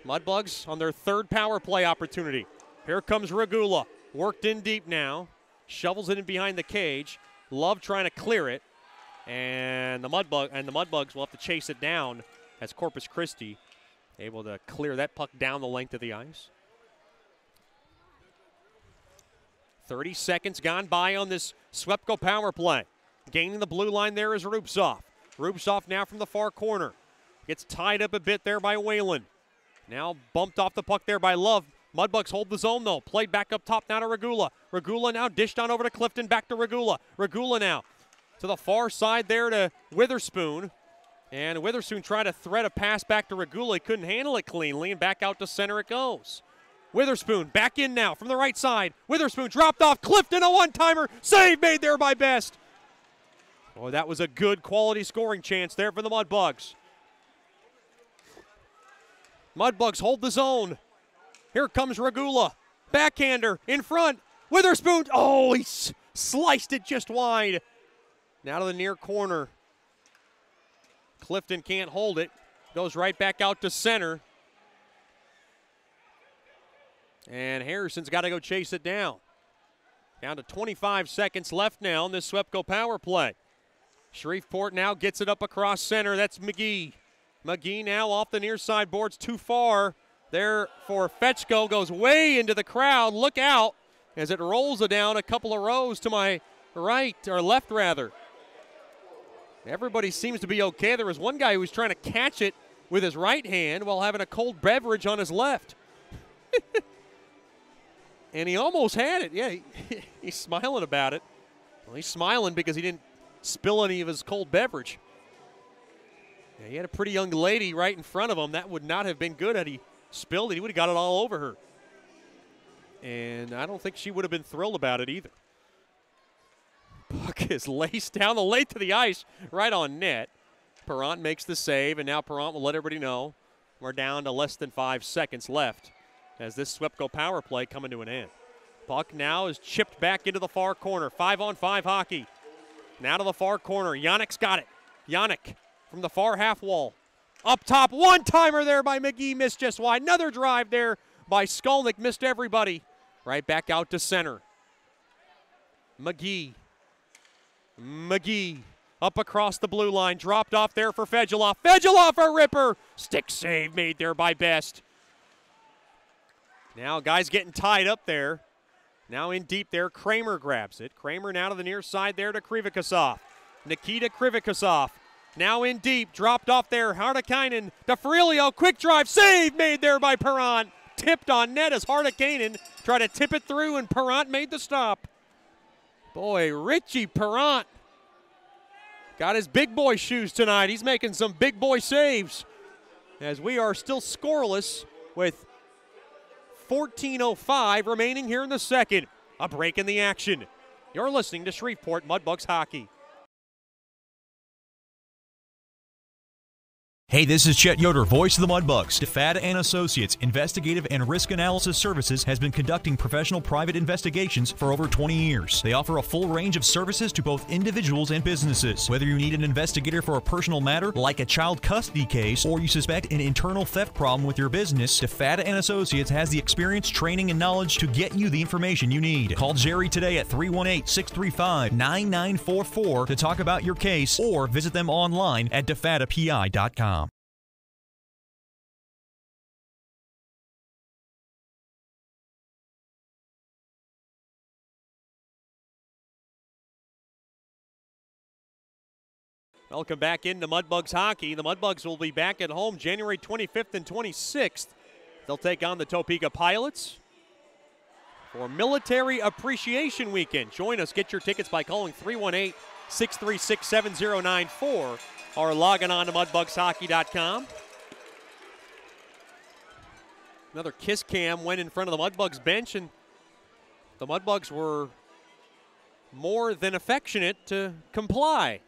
Mudbugs on their third power play opportunity. Here comes Regula. Worked in deep now. Shovels it in behind the cage. Love trying to clear it. And the Mudbugs will have to chase it down as Corpus Christi able to clear that puck down the length of the ice. 30 seconds gone by on this Swepco power play. Gaining the blue line there is Rubtsov. Rubtsov now from the far corner. Gets tied up a bit there by Whalen. Now bumped off the puck there by Love. Mudbugs hold the zone though. Played back up top now to Regula. Regula now dished on over to Clifton. Back to Regula. Regula now to the far side there to Witherspoon. And Witherspoon tried to thread a pass back to Regula. He couldn't handle it cleanly, and back out to center it goes. Witherspoon back in now from the right side. Witherspoon dropped off. Clifton, a one-timer. Save made there by Best. Oh, that was a good quality scoring chance there for the Mudbugs. Mudbugs hold the zone. Here comes Regula. Backhander in front. Witherspoon. Oh, he sliced it just wide. Now to the near corner. Clifton can't hold it. Goes right back out to center. And Harrison's got to go chase it down. Down to 25 seconds left now in this Swepco power play. Shreveport now gets it up across center. That's McGee. McGee now off the near side boards too far. There for Fetchko, goes way into the crowd. Look out as it rolls it down a couple of rows to my right, or left rather. Everybody seems to be okay. There was one guy who was trying to catch it with his right hand while having a cold beverage on his left. And he almost had it. Yeah, he's smiling about it. Well, he's smiling because he didn't spill any of his cold beverage. Yeah, he had a pretty young lady right in front of him. That would not have been good had he spilled it. He would have got it all over her. And I don't think she would have been thrilled about it either. Puck is laced down the length of the ice right on net. Perrant makes the save, and now Perrant will let everybody know we're down to less than 5 seconds left as this Swepco power play coming to an end. Puck now is chipped back into the far corner. 5-on-5 hockey. Now to the far corner. Yannick's got it. Yannick from the far half wall. Up top, one-timer there by McGee, missed just wide. Another drive there by Skolnick, missed everybody. Right back out to center. McGee up across the blue line, dropped off there for Fedulov. Fedulov, a ripper. Stick save made there by Best. Now guys getting tied up there. Now in deep there, Kramer grabs it. Kramer now to the near side there to Krivikasov. Nikita Krivikasov now in deep, dropped off there. Hardakainen to Ferrilio, quick drive, save made there by Perrant. Tipped on net as Hardakainen tried to tip it through, and Perrant made the stop. Boy, Richie Perrant got his big boy shoes tonight. He's making some big boy saves as we are still scoreless with 14:05 remaining here in the second. A break in the action. You're listening to Shreveport Mudbugs Hockey. Hey, this is Chet Yoder, voice of the Mudbugs. DeFada and Associates Investigative and Risk Analysis Services has been conducting professional private investigations for over 20 years. They offer a full range of services to both individuals and businesses. Whether you need an investigator for a personal matter like a child custody case or you suspect an internal theft problem with your business, DeFada and Associates has the experience, training, and knowledge to get you the information you need. Call Jerry today at 318-635-9944 to talk about your case or visit them online at defadapi.com. Welcome back into Mudbugs hockey. The Mudbugs will be back at home January 25th and 26th. They'll take on the Topeka Pilots for Military Appreciation Weekend. Join us. Get your tickets by calling 318-636-7094 or logging on to mudbugshockey.com. Another kiss cam went in front of the Mudbugs bench, and the Mudbugs were more than affectionate to comply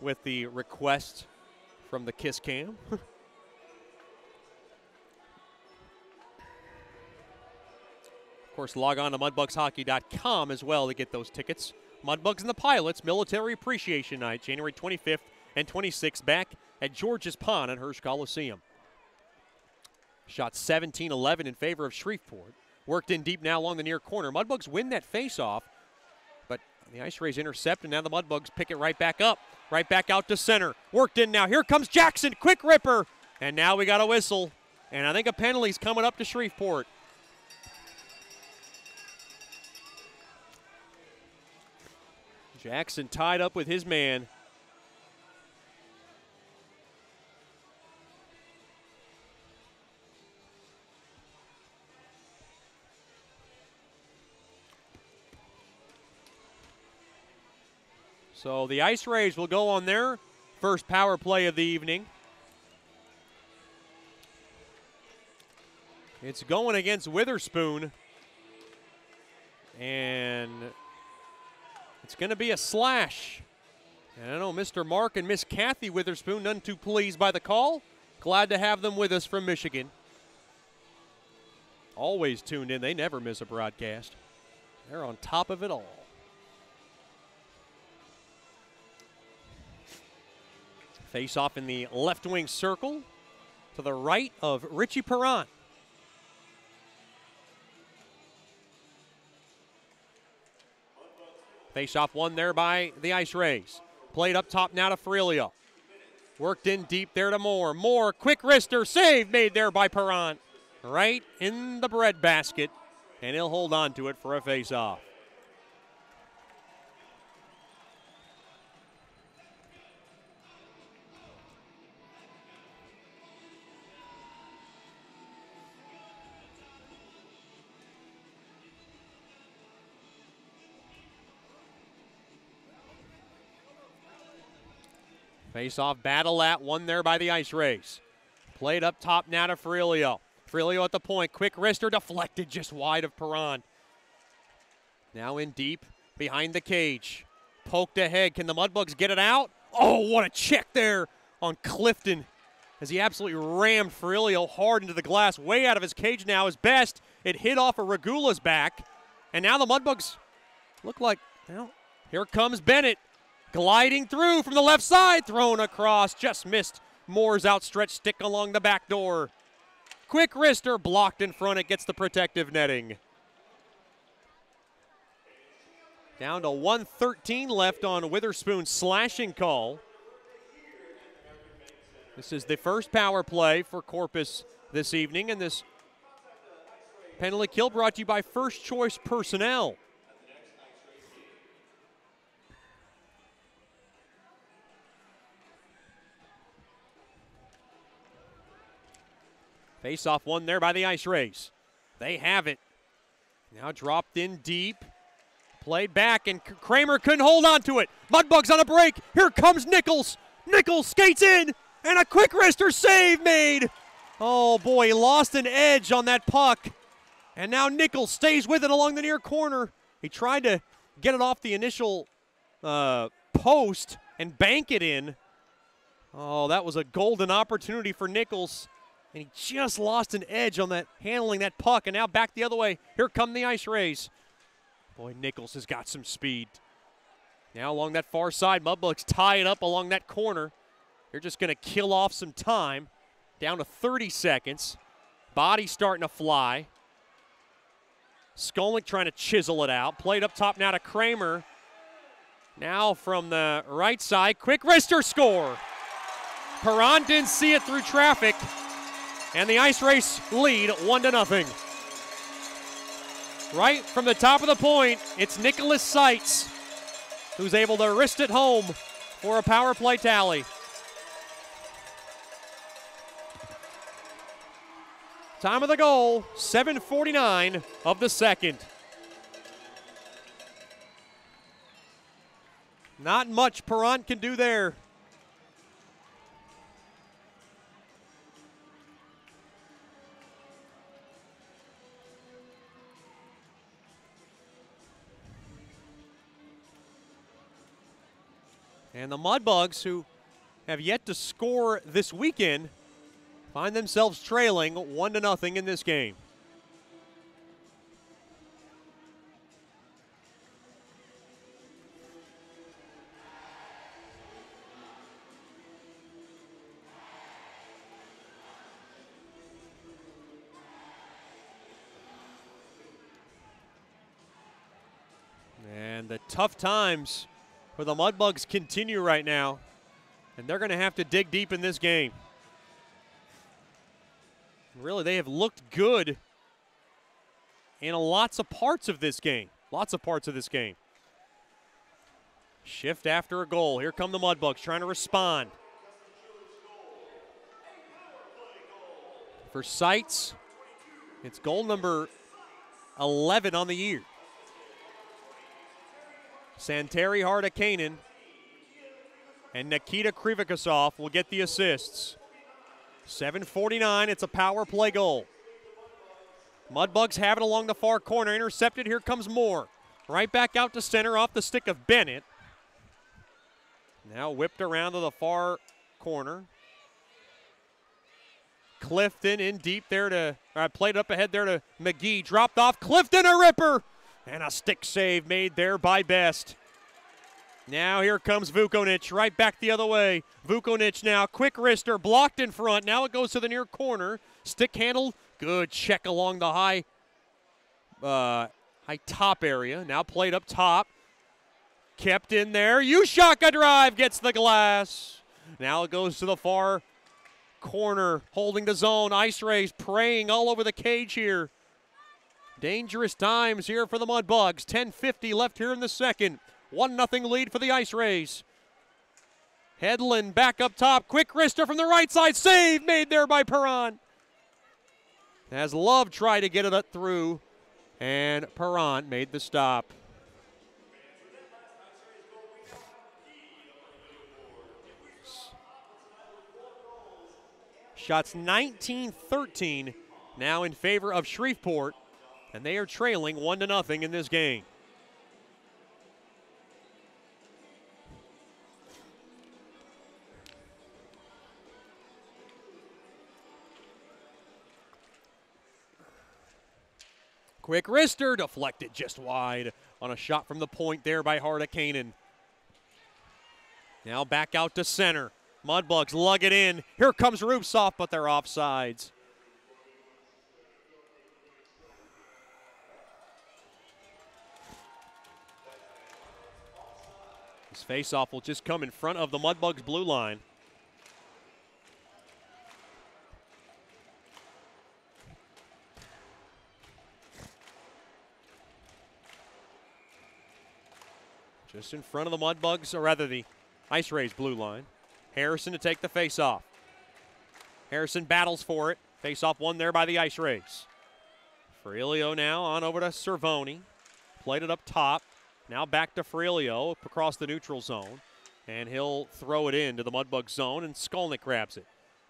with the request from the kiss cam. Of course, log on to mudbugshockey.com as well to get those tickets. Mudbugs and the Pilots Military Appreciation Night, January 25th and 26th, back at George's Pond at Hirsch Coliseum. Shot 17-11 in favor of Shreveport. Worked in deep now along the near corner. Mudbugs win that faceoff, but the Ice Rays intercept, and now the Mudbugs pick it right back up. Right back out to center. Worked in now. Here comes Jackson. Quick ripper. And now we got a whistle. And I think a penalty's coming up to Shreveport. Jackson tied up with his man. So the Ice Rays will go on their first power play of the evening. It's going against Witherspoon. And it's going to be a slash. And I know Mr. Mark and Miss Kathy Witherspoon, none too pleased by the call. Glad to have them with us from Michigan. Always tuned in. They never miss a broadcast. They're on top of it all. Face off in the left wing circle to the right of Richie Perron. Face off won there by the Ice Rays. Played up top now to Ferrilio. Worked in deep there to Moore. Moore, quick wrister, save made there by Perron. Right in the bread basket, and he'll hold on to it for a face off. Face-off battle at one there by the Ice Rays. Played up top now to Ferrilio. Ferrilio at the point. Quick wrister deflected just wide of Perron. Now in deep behind the cage. Poked ahead. Can the Mudbugs get it out? Oh, what a check there on Clifton as he absolutely rammed Ferrilio hard into the glass. Way out of his cage now. His best. It hit off of Regula's back. And now the Mudbugs look like, well, here comes Bennett. Gliding through from the left side, thrown across, just missed Moore's outstretched stick along the back door. Quick wrister blocked in front, it gets the protective netting. Down to 1:13 left on Witherspoon's slashing call. This is the first power play for Corpus this evening, and this penalty kill brought to you by First Choice Personnel. Face-off won there by the Ice Rays. They have it. Now dropped in deep. Played back, and Kramer couldn't hold on to it. Mudbugs on a break. Here comes Nichols. Nichols skates in, and a quick wrister save made. Oh, boy, he lost an edge on that puck. And now Nichols stays with it along the near corner. He tried to get it off the initial post and bank it in. Oh, that was a golden opportunity for Nichols. And he just lost an edge on that, handling that puck, and now back the other way. Here come the Ice Rays. Boy, Nichols has got some speed. Now along that far side, Mudbugs tie it up along that corner. They're just going to kill off some time. Down to 30 seconds. Body starting to fly. Skolnick trying to chisel it out. Played up top now to Kramer. Now from the right side, quick wrister score. Perron didn't see it through traffic. And the Ice Rays lead 1-0. Right from the top of the point, it's Nicholas Seitz who's able to wrist it home for a power play tally. Time of the goal, 7:49 of the second. Not much Perron can do there. And the Mudbugs, who have yet to score this weekend, find themselves trailing 1-0 in this game. And the tough times for the Mudbugs continue right now, and they're going to have to dig deep in this game. Really, they have looked good in lots of parts of this game. Lots of parts of this game. Shift after a goal. Here come the Mudbugs trying to respond. For Seitz, it's goal number 11 on the year. Santeri Hardakainen and Nikita Krivikasov will get the assists. 7:49, it's a power play goal. Mudbugs have it along the far corner, intercepted, here comes Moore. Right back out to center off the stick of Bennett. Now whipped around to the far corner. Clifton in deep there to, played up ahead there to McGee, dropped off, Clifton a ripper! And a stick save made there by Best. Now here comes Vuconic, right back the other way. Vuconic now, quick wrister, blocked in front. Now it goes to the near corner. Stick handle, good check along the high top area. Now played up top. Kept in there. Ushaka drive gets the glass. Now it goes to the far corner, holding the zone. Ice Rays praying all over the cage here. Dangerous times here for the Mudbugs. 10:50 left here in the second. 1-0 lead for the Ice Rays. Hedlund back up top. Quick wrister from the right side. Save made there by Perron. As Love tried to get it up through, and Perron made the stop. Shots 19-13 now in favor of Shreveport, and they are trailing 1-0 in this game. Quick wrister, deflected just wide on a shot from the point there by Hardakainen. Now back out to center. Mudbugs lug it in. Here comes Rubtsov, but they're offsides. This faceoff will just come in front of the Mudbugs blue line. Just in front of the Mudbugs, or rather the Ice Rays blue line. Harrison to take the face-off. Harrison battles for it. Face-off won there by the Ice Rays. Frilio now on over to Cervoni. Played it up top. Now back to Frilio across the neutral zone. And he'll throw it into the Mudbug zone, and Skolnick grabs it.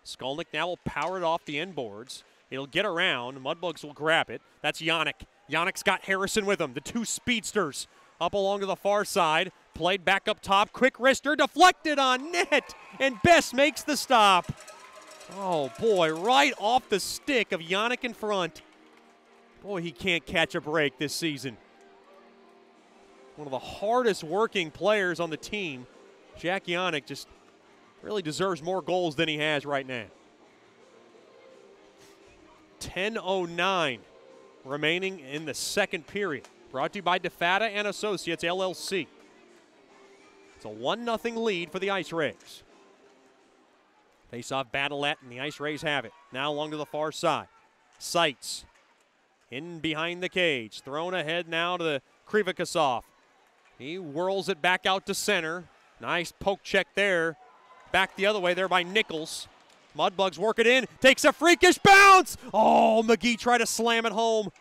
Skolnick now will power it off the end boards. It'll get around. Mudbugs will grab it. That's Yannick. Yannick's got Harrison with him. The two speedsters up along to the far side. Played back up top. Quick wrister deflected on net. And Best makes the stop. Oh, boy, right off the stick of Yannick in front. Boy, he can't catch a break this season. One of the hardest working players on the team. Jack Yannick just really deserves more goals than he has right now. 10:09 remaining in the second period. Brought to you by DeFata and Associates, LLC. It's a 1-0 lead for the Ice Rays. Face-off battlette, and the Ice Rays have it. Now along to the far side. Seitz in behind the cage. Thrown ahead now to the Krivikasov. He whirls it back out to center. Nice poke check there. Back the other way there by Nichols. Mudbugs work it in, takes a freakish bounce. Oh, McGee tried to slam it home.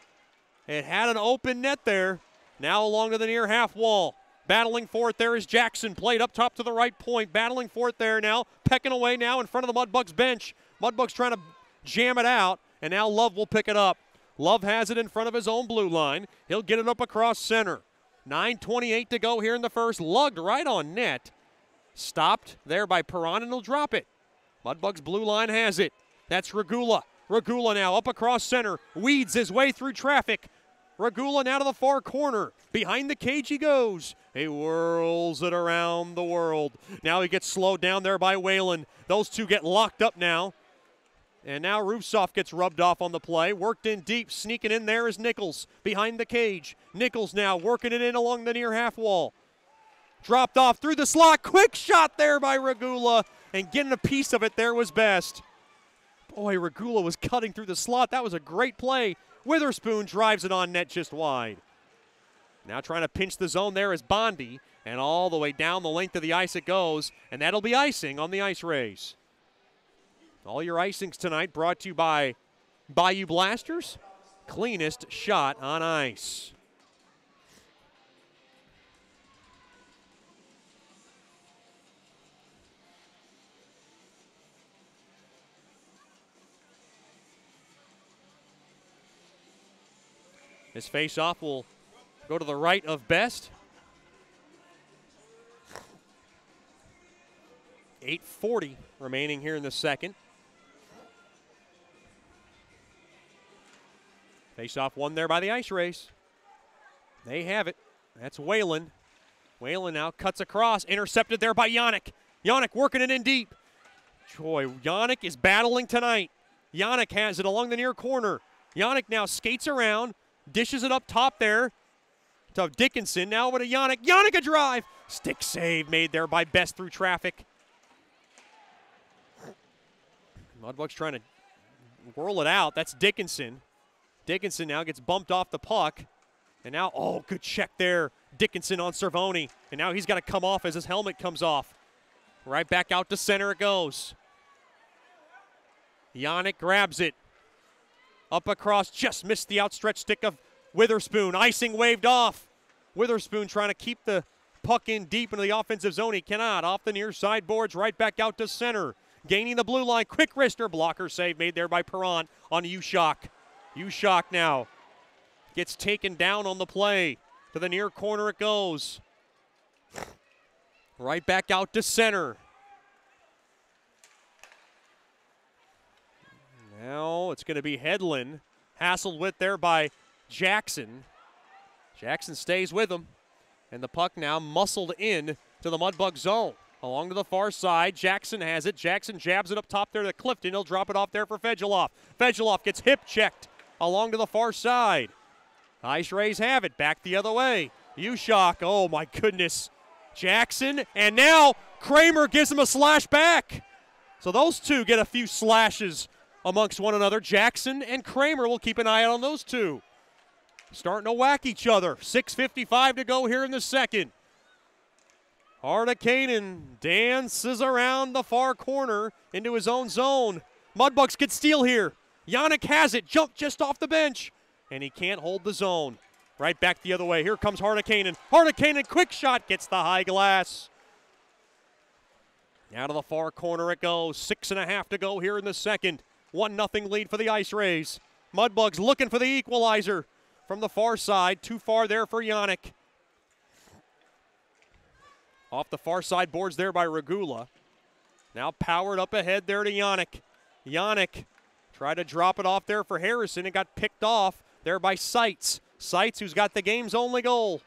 It had an open net there. Now along to the near half wall. Battling for it there is Jackson, played up top to the right point. Battling for it there now, pecking away now in front of the Mudbugs bench. Mudbugs trying to jam it out, and now Love will pick it up. Love has it in front of his own blue line. He'll get it up across center. 9:28 to go here in the first. Lugged right on net. Stopped there by Perron, and he'll drop it. Mudbugs blue line has it. That's Regula. Regula now up across center. Weeds his way through traffic. Regula now to the far corner. Behind the cage he goes. He whirls it around the world. Now he gets slowed down there by Whalen. Those two get locked up now. And now Rufsoff gets rubbed off on the play. Worked in deep. Sneaking in there is Nichols. Behind the cage. Nichols now working it in along the near half wall. Dropped off through the slot. Quick shot there by Regula. And getting a piece of it there was best. Boy, Regula was cutting through the slot. That was a great play. Witherspoon drives it on net just wide. Now trying to pinch the zone there is Bondi. And all the way down the length of the ice it goes. And that'll be icing on the Ice Rays. All your icings tonight brought to you by Bayou Blasters. Cleanest shot on ice. This face-off will go to the right of Best. 8:40 remaining here in the second. Face-off won there by the Ice Rays. They have it. That's Whalen. Whalen now cuts across, intercepted there by Yannick. Yannick working it in deep. Boy, Yannick is battling tonight. Yannick has it along the near corner. Yannick now skates around. Dishes it up top there to Dickinson. Now over to Yannick. Yannick a drive. Stick save made there by Best through traffic. Mudbugs trying to whirl it out. That's Dickinson. Dickinson now gets bumped off the puck. And now, oh, good check there. Dickinson on Cervoni. And now he's got to come off as his helmet comes off. Right back out to center it goes. Yannick grabs it. Up across, just missed the outstretched stick of Witherspoon. Icing waved off. Witherspoon trying to keep the puck in deep into the offensive zone. He cannot. Off the near side boards, right back out to center. Gaining the blue line. Quick wrister blocker save made there by Perron on Ushak. Ushak now gets taken down on the play. To the near corner it goes. Right back out to center. Now it's going to be Hedlund, hassled with there by Jackson. Jackson stays with him, and the puck now muscled in to the Mudbug zone. Along to the far side, Jackson has it. Jackson jabs it up top there to Clifton. He'll drop it off there for Fedulov. Fedulov gets hip checked along to the far side. Ice Rays have it, back the other way. Ushak, oh my goodness. Jackson, and now Kramer gives him a slash back. So those two get a few slashes amongst one another. Jackson and Kramer will keep an eye out on those two. Starting to whack each other. 6:55 to go here in the second. Hardekanen dances around the far corner into his own zone. Mudbugs could steal here. Yannick has it, jumped just off the bench, and he can't hold the zone. Right back the other way. Here comes Hardekanen. Hardekanen, quick shot, gets the high glass. Now to the far corner it goes. 6.5 to go here in the second. 1-0 lead for the Ice Rays. Mudbugs looking for the equalizer from the far side. Too far there for Yannick. Off the far side boards there by Regula. Now powered up ahead there to Yannick. Yannick tried to drop it off there for Harrison and got picked off there by Seitz. Seitz, who's got the game's only goal.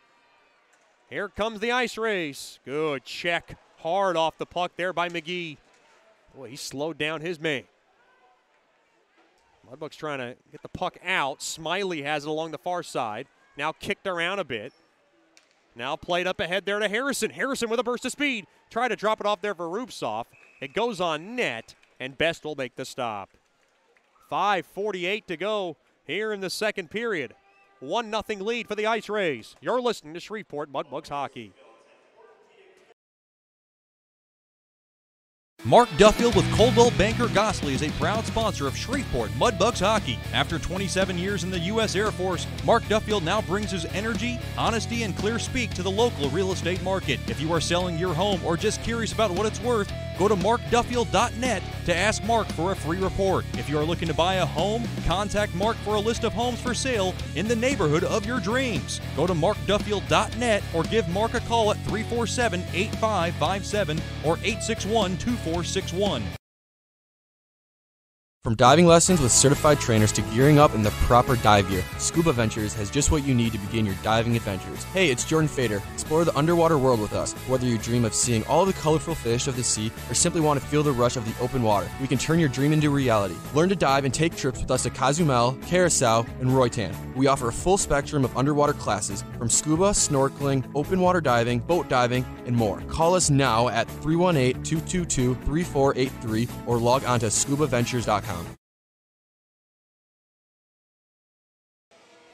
Here comes the Ice Rays. Good check. Hard off the puck there by McGee. Boy, he slowed down his man. Mudbugs trying to get the puck out. Smiley has it along the far side. Now kicked around a bit. Now played up ahead there to Harrison. Harrison with a burst of speed. Try to drop it off there for Rubsoff. It goes on net, and Best will make the stop. 5:48 to go here in the second period. 1-0 lead for the Ice Rays. You're listening to Shreveport Mudbugs Hockey. Mark Duffield with Coldwell Banker Gosley is a proud sponsor of Shreveport Mudbugs hockey. After 27 years in the U.S. Air Force, Mark Duffield now brings his energy, honesty, and clear speak to the local real estate market. If you are selling your home or just curious about what it's worth, go to markduffield.net to ask Mark for a free report. If you are looking to buy a home, contact Mark for a list of homes for sale in the neighborhood of your dreams. Go to markduffield.net or give Mark a call at 347-8557 or 861-2461. From diving lessons with certified trainers to gearing up in the proper dive gear, Scuba Ventures has just what you need to begin your diving adventures. Hey, it's Jordan Fader. Explore the underwater world with us. Whether you dream of seeing all the colorful fish of the sea or simply want to feel the rush of the open water, we can turn your dream into reality. Learn to dive and take trips with us to Cozumel, Curacao, and Roatan. We offer a full spectrum of underwater classes from scuba, snorkeling, open water diving, boat diving, and more. Call us now at 318-222-3483 or log on to scubaventures.com.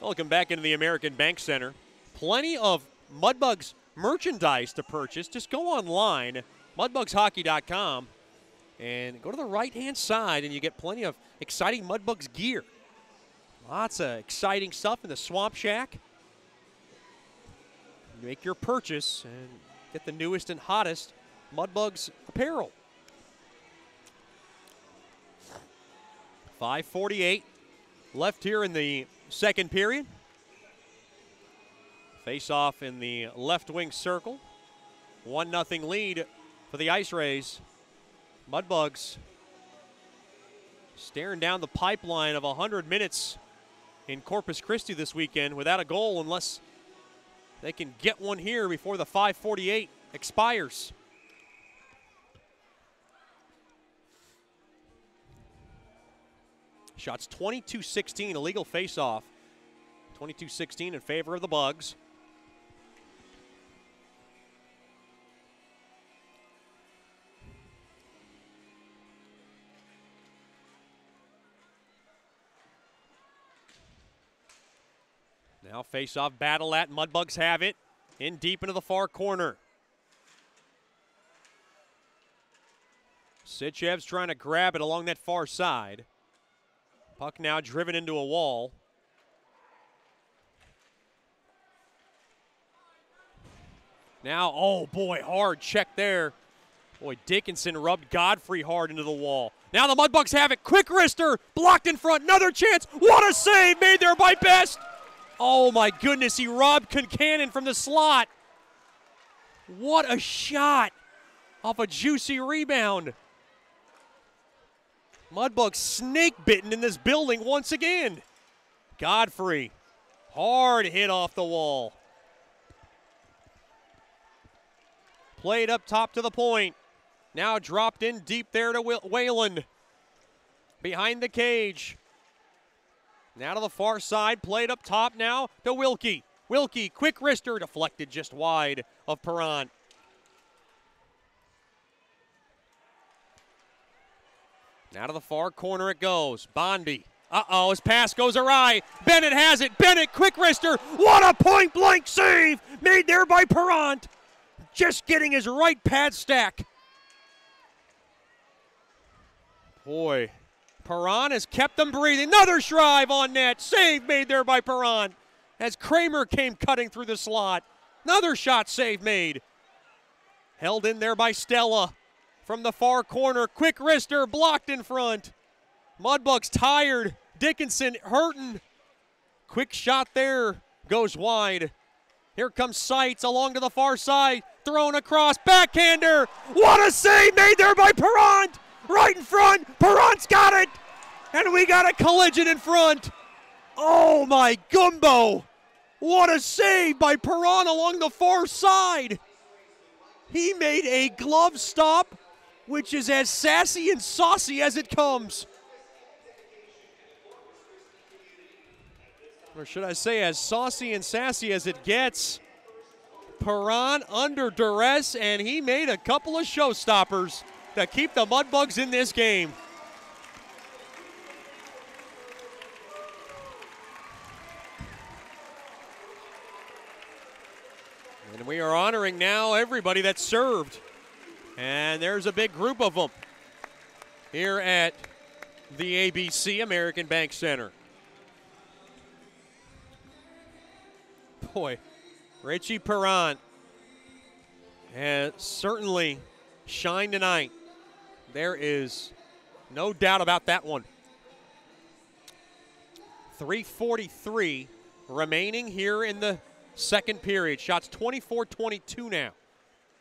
Welcome back into the American Bank Center. Plenty of Mudbugs merchandise to purchase. Just go online, mudbugshockey.com, and go to the right-hand side, and you get plenty of exciting Mudbugs gear. Lots of exciting stuff in the Swamp Shack. Make your purchase and get the newest and hottest Mudbugs apparel. 5:48 left here in the second period. Face-off in the left wing circle. 1-0 lead for the Ice Rays. Mudbugs staring down the pipeline of 100 minutes in Corpus Christi this weekend without a goal unless they can get one here before the 5:48 expires. Shots 22-16, illegal face-off. 22-16 in favor of the Bugs. Now face-off battle at Mudbugs have it. In deep into the far corner. Sitchev's trying to grab it along that far side. Puck now driven into a wall. Now, oh boy, hard check there. Boy, Dickinson rubbed Godfrey hard into the wall. Now the Mudbugs have it. Quick wrister, blocked in front. Another chance. What a save made there by Best. Oh my goodness, he robbed Concannon from the slot. What a shot off a juicy rebound. Mudbugs snake bitten in this building once again. Godfrey, hard hit off the wall. Played up top to the point. Now dropped in deep there to Whalen. Behind the cage. Now to the far side, played up top now to Wilkie. Wilkie, quick wrister, deflected just wide of Perrant. Now to the far corner it goes. Bondy. Uh-oh, his pass goes awry. Bennett has it. Bennett, quick wrister. What a point-blank save made there by Perrant. Just getting his right pad stack. Boy, Perrant has kept them breathing. Another Shrive on net. Save made there by Perrant as Kramer came cutting through the slot. Another shot save made. Held in there by Stella. From the far corner, quick wrister, blocked in front. Mudbugs tired. Dickinson hurting. Quick shot there, goes wide. Here comes Seitz along to the far side, thrown across, backhander. What a save made there by Perrant. Right in front, Perrant's got it. And we got a collision in front. Oh my gumbo. What a save by Perrant along the far side. He made a glove stop, which is as sassy and saucy as it comes. Or should I say as saucy and sassy as it gets. Perrant under duress, and he made a couple of showstoppers to keep the Mudbugs in this game. And we are honoring now everybody that served. And there's a big group of them here at the ABC American Bank Center. Boy, Richie Perrant has certainly shined tonight. There is no doubt about that one. 3:43 remaining here in the second period. Shots 24-22 now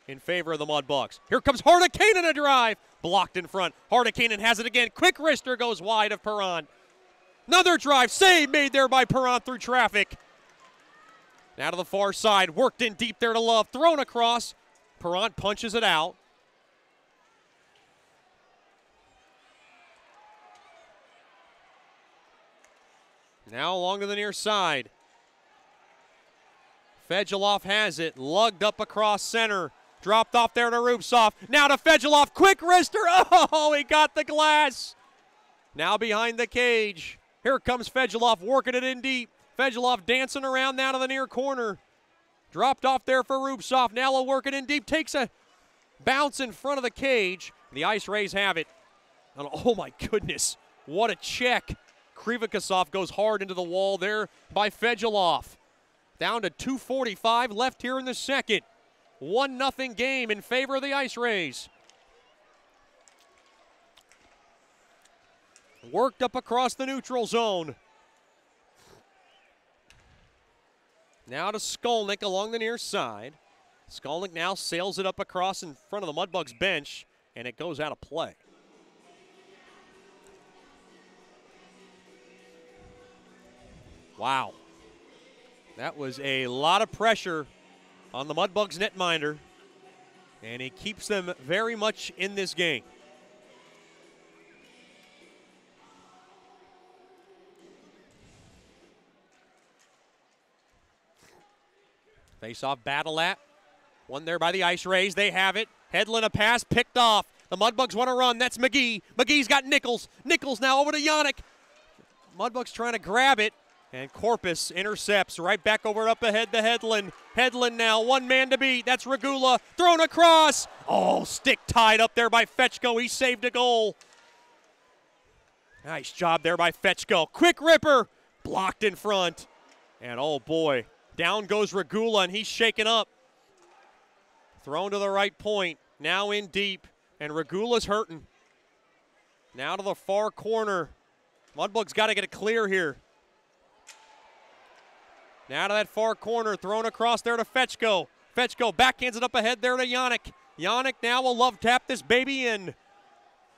in favor of the Mudbugs. Here comes Hardikainen, a drive. Blocked in front. Hardikainen has it again. Quick wrister goes wide of Perrant. Another drive. Save made there by Perrant through traffic. Now to the far side. Worked in deep there to Love. Thrown across. Perrant punches it out. Now along to the near side. Fedulov has it. Lugged up across center. Dropped off there to Rubtsov. Now to Fedulov. Quick wrister. Oh, he got the glass. Now behind the cage. Here comes Fedulov working it in deep. Fedulov dancing around now to the near corner. Dropped off there for Rubtsov. Now he'll work it in deep. Takes a bounce in front of the cage. The Ice Rays have it. And oh my goodness. What a check. Krivikasov goes hard into the wall there by Fedulov. Down to 2:45 left here in the second. 1-0 game in favor of the Ice Rays. Worked up across the neutral zone. Now to Skolnick along the near side. Skolnick now sails it up across in front of the Mudbugs bench, and it goes out of play. Wow. That was a lot of pressure on the Mudbugs netminder, and he keeps them very much in this game. Face-off battle at. One there by the Ice Rays. They have it. Hedlund a pass picked off. The Mudbugs want to run. That's McGee. McGee's got Nichols. Nichols now over to Yannick. Mudbugs trying to grab it. And Corpus intercepts right back over up ahead to Hedlund. Hedlund now, one man to beat. That's Regula. Thrown across. Oh, stick tied up there by Fetchko. He saved a goal. Nice job there by Fetchko. Quick ripper. Blocked in front. And oh boy, down goes Regula, and he's shaken up. Thrown to the right point. Now in deep. And Regula's hurting. Now to the far corner. Mudbugs got to get it clear here. Now to that far corner, thrown across there to Fetchko. Fetchko backhands it up ahead there to Yannick. Yannick now will love tap this baby in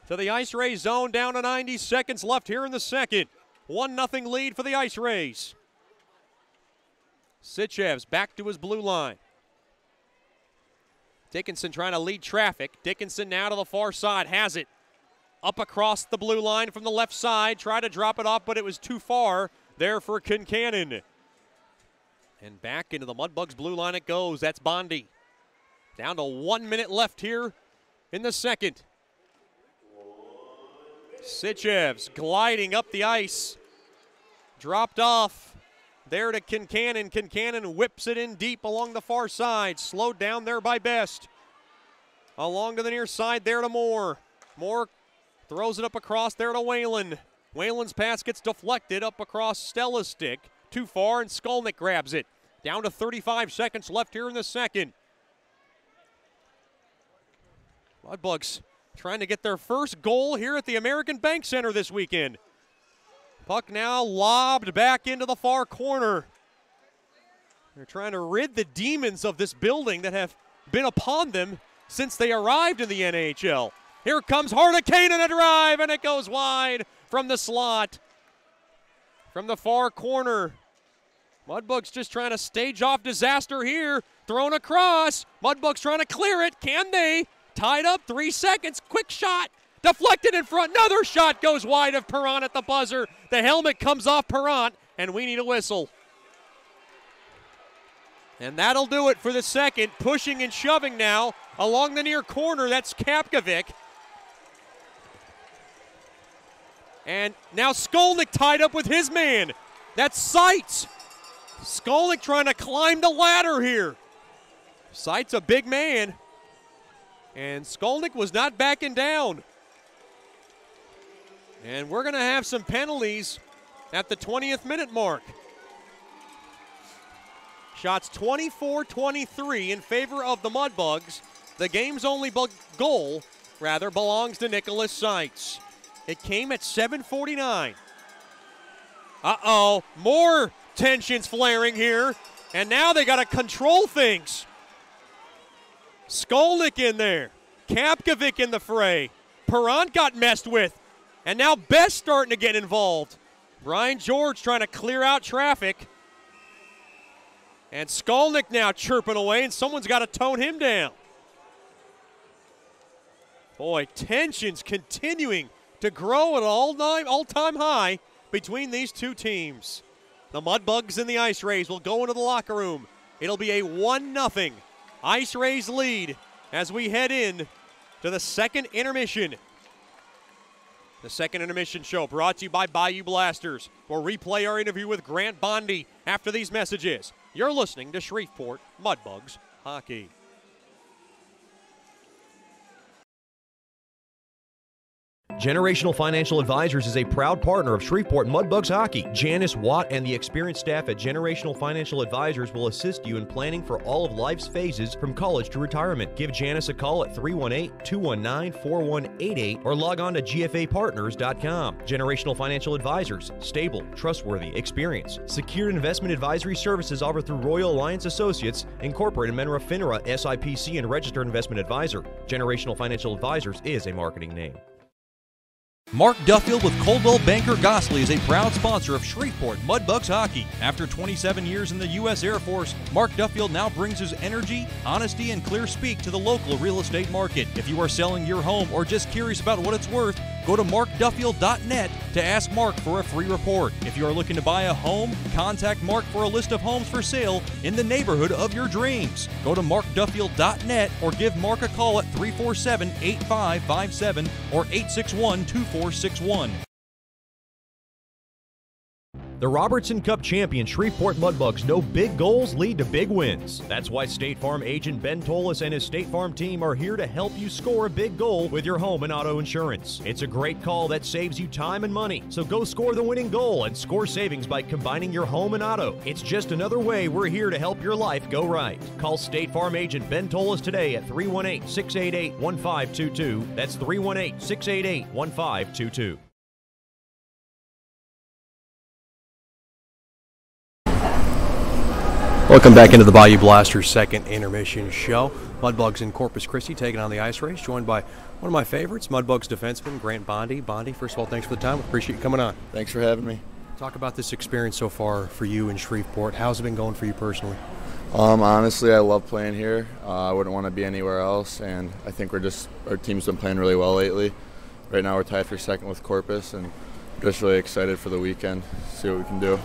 to the Ice Rays zone, down to 90 seconds left here in the second. 1-0 lead for the Ice Rays. Sichev's back to his blue line. Dickinson trying to lead traffic. Dickinson now to the far side, has it. Up across the blue line from the left side, tried to drop it off, but it was too far there for Kincannon. And back into the Mudbugs blue line it goes. That's Bondi. Down to 1 minute left here in the second. Sichev's gliding up the ice. Dropped off there to Kincannon. Kincannon whips it in deep along the far side. Slowed down there by Best. Along to the near side there to Moore. Moore throws it up across there to Whalen. Whalen's pass gets deflected up across Stella's stick. Too far, and Skolnick grabs it. Down to 35 seconds left here in the second. Mudbugs trying to get their first goal here at the American Bank Center this weekend. Puck now lobbed back into the far corner. They're trying to rid the demons of this building that have been upon them since they arrived in the NHL. Here comes Hardikainen, a drive, and it goes wide from the slot. From the far corner. Mudbugs just trying to stage off disaster here. Thrown across. Mudbugs trying to clear it. Can they? Tied up, 3 seconds. Quick shot. Deflected in front. Another shot goes wide of Perrant at the buzzer. The helmet comes off Perrant, and we need a whistle. And that'll do it for the second. Pushing and shoving now along the near corner. That's Kapkovic. And now Skolnick tied up with his man. That's Seitz. Skolnick trying to climb the ladder here. Seitz a big man. And Skolnick was not backing down. And we're going to have some penalties at the 20th minute mark. Shots 24-23 in favor of the Mudbugs. The game's only goal, belongs to Nicholas Seitz. It came at 7:49. Uh-oh, more tensions flaring here. And now they got to control things. Skolnick in there. Kapkovic in the fray. Perrant got messed with. And now Best starting to get involved. Brian George trying to clear out traffic. And Skolnick now chirping away, and someone's got to tone him down. Boy, tensions continuing to grow at an all-time high between these two teams. The Mudbugs and the Ice Rays will go into the locker room. It'll be a 1-0 Ice Rays lead as we head in to the second intermission. The second intermission show brought to you by Bayou Blasters. We'll replay our interview with Grant Bondi after these messages. You're listening to Shreveport Mudbugs Hockey. Generational Financial Advisors is a proud partner of Shreveport Mudbugs Hockey. Janice Watt and the experienced staff at Generational Financial Advisors will assist you in planning for all of life's phases from college to retirement. Give Janice a call at 318-219-4188 or log on to gfapartners.com. Generational Financial Advisors, stable, trustworthy, experience. Secured investment advisory services offered through Royal Alliance Associates, Incorporated, Menra FINRA, SIPC, and Registered Investment Advisor. Generational Financial Advisors is a marketing name. Mark Duffield with Coldwell Banker Gosley is a proud sponsor of Shreveport Mudbugs Hockey. After 27 years in the U.S. Air Force, Mark Duffield now brings his energy, honesty, and clear speak to the local real estate market. If you are selling your home or just curious about what it's worth, go to markduffield.net to ask Mark for a free report. If you are looking to buy a home, contact Mark for a list of homes for sale in the neighborhood of your dreams. Go to markduffield.net or give Mark a call at 347-8557 or 861-2461. The Robertson Cup champion Shreveport Mudbugs know big goals lead to big wins. That's why State Farm agent Ben Tolis and his State Farm team are here to help you score a big goal with your home and auto insurance. It's a great call that saves you time and money. So go score the winning goal and score savings by combining your home and auto. It's just another way we're here to help your life go right. Call State Farm agent Ben Tolis today at 318-688-1522. That's 318-688-1522. Welcome back into the Bayou Blasters second intermission show. Mudbugs in Corpus Christi taking on the Ice Rays, joined by one of my favorites, Mudbugs defenseman Grant Bondi. Bondi, first of all, thanks for the time. Appreciate you coming on. Thanks for having me. Talk about this experience so far for you in Shreveport. How's it been going for you personally? Honestly, I love playing here. I wouldn't want to be anywhere else, and I think our team's been playing really well lately. Right now we're tied for second with Corpus, and just really excited for the weekend, see what we can do.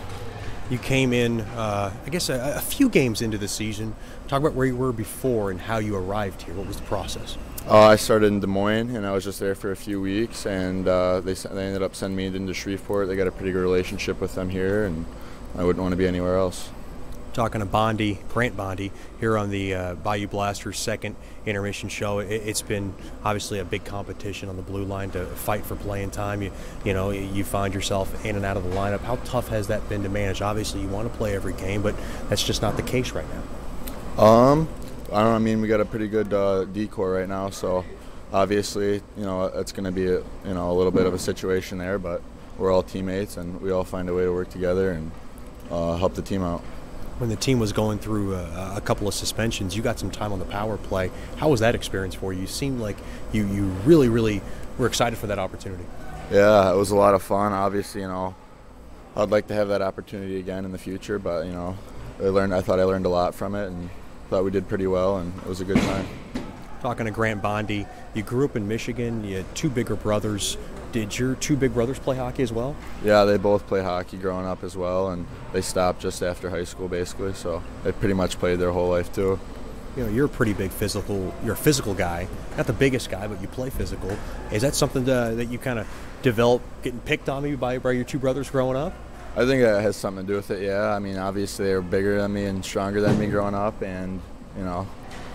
You came in, I guess, a few games into the season. Talk about where you were before and how you arrived here. What was the process? I started in Des Moines, and I was just there for a few weeks, and they ended up sending me into Shreveport. They got a pretty good relationship with them here, and I wouldn't want to be anywhere else. Talking to Bondi, Grant Bondi, here on the Bayou Blasters second intermission show. It's been obviously a big competition on the blue line to fight for playing time. You find yourself in and out of the lineup. How tough has that been to manage? Obviously, you want to play every game, but that's just not the case right now. I don't know. We got a pretty good decor right now, so obviously, it's going to be a little bit of a situation there, but we're all teammates, and we all find a way to work together and help the team out. When the team was going through a couple of suspensions, you got some time on the power play. How was that experience for you? You seemed like you really, really were excited for that opportunity. Yeah, it was a lot of fun. Obviously, I'd like to have that opportunity again in the future, but, I thought I learned a lot from it and thought we did pretty well, and it was a good time. Talking to Grant Bondi, you grew up in Michigan. You had two bigger brothers. Did your two big brothers play hockey as well? Yeah, they both play hockey growing up as well, and they stopped just after high school basically, so they pretty much played their whole life too. You're a pretty big you're a physical guy, not the biggest guy, but you play physical. Is that something that you kind of developed getting picked on maybe by your two brothers growing up? I think that has something to do with it, yeah. Obviously they were bigger than me and stronger than me growing up, and,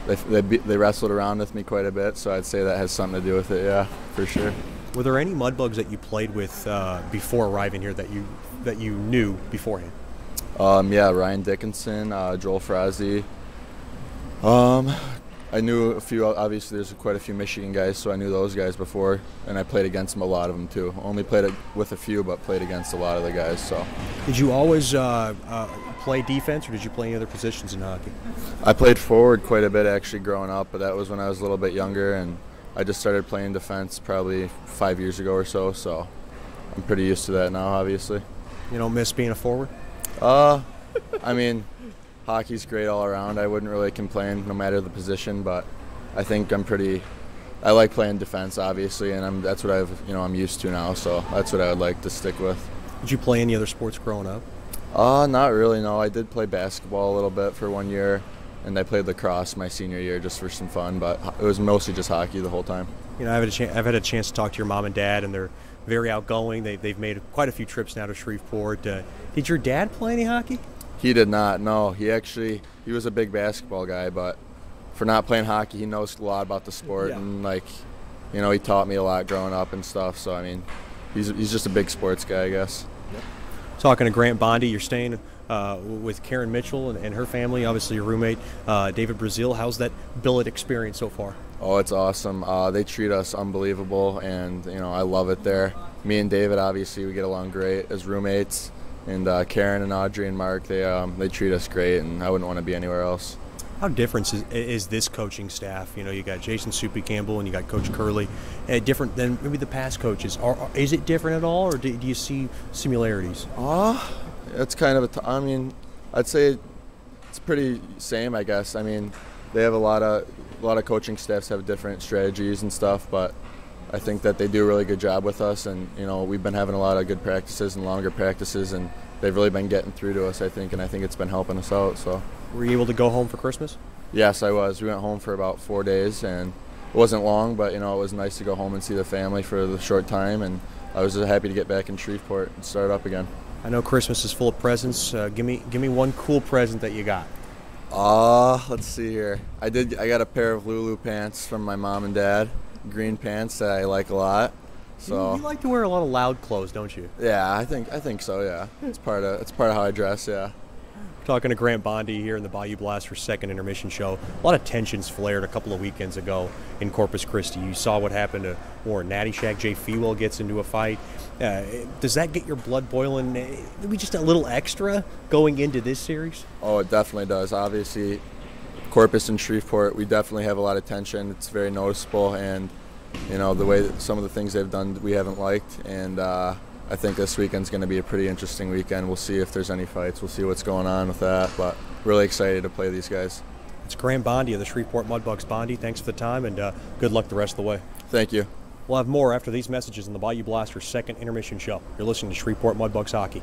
they wrestled around with me quite a bit, so I'd say that has something to do with it. Yeah, for sure. Were there any Mudbugs that you played with before arriving here that you knew beforehand? Yeah, Ryan Dickinson, Joel Frazee. I knew a few. Obviously, there's quite a few Michigan guys, so I knew those guys before, and I played against them, a lot of them too. Only played with a few, but played against a lot of the guys. So. Did you always play defense, or did you play any other positions in hockey? I played forward quite a bit actually growing up, but that was when I was a little bit younger, and I just started playing defense probably 5 years ago or so. So I'm pretty used to that now, obviously. You don't miss being a forward? I mean, hockey's great all around. I wouldn't really complain no matter the position, but I think I like playing defense, obviously, and that's what I'm used to now, so that's what I would like to stick with. Did you play any other sports growing up? Not really, no. I did play basketball a little bit for 1 year, and I played lacrosse my senior year just for some fun, but it was mostly just hockey the whole time. You know, I've had a chance to talk to your mom and dad, and they're very outgoing. They've made quite a few trips now to Shreveport. Did your dad play any hockey? He did not, no. He was a big basketball guy, but for not playing hockey, he knows a lot about the sport, and he taught me a lot growing up and stuff. So I mean, he's just a big sports guy, I guess. Yep. Talking to Grant Bondi, you're staying with Karen Mitchell and her family, obviously your roommate David Brazil. How's that billet experience so far? Oh, it's awesome. They treat us unbelievable, and I love it there. Me and David, obviously, we get along great as roommates. And Karen and Audrey and Mark, they treat us great, and I wouldn't want to be anywhere else. How different is this coaching staff? You got Jason Soupy Campbell and you got Coach Curley. Different than maybe the past coaches. Is it different at all, or do you see similarities? It's kind of I'd say it's pretty same, I guess. I mean, they have a lot of coaching staffs have different strategies and stuff, but I think that they do a really good job with us, and we've been having a lot of good practices and longer practices, and they've really been getting through to us, I think, and I think it's been helping us out. So, were you able to go home for Christmas? Yes, I was. We went home for about 4 days, and it wasn't long, but it was nice to go home and see the family for the short time, and I was just happy to get back in Shreveport and start up again. I know Christmas is full of presents. Give me one cool present that you got. Let's see here. I got a pair of Lulu pants from my mom and dad. Green pants that I like a lot. So you like to wear a lot of loud clothes, don't you? Yeah, I think so. Yeah, it's part of how I dress. Yeah. Talking to Grant Bondi here in the Bayou Blasters second intermission show. A lot of tensions flared a couple of weekends ago in Corpus Christi. You saw what happened to Warren Natty Shack. Jay Fewell gets into a fight. Does that get your blood boiling? Maybe just a little extra going into this series? Oh, it definitely does. Obviously, Corpus and Shreveport, we definitely have a lot of tension. It's very noticeable, and the way that some of the things they've done we haven't liked, and I think this weekend's going to be a pretty interesting weekend. We'll see if there's any fights. We'll see what's going on with that, but really excited to play these guys. It's Graham Bondi of the Shreveport Mudbugs. Bondi, thanks for the time, and good luck the rest of the way. Thank you. We'll have more after these messages in the Bayou Blasters second intermission show. You're listening to Shreveport Mudbugs Hockey.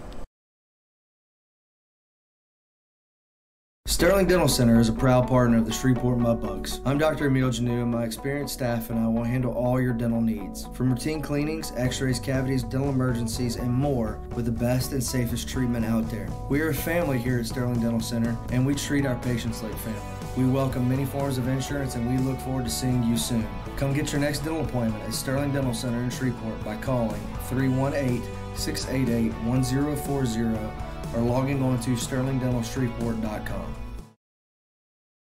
Sterling Dental Center is a proud partner of the Shreveport Mudbugs. I'm Dr. Emil Janu, and my experienced staff and I will handle all your dental needs. From routine cleanings, x-rays, cavities, dental emergencies, and more with the best and safest treatment out there. We are a family here at Sterling Dental Center, and we treat our patients like family. We welcome many forms of insurance, and we look forward to seeing you soon. Come get your next dental appointment at Sterling Dental Center in Shreveport by calling 318-688-1040 or logging on to sterlingdentalshreveport.com.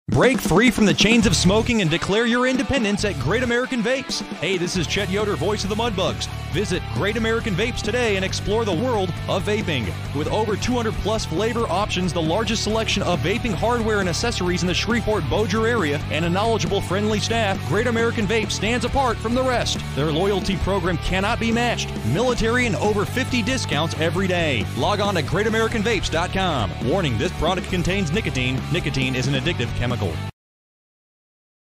Break free from the chains of smoking and declare your independence at Great American Vapes. Hey, this is Chet Yoder, voice of the Mudbugs. Visit Great American Vapes today and explore the world of vaping. With over 200 plus flavor options, the largest selection of vaping hardware and accessories in the Shreveport-Bossier area, and a knowledgeable, friendly staff, Great American Vapes stands apart from the rest. Their loyalty program cannot be matched. Military and over 50 discounts every day. Log on to GreatAmericanVapes.com. Warning, this product contains nicotine. Nicotine is an addictive chemical.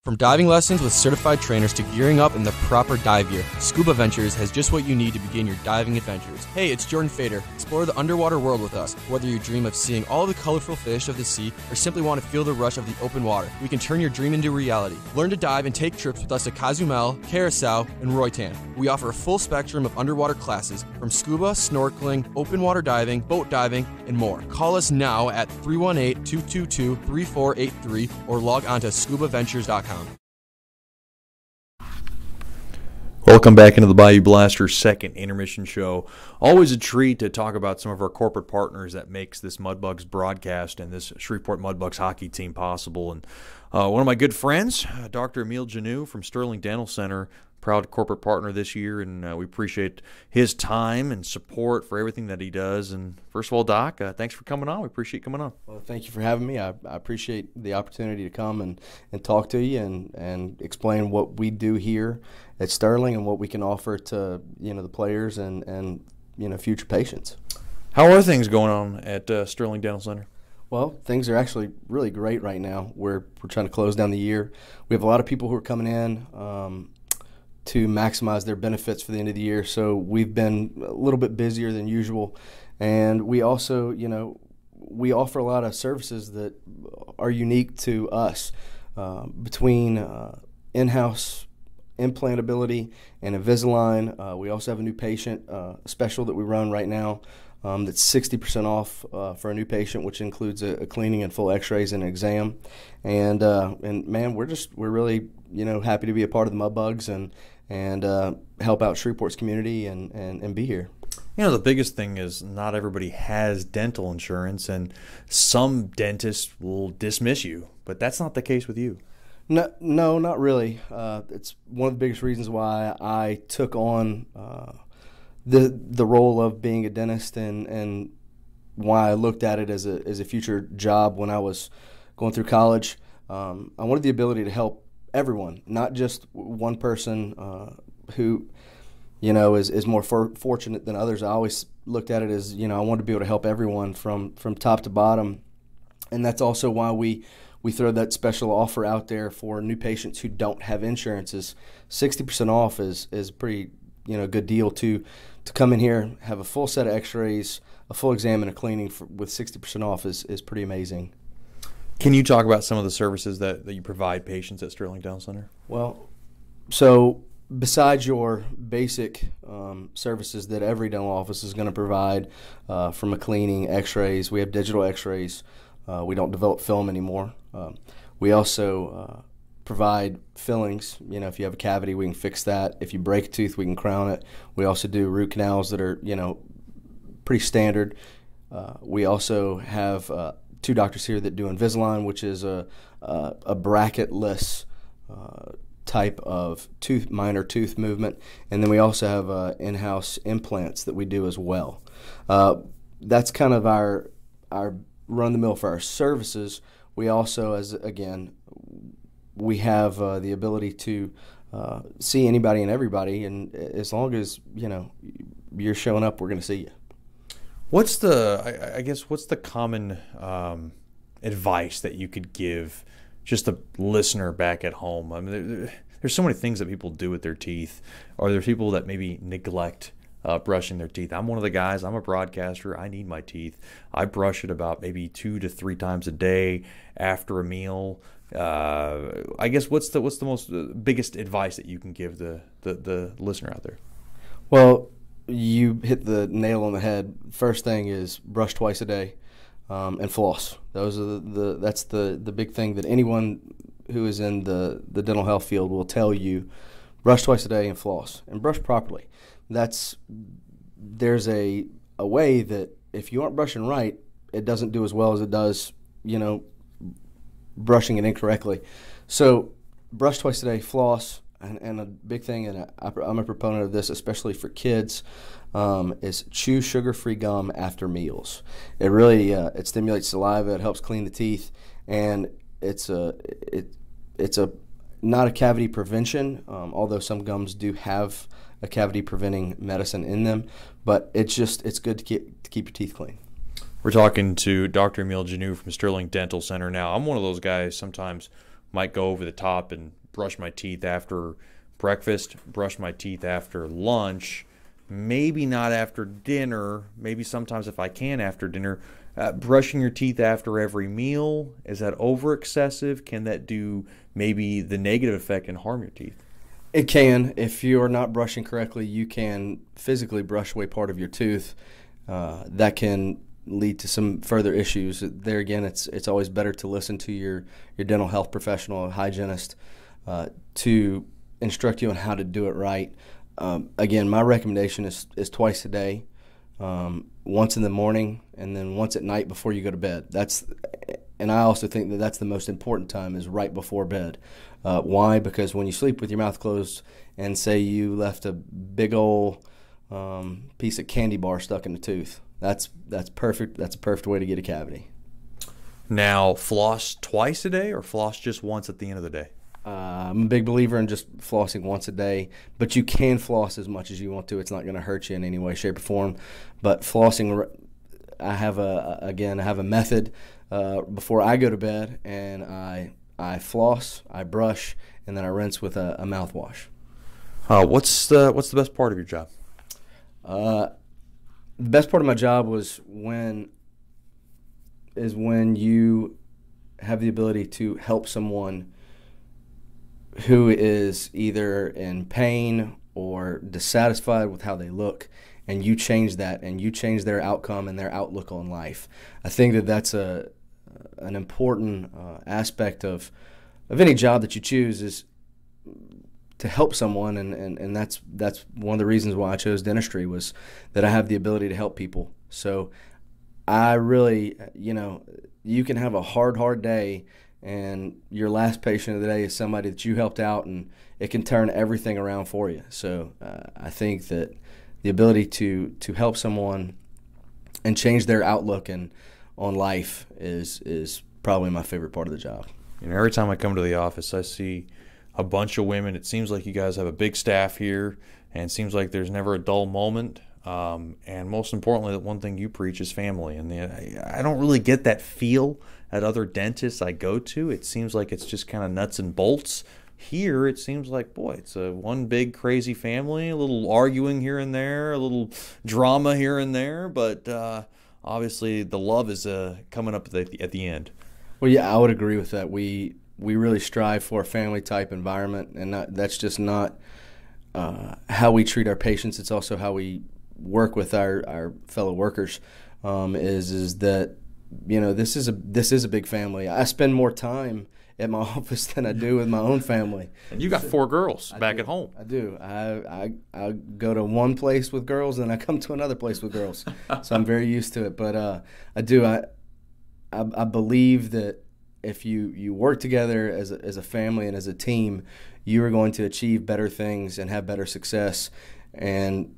From diving lessons with certified trainers to gearing up in the proper dive gear, Scuba Ventures has just what you need to begin your diving adventures. Hey, it's Jordan Fader. Explore the underwater world with us. Whether you dream of seeing all the colorful fish of the sea or simply want to feel the rush of the open water, we can turn your dream into reality. Learn to dive and take trips with us to Cozumel, Curacao, and Roatan. We offer a full spectrum of underwater classes from scuba, snorkeling, open water diving, boat diving, and more. Call us now at 318-222-3483 or log on to scubaventures.com. Welcome back into the Bayou Blasters second intermission show. Always a treat to talk about some of our corporate partners that makes this Mudbugs broadcast and this Shreveport Mudbugs hockey team possible. And one of my good friends, Dr. Emile Janou from Sterling Dental Center, proud corporate partner this year, and we appreciate his time and support for everything that he does. And first of all, Doc, thanks for coming on. We appreciate you coming on. Well, thank you for having me. I appreciate the opportunity to come and talk to you and explain what we do here at Sterling and what we can offer to the players and future patients. How are things going on at Sterling Dental Center? Well, things are actually really great right now. We're trying to close down the year. We have a lot of people who are coming in to maximize their benefits for the end of the year. So we've been a little bit busier than usual. And we also, we offer a lot of services that are unique to us between in-house implantability and Invisalign. We also have a new patient special that we run right now that's 60% off for a new patient, which includes a cleaning and full x-rays and an exam. And man, we're really, happy to be a part of the Mudbugs and help out Shreveport's community and be here. The biggest thing is not everybody has dental insurance, and some dentists will dismiss you, but that's not the case with you. No, not really. It's one of the biggest reasons why I took on the role of being a dentist and why I looked at it as a future job when I was going through college. I wanted the ability to help everyone, not just one person who, is more fortunate than others. I always looked at it as, I wanted to be able to help everyone from top to bottom. And that's also why we throw that special offer out there for new patients who don't have insurance. 60% off is a pretty, good deal to come in here, have a full set of x-rays, a full exam, and a cleaning with 60% off is pretty amazing. Can you talk about some of the services that you provide patients at Sterling Dental Center? Well, so besides your basic services that every dental office is going to provide, from a cleaning, x-rays, we have digital x-rays. We don't develop film anymore. We also provide fillings. If you have a cavity, we can fix that. If you break a tooth, we can crown it. We also do root canals that are, pretty standard. We also have 2 doctors here that do Invisalign, which is a bracketless type of minor tooth movement, and then we also have in-house implants that we do as well. That's kind of our run-the-mill for our services. We also, we have the ability to see anybody and everybody, and as long as you're showing up, we're going to see you. What's the common advice that you could give just a listener back at home? I mean, there's so many things that people do with their teeth, or there's people that maybe neglect brushing their teeth. I'm one of the guys. I'm a broadcaster. I need my teeth. I brush it about maybe 2 to 3 times a day after a meal. I guess what's the most biggest advice that you can give the listener out there? Well, you hit the nail on the head. First thing is brush twice a day, and floss. Those are that's the big thing that anyone who is in the dental health field will tell you. Brush twice a day and floss, and brush properly. There's a way that if you aren't brushing right, it doesn't do as well as it does, brushing it incorrectly. So brush twice a day, floss. And a big thing, and I'm a proponent of this, especially for kids, is chew sugar-free gum after meals. It really it stimulates saliva. It helps clean the teeth, and it's not a cavity prevention. Although some gums do have a cavity-preventing medicine in them, but it's good to keep your teeth clean. We're talking to Dr. Emile Janou from Sterling Dental Center now. I'm one of those guys sometimes might go over the top and brush my teeth after breakfast, brush my teeth after lunch, maybe not after dinner, maybe sometimes if I can after dinner. Brushing your teeth after every meal, is that over excessive? Can that do maybe the negative effect and harm your teeth? It can. If you're not brushing correctly, you can physically brush away part of your tooth. That can lead to some further issues. There again, it's always better to listen to your dental health professional, hygienist, to instruct you on how to do it right. Again, my recommendation is twice a day, once in the morning and then once at night before you go to bed. And I also think that that's the most important time, is right before bed. Why? Because when you sleep with your mouth closed and say you left a big old piece of candy bar stuck in the tooth, that's perfect. That's a perfect way to get a cavity. Now, floss twice a day or floss just once at the end of the day? I'm a big believer in just flossing once a day, but you can floss as much as you want to. It's not going to hurt you in any way, shape, or form. But flossing, I have a method before I go to bed, and I floss, I brush, and then I rinse with a mouthwash. What's the best part of your job? The best part of my job is when you have the ability to help someone who is either in pain or dissatisfied with how they look, and you change that, and you change their outcome and their outlook on life. I think that that's an important aspect of any job that you choose, is to help someone, and that's one of the reasons why I chose dentistry, was that I have the ability to help people. So I really, you can have a hard day, and your last patient of the day is somebody that you helped out, and it can turn everything around for you. So I think that the ability to help someone and change their outlook on life is probably my favorite part of the job. Every time I come to the office, I see a bunch of women. It seems like you guys have a big staff here, and it seems like there's never a dull moment. And most importantly, the one thing you preach is family. And I don't really get that feel at other dentists I go to. It seems like it's just kind of nuts and bolts. Here, it seems like, boy, it's one big crazy family, a little arguing here and there, a little drama here and there, but obviously the love is coming up at the end. Well, yeah, I would agree with that. We really strive for a family-type environment, and that's just not how we treat our patients. It's also how we work with our fellow workers. Is that this is a big family. I spend more time at my office than I do with my own family. And you got 4 girls back at home. I do. I go to one place with girls, and I come to another place with girls. So I'm very used to it. But I believe that if you work together as a family and as a team, you are going to achieve better things and have better success, and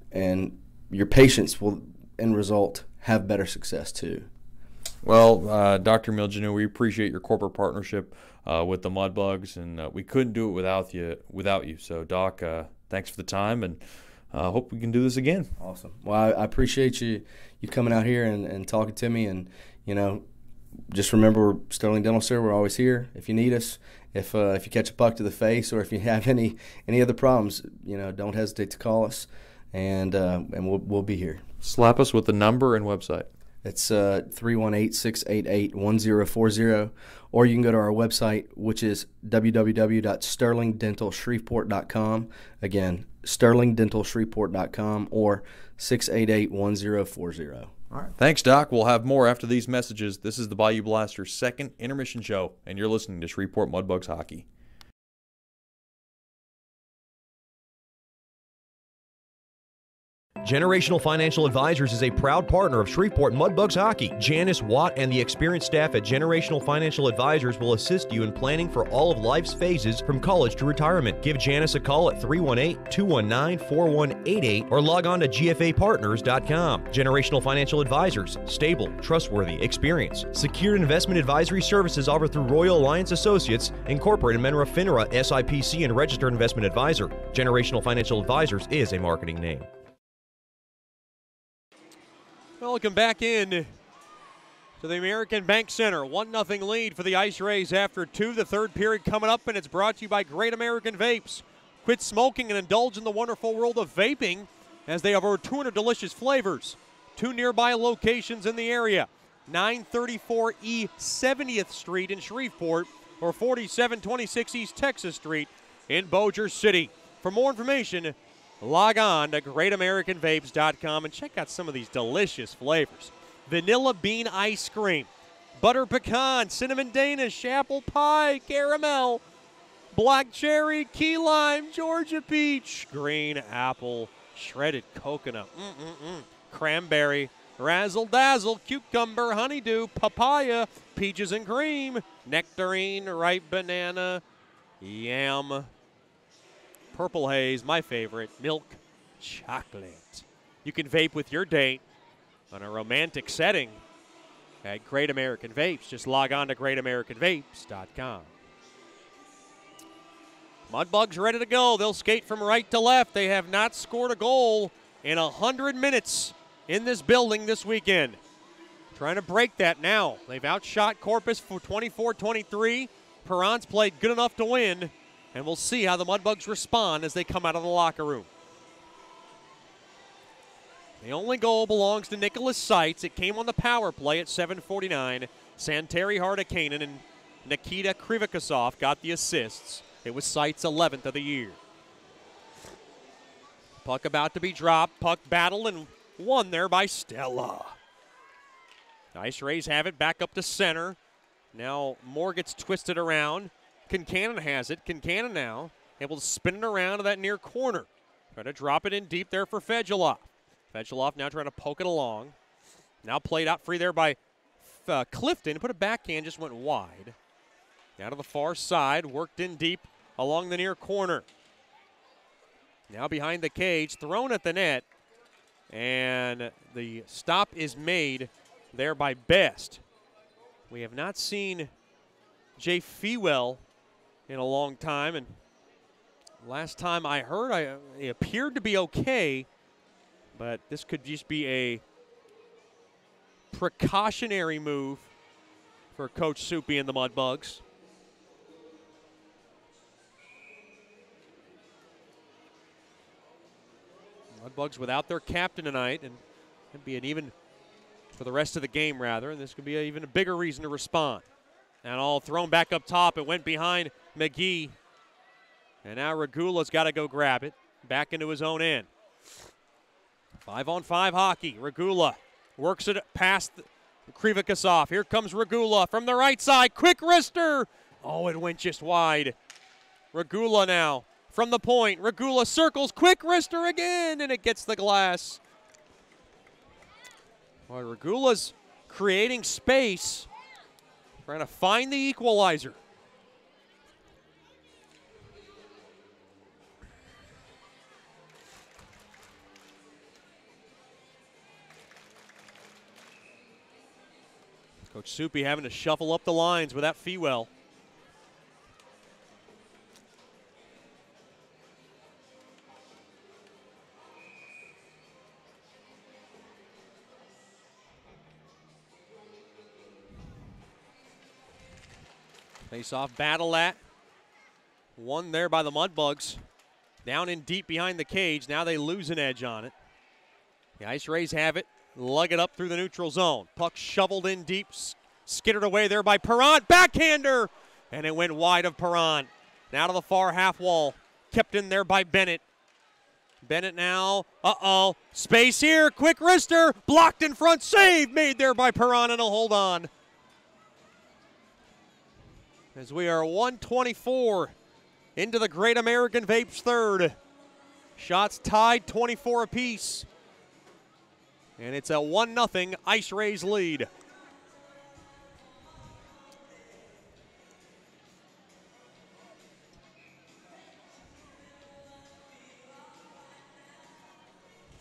your patients will, in result, have better success too. Well, Dr. Miljanu, we appreciate your corporate partnership with the Mudbugs, and we couldn't do it without you. So, Doc, thanks for the time, and hope we can do this again. Awesome. Well, I appreciate you coming out here and talking to me, and just remember, Sterling Dental, sir, we're always here if you need us. If you catch a buck to the face, or if you have any other problems, don't hesitate to call us, and we'll be here. Slap us with the number and website. It's 318-688-1040, or you can go to our website, which is www.sterlingdentalshreveport.com. Again, sterlingdentalshreveport.com, or 688-1040. All right. Thanks, Doc. We'll have more after these messages. This is the Bayou Blasters' second intermission show, and you're listening to Shreveport Mudbugs Hockey. Generational Financial Advisors is a proud partner of Shreveport Mudbugs Hockey. Janice Watt and the experienced staff at Generational Financial Advisors will assist you in planning for all of life's phases from college to retirement. Give Janice a call at 318-219-4188 or log on to gfapartners.com. Generational Financial Advisors, stable, trustworthy, experience. Secured investment advisory services offered through Royal Alliance Associates, Incorporated, Menra FINRA, SIPC, and Registered Investment Advisor. Generational Financial Advisors is a marketing name. Welcome back in to the American Bank Center. 1-0 lead for the Ice Rays after 2. The third period coming up, and it's brought to you by Great American Vapes. Quit smoking and indulge in the wonderful world of vaping, as they have over 200 delicious flavors. 2 nearby locations in the area, 934 E 70th Street in Shreveport or 4726 East Texas Street in Bossier City. For more information, log on to greatamericanvapes.com and check out some of these delicious flavors. Vanilla bean ice cream, butter pecan, cinnamon Danish, apple pie, caramel, black cherry, key lime, Georgia peach, green apple, shredded coconut, cranberry, razzle dazzle, cucumber, honeydew, papaya, peaches and cream, nectarine, ripe banana, yam, purple haze, my favorite, milk chocolate. You can vape with your date on a romantic setting at Great American Vapes. Just log on to greatamericanvapes.com. Mudbugs ready to go. They'll skate from right to left. They have not scored a goal in 100 minutes in this building this weekend. Trying to break that now. They've outshot Corpus for 24-23. Perron's played good enough to win, and we'll see how the Mudbugs respond as they come out of the locker room. The only goal belongs to Nicholas Seitz. It came on the power play at 7:49. Santeri Hardakainen and Nikita Krivikasov got the assists. It was Seitz' 11th of the year. Puck about to be dropped. Puck battle and won there by Stella. Ice Rays have it back up to center. Now Moore gets twisted around. Kincannon has it. Kincannon now able to spin it around to that near corner. Try to drop it in deep there for Fedulov. Fedulov now trying to poke it along. Now played out free there by Clifton. Put a backhand, just went wide. Now to the far side, worked in deep along the near corner. Now behind the cage, thrown at the net. And the stop is made there by Best. We have not seen Jay Fewell in a long time. And last time I heard, he appeared to be okay. But this could just be a precautionary move for Coach Soupy and the Mudbugs. Mudbugs without their captain tonight, and it'd be an even for the rest of the game, rather, and this could be even a bigger reason to respond. And all thrown back up top. It went behind McGee. And now Regula's got to go grab it back into his own end. 5-on-5 hockey. Regula works it past Krivikasov. Here comes Regula from the right side. Quick wrister. Oh, it went just wide. Regula now from the point. Regula circles. Quick wrister again, and it gets the glass. Boy, Regula's creating space, trying to find the equalizer. Coach Soupy having to shuffle up the lines without Fewell. Face-off battle at. Won there by the Mudbugs. Down in deep behind the cage. Now they lose an edge on it. The Ice Rays have it. Lug it up through the neutral zone. Puck shoveled in deep. Skittered away there by Perron. Backhander! And it went wide of Perron. Now to the far half wall. Kept in there by Bennett. Bennett now. Uh-oh. Space here. Quick wrister. Blocked in front. Save made there by Perron, and a hold on. As we are 1:24 into the Great American Vapes third. Shots tied 24 apiece. And it's a 1-0 Ice Rays lead.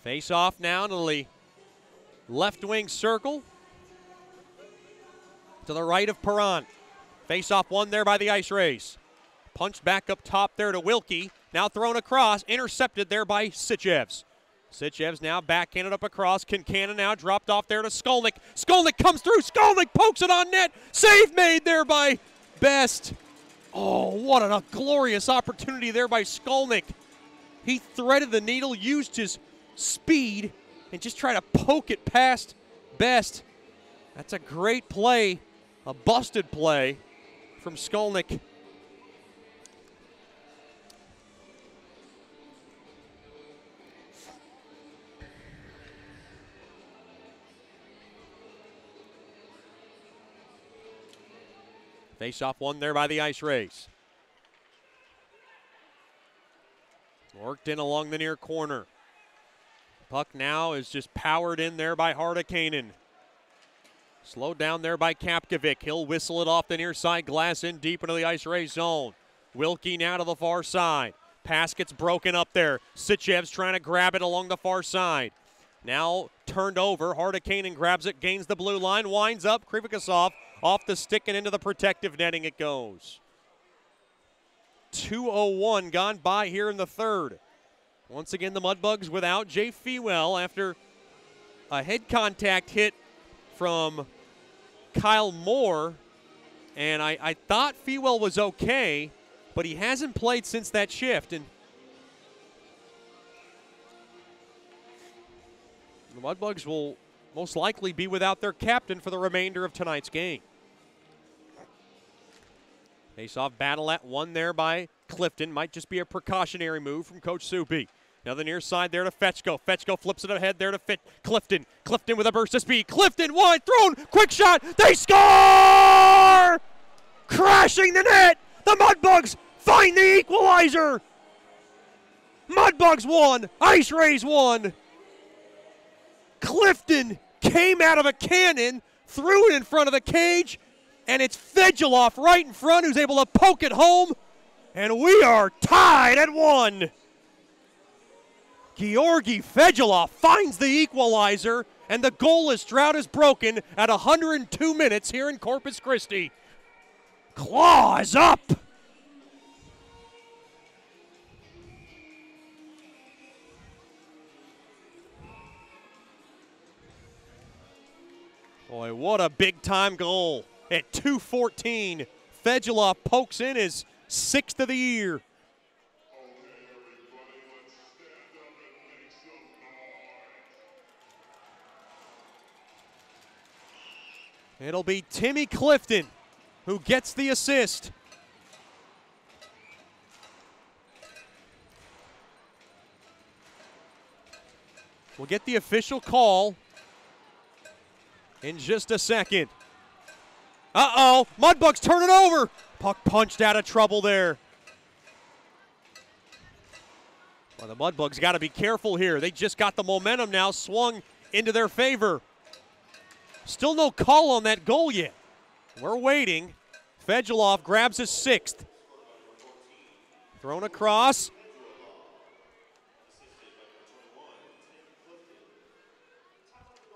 Face off now to the left wing circle. To the right of Perron. Face off one there by the Ice Rays. Punched back up top there to Wilkie. Now thrown across. Intercepted there by Sitchevs. Sitchev's now backhanded up across. Kincannon now dropped off there to Skolnick. Skolnick comes through. Skolnick pokes it on net. Save made there by Best. Oh, what a glorious opportunity there by Skolnick. He threaded the needle, used his speed, and just tried to poke it past Best. That's a great play, a busted play from Skolnick. Face-off won there by the Ice Rays. Worked in along the near corner. Puck now is just powered in there by Hardakainen. Slowed down there by Kapkovic. He'll whistle it off the near side glass in deep into the Ice Ray zone. Wilkie now to the far side. Pass gets broken up there. Sitchev's trying to grab it along the far side. Now turned over. Hardakainen grabs it, gains the blue line, winds up. Krivikasov off the stick and into the protective netting it goes. 2:01 gone by here in the third. Once again, the Mudbugs without Jay Fewell after a head contact hit from Kyle Moore. And I thought Fewell was okay, but he hasn't played since that shift. And the Mudbugs will most likely be without their captain for the remainder of tonight's game. Face-off battle at one there by Clifton. Might just be a precautionary move from Coach Soupy. Now the near side there to Fetchko. Fetchko flips it ahead there to Clifton. Clifton with a burst of speed. Clifton wide thrown. Quick shot. They score! Crashing the net. The Mudbugs find the equalizer. Mudbugs won. Ice Rays won. Clifton came out of a cannon, threw it in front of the cage, and it's Fedulov right in front who's able to poke it home, and we are tied at 1. Georgi Fedulov finds the equalizer, and the goalless drought is broken at 102 minutes here in Corpus Christi. Claws up! Boy, what a big-time goal. At 2:14, Fedulov pokes in his 6th of the year. It'll be Timmy Clifton who gets the assist. We'll get the official call in just a second. Uh-oh, Mudbugs turn it over. Puck punched out of trouble there. Well, the Mudbugs got to be careful here. They just got the momentum now swung into their favor. Still no call on that goal yet. We're waiting. Fedulov grabs his 6th. Thrown across.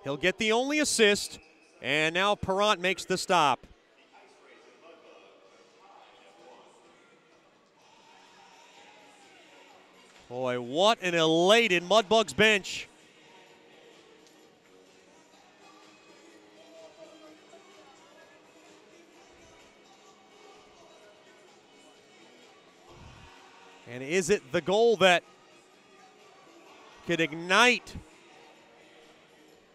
He'll get the only assist. And now Perrant makes the stop. Boy, what an elated Mudbugs bench. And is it the goal that could ignite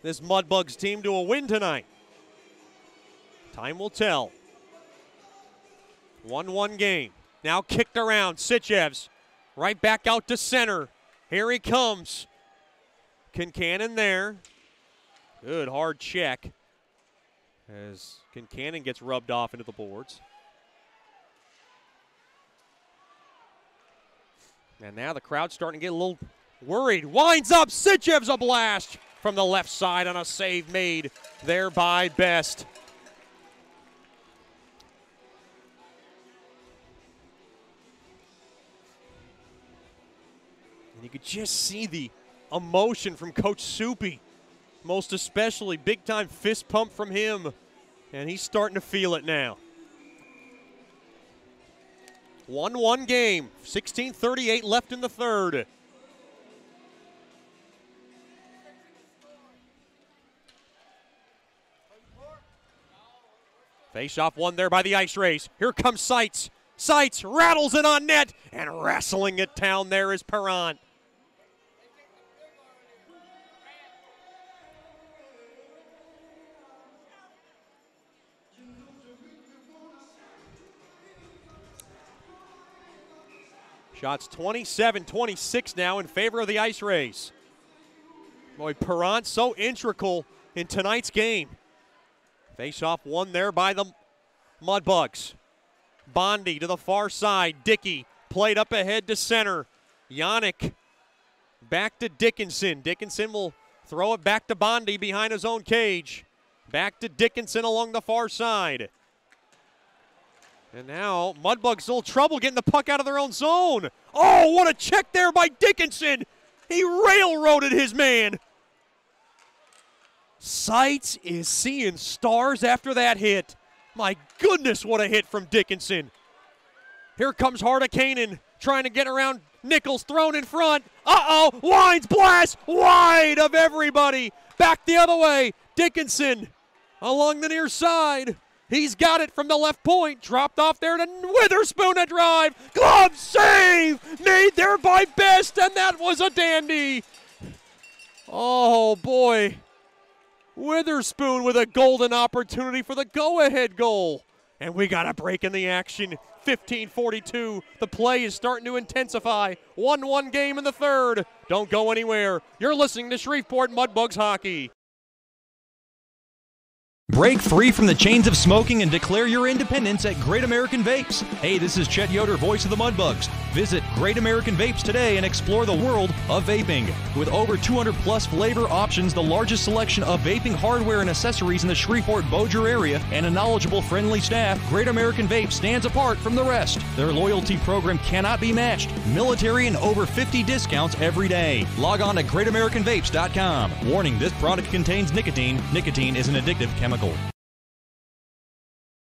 this Mudbugs team to a win tonight? Time will tell. 1-1 game. Now kicked around. Sitchev's right back out to center. Here he comes. Kincannon there. Good hard check as Kincannon gets rubbed off into the boards. And now the crowd's starting to get a little worried. Winds up. Sitchev's a blast from the left side on a save made there by Best. And you could just see the emotion from Coach Soupy. Most especially big-time fist pump from him. And he's starting to feel it now. 1-1 game. 16:38 left in the third. Face-off won there by the Ice Rays. Here comes Seitz. Seitz rattles it on net, and wrestling it down there is Perrant. Shots 27-26 now in favor of the Ice Rays. Boy, Perrant so integral in tonight's game. Face-off won there by the Mudbugs. Bondi to the far side. Dickey played up ahead to center. Yannick back to Dickinson. Dickinson will throw it back to Bondi behind his own cage. Back to Dickinson along the far side. And now Mudbugs a little trouble getting the puck out of their own zone. Oh, what a check there by Dickinson. He railroaded his man. Seitz is seeing stars after that hit. My goodness, what a hit from Dickinson. Here comes Hardakainen trying to get around Nichols, thrown in front. Uh-oh, Wines blast wide of everybody. Back the other way. Dickinson along the near side. He's got it from the left point. Dropped off there to Witherspoon a drive. Glove save made there by Best, and that was a dandy. Oh, boy. Witherspoon with a golden opportunity for the go-ahead goal. And we got a break in the action. 15:42. The play is starting to intensify. 1-1 game in the third. Don't go anywhere. You're listening to Shreveport Mudbugs Hockey. Break free from the chains of smoking and declare your independence at Great American Vapes. Hey, this is Chet Yoder, voice of the Mudbugs. Visit Great American Vapes today and explore the world of vaping. With over 200 plus flavor options, the largest selection of vaping hardware and accessories in the Shreveport-Bossier area, and a knowledgeable, friendly staff, Great American Vapes stands apart from the rest. Their loyalty program cannot be matched. Military and over 50 discounts every day. Log on to GreatAmericanVapes.com. Warning, this product contains nicotine. Nicotine is an addictive chemical.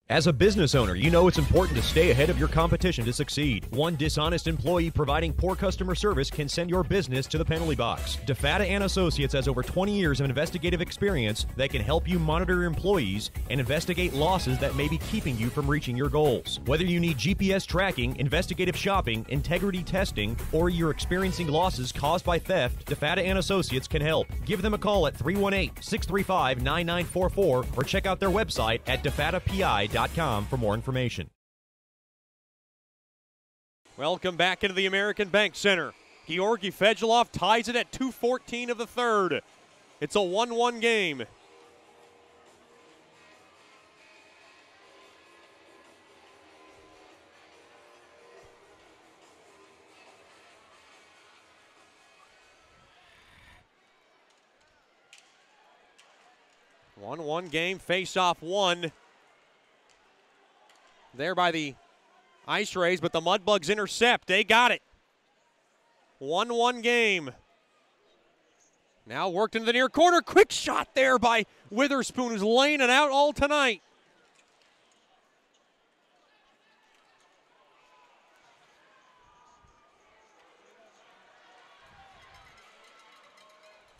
As a business owner, you know it's important to stay ahead of your competition to succeed. One dishonest employee providing poor customer service can send your business to the penalty box. DeFatta & Associates has over 20 years of investigative experience that can help you monitor your employees and investigate losses that may be keeping you from reaching your goals. Whether you need GPS tracking, investigative shopping, integrity testing, or you're experiencing losses caused by theft, DeFatta & Associates can help. Give them a call at 318-635-9944 or check out their website at defattapi.com for more information. Welcome back into the American Bank Center. Georgi Fedulov ties it at 2:14 of the third. It's a 1-1 game. One game, face-off one. There by the Ice Rays, but the Mudbugs intercept. They got it. 1-1 game. Now worked into the near corner. Quick shot there by Witherspoon, who's laying it out all tonight.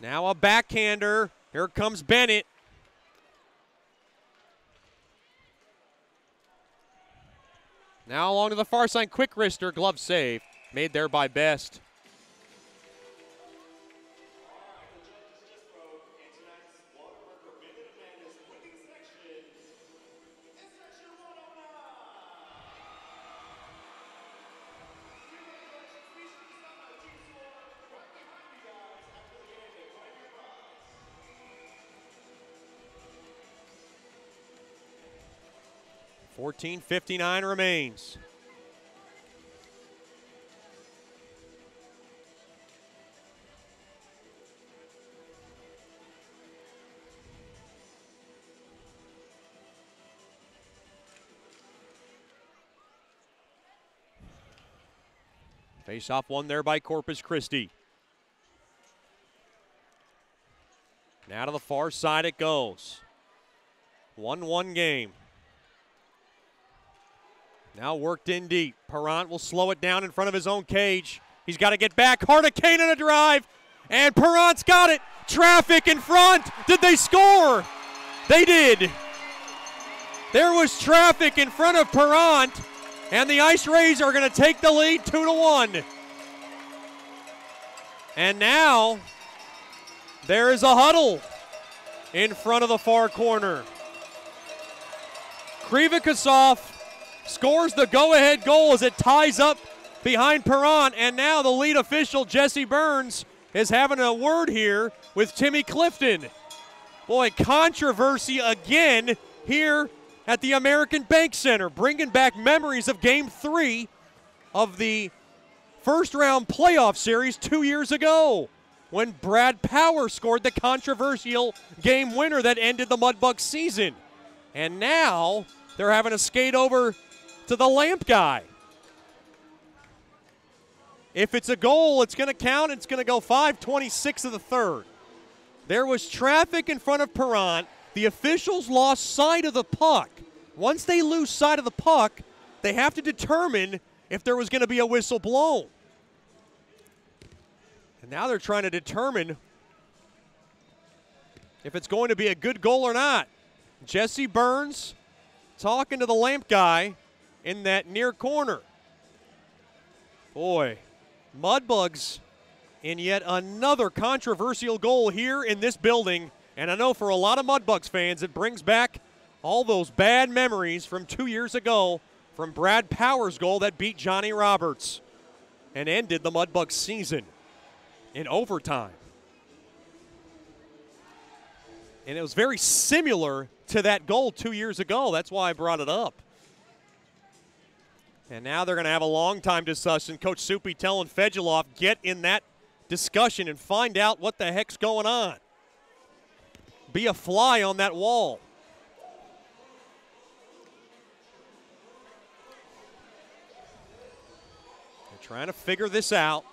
Now a backhander. Here comes Bennett. Now along to the far side, quick wrister, glove save. Made there by Best. $14:59 remains. Face-off won there by Corpus Christi. Now to the far side it goes. 1-1 game. Now worked in deep. Perrant will slow it down in front of his own cage. He's got to get back. Hardakainen a drive. And Perrant's got it. Traffic in front. Did they score? They did. There was traffic in front of Perrant, and the Ice Rays are going to take the lead 2-1. And now there is a huddle in front of the far corner. Krivikosov scores the go-ahead goal as it ties up behind Perrant, and now the lead official, Jesse Burns, is having a word here with Timmy Clifton. Boy, controversy again here at the American Bank Center, bringing back memories of Game 3 of the first-round playoff series 2 years ago when Brad Power scored the controversial game winner that ended the Mudbugs season. And now they're having to skate over to the lamp guy. If it's a goal, it's going to count. It's going to go 5:26 of the third. There was traffic in front of Perrant. The officials lost sight of the puck. Once they lose sight of the puck, they have to determine if there was going to be a whistle blown. And now they're trying to determine if it's going to be a good goal or not. Jesse Burns talking to the lamp guy in that near corner. Boy, Mudbugs in yet another controversial goal here in this building. And I know for a lot of Mudbugs fans, it brings back all those bad memories from 2 years ago from Brad Power's goal that beat Johnny Roberts and ended the Mudbugs season in overtime. And it was very similar to that goal 2 years ago. That's why I brought it up. And now they're going to have a long-time discussion. Coach Soupy telling Fedulov, get in that discussion and find out what the heck's going on. Be a fly on that wall. They're trying to figure this out.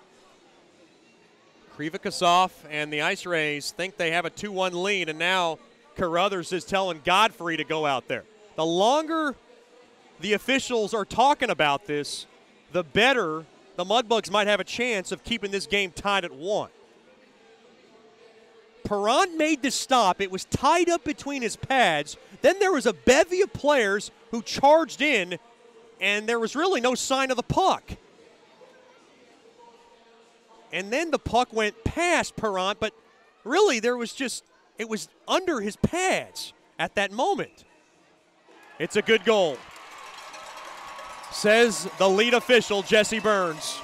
Krivikosov and the Ice Rays think they have a 2-1 lead, and now Carruthers is telling Godfrey to go out there. The longer the officials are talking about this, the better the Mudbugs might have a chance of keeping this game tied at 1. Perrant made the stop. It was tied up between his pads. Then there was a bevy of players who charged in, and there was really no sign of the puck. And then the puck went past Perrant, but really there was just, it was under his pads at that moment. It's a good goal, says the lead official, Jesse Burns.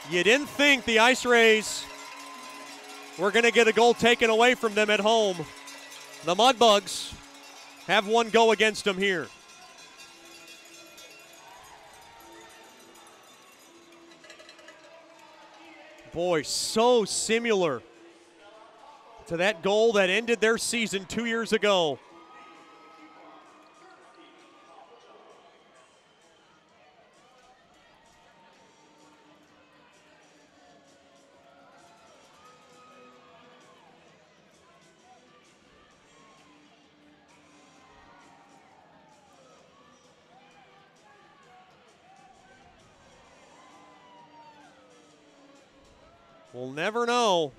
You didn't think the Ice Rays were going to get a goal taken away from them at home. The Mudbugs have one go against them here. Boy, so similar to that goal that ended their season 2 years ago. We'll never know.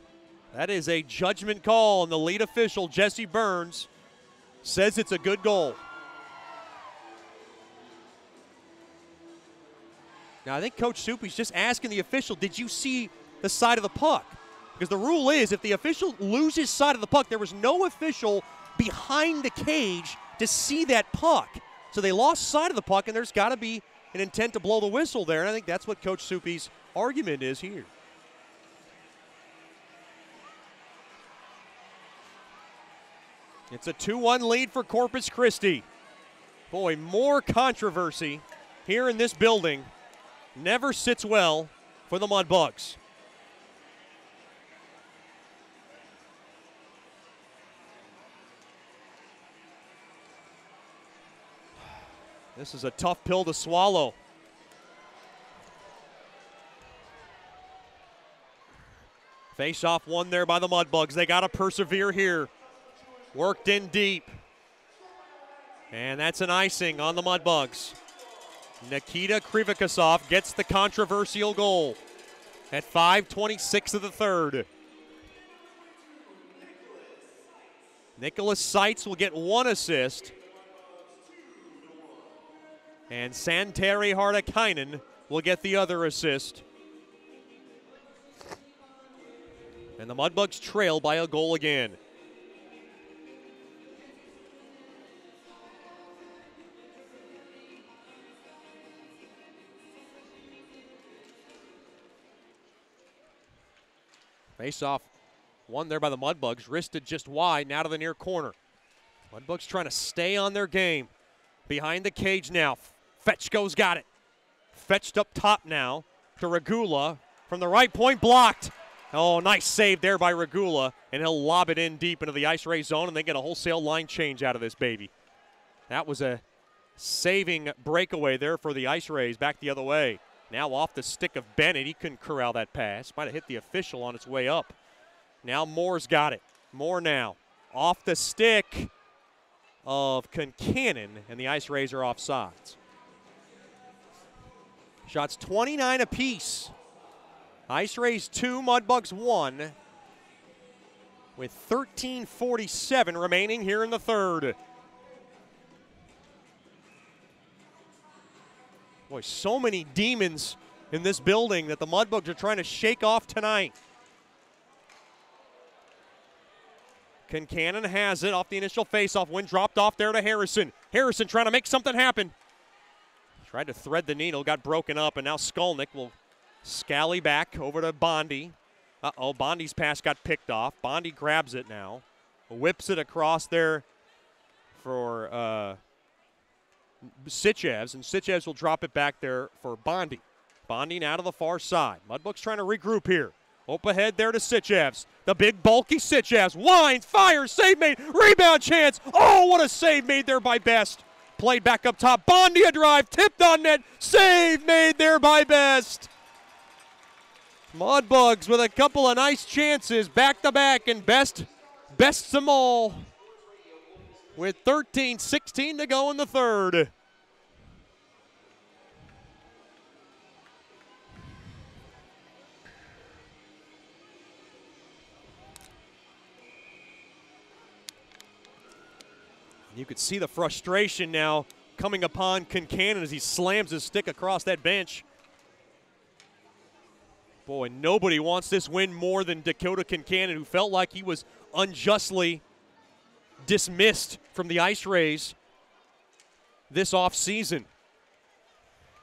That is a judgment call, and the lead official, Jesse Burns, says it's a good goal. Now, I think Coach Soupy's just asking the official, did you see the side of the puck? Because the rule is if the official loses sight of the puck, there was no official behind the cage to see that puck. So they lost sight of the puck, and there's got to be an intent to blow the whistle there, and I think that's what Coach Soupy's argument is here. It's a 2-1 lead for Corpus Christi. Boy, more controversy here in this building. Never sits well for the Mudbugs. This is a tough pill to swallow. Face-off won there by the Mudbugs. They got to persevere here. Worked in deep. And that's an icing on the Mudbugs. Nikita Krivikosov gets the controversial goal at 5:26 of the third. Nicholas Seitz will get 1 assist. And Santeri Hartikainen will get the other assist. And the Mudbugs trail by a goal again. Face-off won there by the Mudbugs. Wristed just wide, now to the near corner. Mudbugs trying to stay on their game. Behind the cage now. Fetchko's got it. Fetched up top now to Regula. From the right point, blocked. Oh, nice save there by Regula. And he'll lob it in deep into the Ice Ray zone, and they get a wholesale line change out of this baby. That was a saving breakaway there for the Ice Rays. Back the other way. Now off the stick of Bennett. He couldn't corral that pass. Might have hit the official on its way up. Now Moore's got it. Moore now. Off the stick of Concannon, and the Ice Rays are offsides. Shots 29 apiece. Ice Rays 2, Mudbugs 1. With 13:47 remaining here in the third. Boy, so many demons in this building that the Mudbugs are trying to shake off tonight. Concannon has it off the initial faceoff. Win dropped off there to Harrison. Harrison trying to make something happen. Tried to thread the needle, got broken up, and now Skolnick will scally back over to Bondi. Uh-oh, Bondi's pass got picked off. Bondi grabs it now. Whips it across there for Sitchevs, and Sitchevs will drop it back there for Bondi. Bondi now to the far side. Mudbugs trying to regroup here. Up ahead there to Sitchevs. The big, bulky Sitchevs. Winds, fires, save made, rebound chance. Oh, what a save made there by Best. Played back up top. Bondi a drive, tipped on net. Save made there by Best. Mudbugs with a couple of nice chances back to back, and Bests them all with 13:16 to go in the third. You could see the frustration now coming upon Concannon as he slams his stick across that bench. Boy, nobody wants this win more than Dakota Concannon, who felt like he was unjustly dismissed from the Ice Rays this offseason.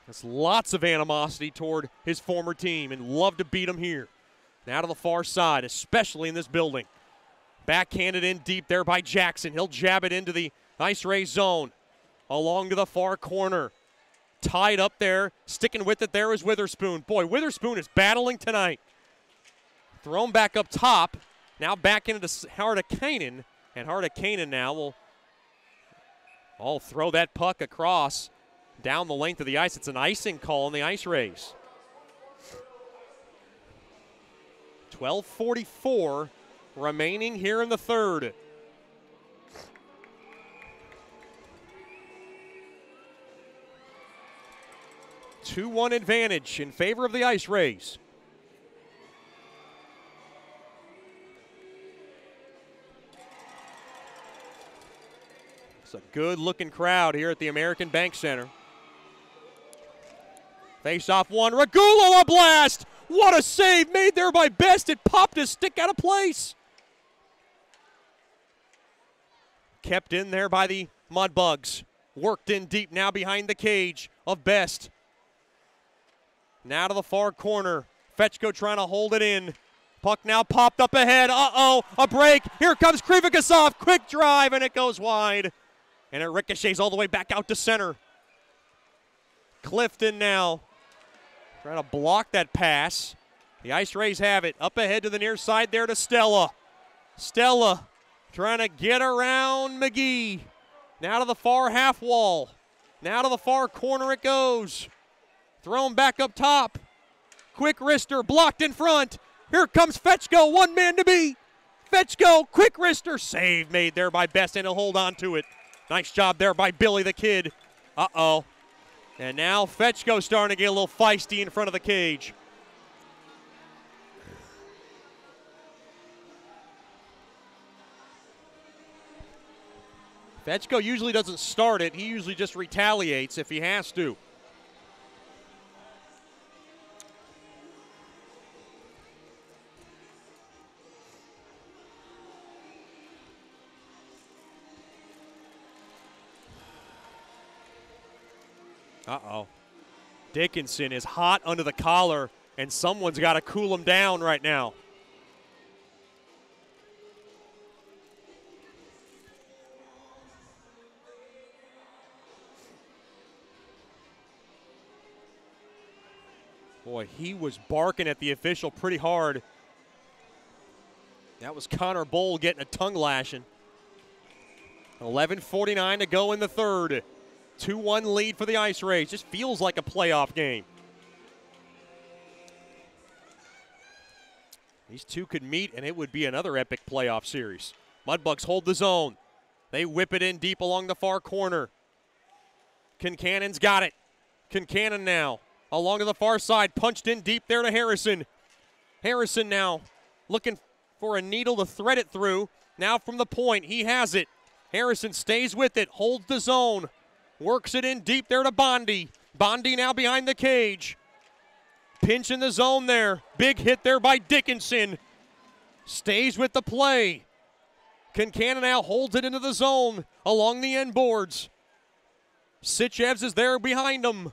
There's lots of animosity toward his former team and love to beat him here. Now to the far side, especially in this building. Backhanded in deep there by Jackson. He'll jab it into the Ice Ray zone. Along to the far corner. Tied up there. Sticking with it there is Witherspoon. Boy, Witherspoon is battling tonight. Thrown back up top. Now back into Hartikainen. And Hartikainen now will throw that puck across down the length of the ice. It's an icing call on the Ice Rays. 12:44 remaining here in the third. A 2-1 advantage in favor of the Ice Rays. It's a good-looking crowd here at the American Bank Center. Face-off one, Regula a blast! What a save made there by Best. It popped his stick out of place. Kept in there by the Mudbugs. Worked in deep now behind the cage of Best. Now to the far corner. Fetchko trying to hold it in. Puck now popped up ahead. Uh-oh, a break. Here comes Krivikasov. Quick drive, and it goes wide. And it ricochets all the way back out to center. Clifton now trying to block that pass. The Ice Rays have it. Up ahead to the near side there to Stella. Stella trying to get around McGee. Now to the far half wall. Now to the far corner it goes. Thrown back up top. Quick wrister blocked in front. Here comes Fetchko. One man to beat. Fetchko, quick wrister. Save made there by Best, and he'll hold on to it. Nice job there by Billy the Kid. Uh-oh. And now Fetchko starting to get a little feisty in front of the cage. Fetchko usually doesn't start it. He usually just retaliates if he has to. Uh-oh. Dickinson is hot under the collar, and someone's got to cool him down right now. Boy, he was barking at the official pretty hard. That was Connor Bowl getting a tongue lashing. 11:49 to go in the third. 2-1 lead for the Ice Rays. Just feels like a playoff game. These two could meet, and it would be another epic playoff series. Mudbugs hold the zone. They whip it in deep along the far corner. Kincannon's got it. Kincannon now along to the far side. Punched in deep there to Harrison. Harrison now looking for a needle to thread it through. Now from the point, he has it. Harrison stays with it, holds the zone. Works it in deep there to Bondi. Bondi now behind the cage. Pinch in the zone there. Big hit there by Dickinson. Stays with the play. Kincannon now holds it into the zone along the end boards. Sitchevs is there behind him.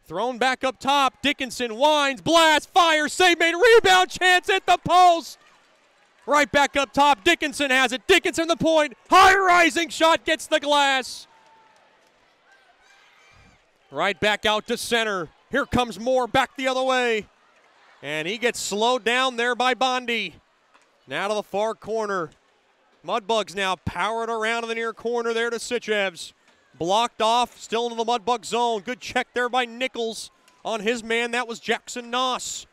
Thrown back up top. Dickinson winds, blast, fire, save made, rebound chance at the post. Right back up top. Dickinson has it. Dickinson the point. High rising shot gets the glass. Right back out to center. Here comes Moore back the other way. And he gets slowed down there by Bondi. Now to the far corner. Mudbugs now powered around in the near corner there to Sitchevs. Blocked off, still into the Mudbug zone. Good check there by Nichols on his man. That was Jackson Noss.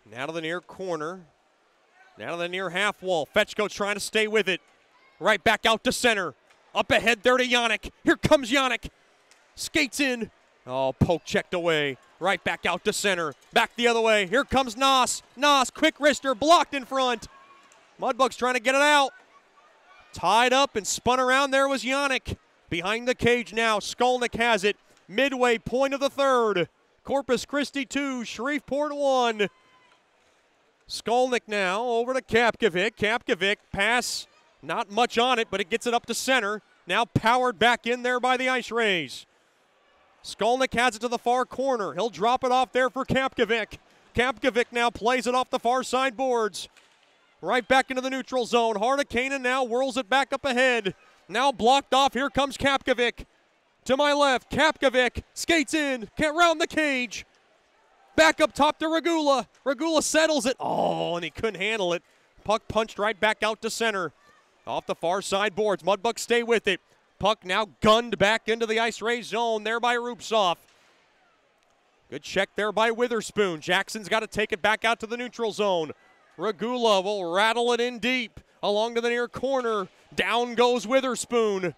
Now to the near corner. Now to the near half wall. Fetchko trying to stay with it. Right back out to center. Up ahead there to Yannick. Here comes Yannick. Skates in. Oh, poke checked away. Right back out to center. Back the other way. Here comes Noss. Noss, quick wrister, blocked in front. Mudbugs trying to get it out. Tied up and spun around. There was Yannick. Behind the cage now. Skolnick has it. Midway point of the third. Corpus Christi 2, Shreveport 1. Skolnick now over to Kapkovic. Kapkovic pass. Not much on it, but it gets it up to center. Now powered back in there by the Ice Rays. Skolnick has it to the far corner. He'll drop it off there for Kapkovic. Kapkovic now plays it off the far side boards. Right back into the neutral zone. Harnikainen now whirls it back up ahead. Now blocked off. Here comes Kapkovic. To my left, Kapkovic skates in. Can't round the cage. Back up top to Regula. Regula settles it. Oh, and he couldn't handle it. Puck punched right back out to center. Off the far side boards. Mudbugs stay with it. Puck now gunned back into the Ice Rays zone there by Rupsoff. Good check there by Witherspoon. Jackson's got to take it back out to the neutral zone. Regula will rattle it in deep along to the near corner. Down goes Witherspoon.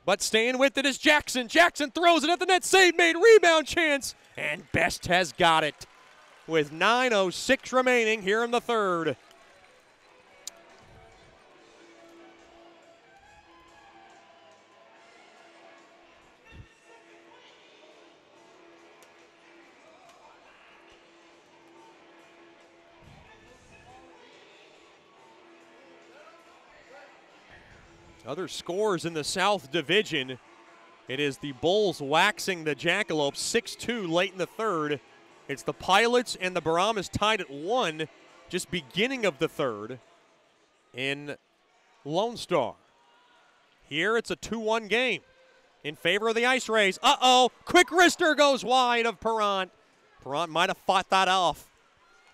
But staying with it is Jackson. Jackson throws it at the net. Save made. Rebound chance. And Best has got it with 9:06 remaining here in the third. Other scores in the South Division. It is the Bulls waxing the Jackalopes 6-2 late in the third. It's the Pilots and the Brahmas tied at 1, just beginning of the third in Lone Star. Here it's a 2-1 game in favor of the Ice Rays. Uh-oh, quick wrister goes wide of Perrant. Perrant might have fought that off.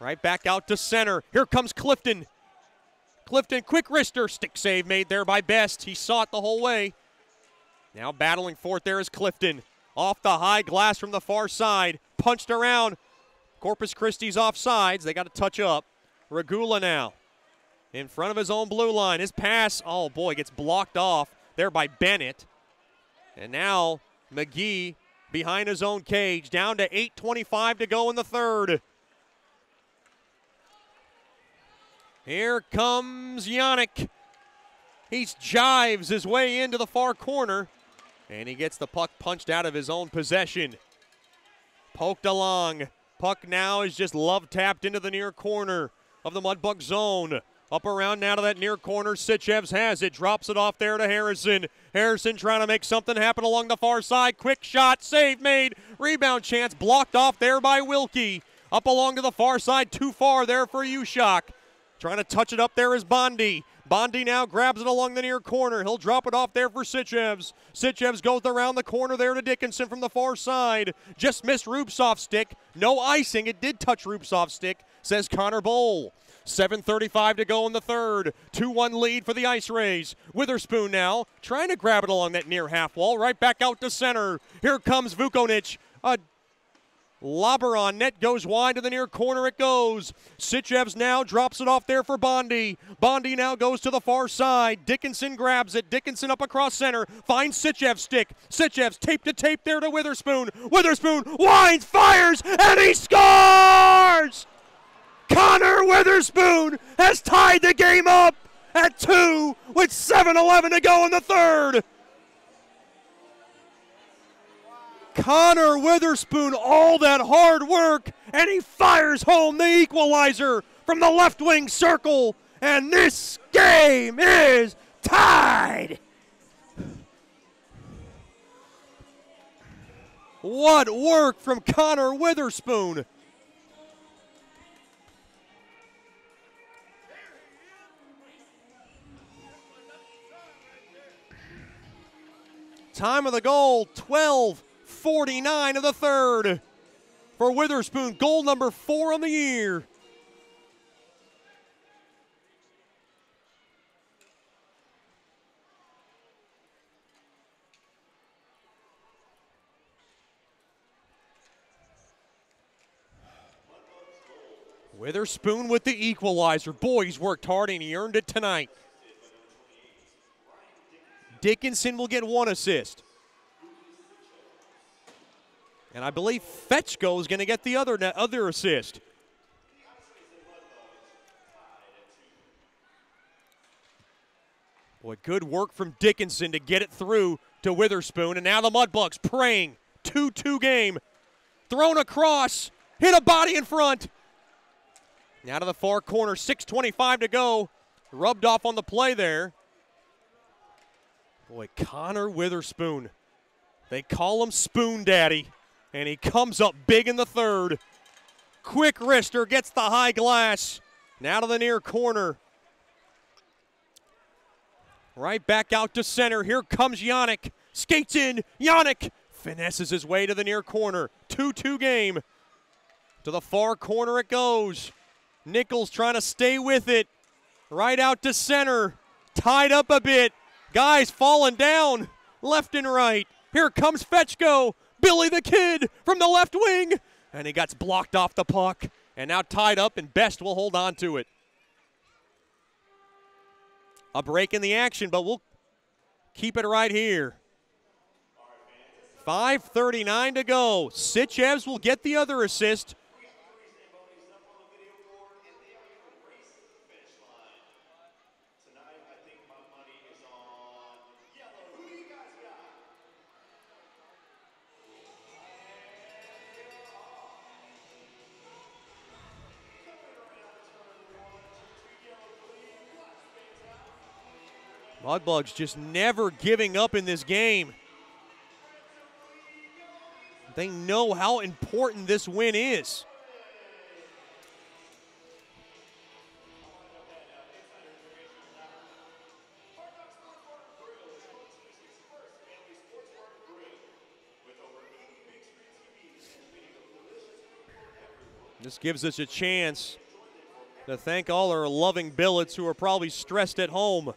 Right back out to center. Here comes Clifton. Clifton, quick wrister, stick save made there by Best. He saw it the whole way. Now battling for it there is Clifton. Off the high glass from the far side. Punched around. Corpus Christi's offsides. They got to touch up. Regula now in front of his own blue line. His pass, oh boy, gets blocked off there by Bennett. And now McGee behind his own cage. Down to 8:25 to go in the third. Here comes Yannick. He jives his way into the far corner, and he gets the puck punched out of his own possession. Poked along. Puck now is just love-tapped into the near corner of the Mudbug zone. Up around now to that near corner. Sitchevs has it. Drops it off there to Harrison. Harrison trying to make something happen along the far side. Quick shot. Save made. Rebound chance blocked off there by Wilkie. Up along to the far side. Too far there for Ushak. Trying to touch it up there is Bondi. Bondi now grabs it along the near corner. He'll drop it off there for Sitchevs. Sitchevs goes around the corner there to Dickinson from the far side. Just missed Rupsov's stick. No icing. It did touch Rupsov's stick, says Connor Bowl. 7:35 to go in the third. 2-1 lead for the Ice Rays. Witherspoon now trying to grab it along that near half wall. Right back out to center. Here comes Vukonich. A lobber on net goes wide to the near corner. It goes. Sitchevs now drops it off there for Bondi. Bondi now goes to the far side. Dickinson grabs it. Dickinson up across center. Finds Sitchev's stick. Sitchevs tape to tape there to Witherspoon. Witherspoon winds, fires, and he scores! Connor Witherspoon has tied the game up at 2 with 7:11 to go in the third. Connor Witherspoon, all that hard work, and he fires home the equalizer from the left wing circle, and this game is tied. What work from Connor Witherspoon. Time of the goal, 12:49 of the third for Witherspoon. Goal number 4 on the year. Witherspoon with the equalizer. Boy, he's worked hard and he earned it tonight. Dickinson will get 1 assist. And I believe Fetchko is going to get the other assist. Boy, good work from Dickinson to get it through to Witherspoon. And now the Mudbugs praying. 2-2 game. Thrown across. Hit a body in front. Now to the far corner. 6:25 to go. Rubbed off on the play there. Boy, Connor Witherspoon. They call him Spoon Daddy. And he comes up big in the third. Quick wrister gets the high glass. Now to the near corner. Right back out to center. Here comes Yannick. Skates in. Yannick finesses his way to the near corner. 2-2 game. To the far corner it goes. Nichols trying to stay with it. Right out to center. Tied up a bit. Guys falling down left and right. Here comes Fetchko. Billy the Kid from the left wing. And he gets blocked off the puck. And now tied up, and Best will hold on to it. A break in the action, but we'll keep it right here. 5:39 to go. Sitchevs will get the other assist. Mudbugs just never giving up in this game. They know how important this win is. This gives us a chance to thank all our loving billets who are probably stressed at home.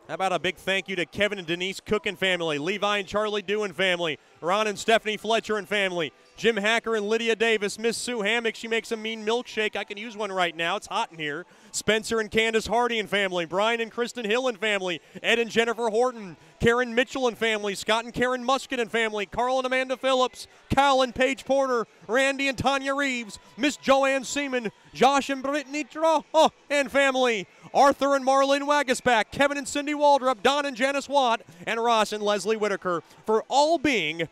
How about a big thank you to Kevin and Denise Cook and family, Levi and Charlie Dew and family, Ron and Stephanie Fletcher and family, Jim Hacker and Lydia Davis, Miss Sue Hammock, she makes a mean milkshake. I can use one right now. It's hot in here. Spencer and Candace Hardy and family, Brian and Kristen Hill and family, Ed and Jennifer Horton, Karen Mitchell and family, Scott and Karen Musket and family, Carl and Amanda Phillips, Kyle and Paige Porter, Randy and Tanya Reeves, Miss Joanne Seaman, Josh and Brittany Draw and family. Arthur and Marlene Wagasback, Kevin and Cindy Waldrop, Don and Janice Watt, and Ross and Leslie Whitaker for all being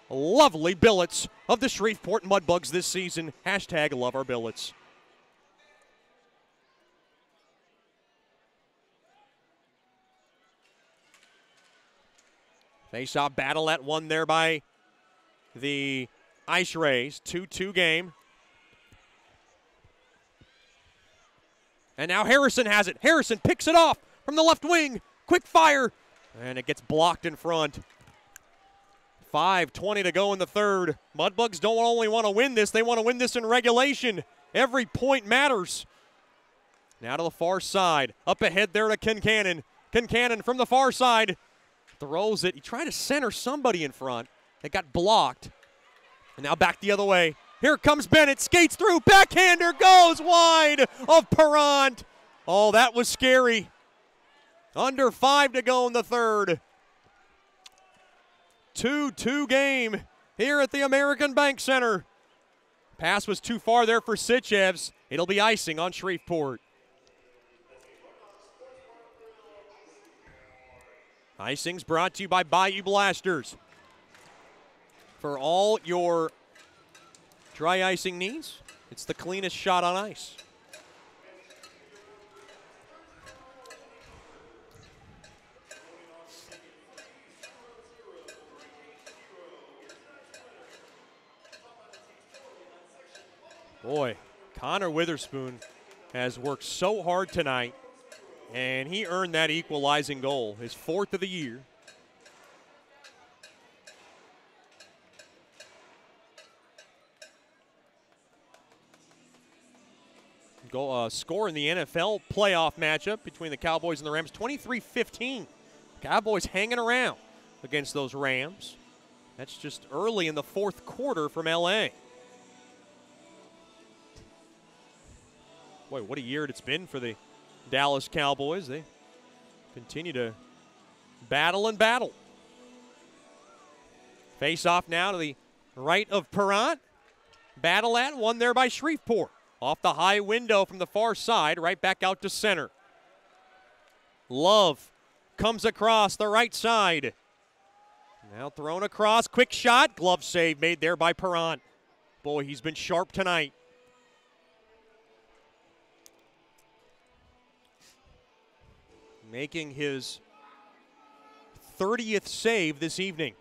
lovely billets of the Shreveport Mudbugs this season. Hashtag love our billets. Face-off battle at one there by the Ice Rays. 2-2 game. And now Harrison has it. Harrison picks it off from the left wing. Quick fire. And it gets blocked in front. 5:20 to go in the third. Mudbugs don't only want to win this, they want to win this in regulation. Every point matters. Now to the far side. Up ahead there to Kincannon. Kincannon from the far side. Throws it. He tried to center somebody in front. It got blocked. And now back the other way. Here comes Bennett. Skates through. Backhander goes wide of Perrant. Oh, that was scary. Under 5 to go in the third. 2-2 game here at the American Bank Center. Pass was too far there for Sitchevs. It'll be icing on Shreveport. Icing's brought to you by Bayou Blasters. For all your dry icing needs, it's the cleanest shot on ice. Boy, Connor Witherspoon has worked so hard tonight, and he earned that equalizing goal, his 4th of the year. Score in the NFL playoff matchup between the Cowboys and the Rams, 23-15. Cowboys hanging around against those Rams. That's just early in the 4th quarter from L.A. Boy, what a year it's been for the Dallas Cowboys. They continue to battle and battle. Face off now to the right of Perrant. Battle at one there by Shreveport. Off the high window from the far side, right back out to center. Love comes across the right side. Now thrown across, quick shot, glove save made there by Perrant. Boy, he's been sharp tonight. Making his 30th save this evening.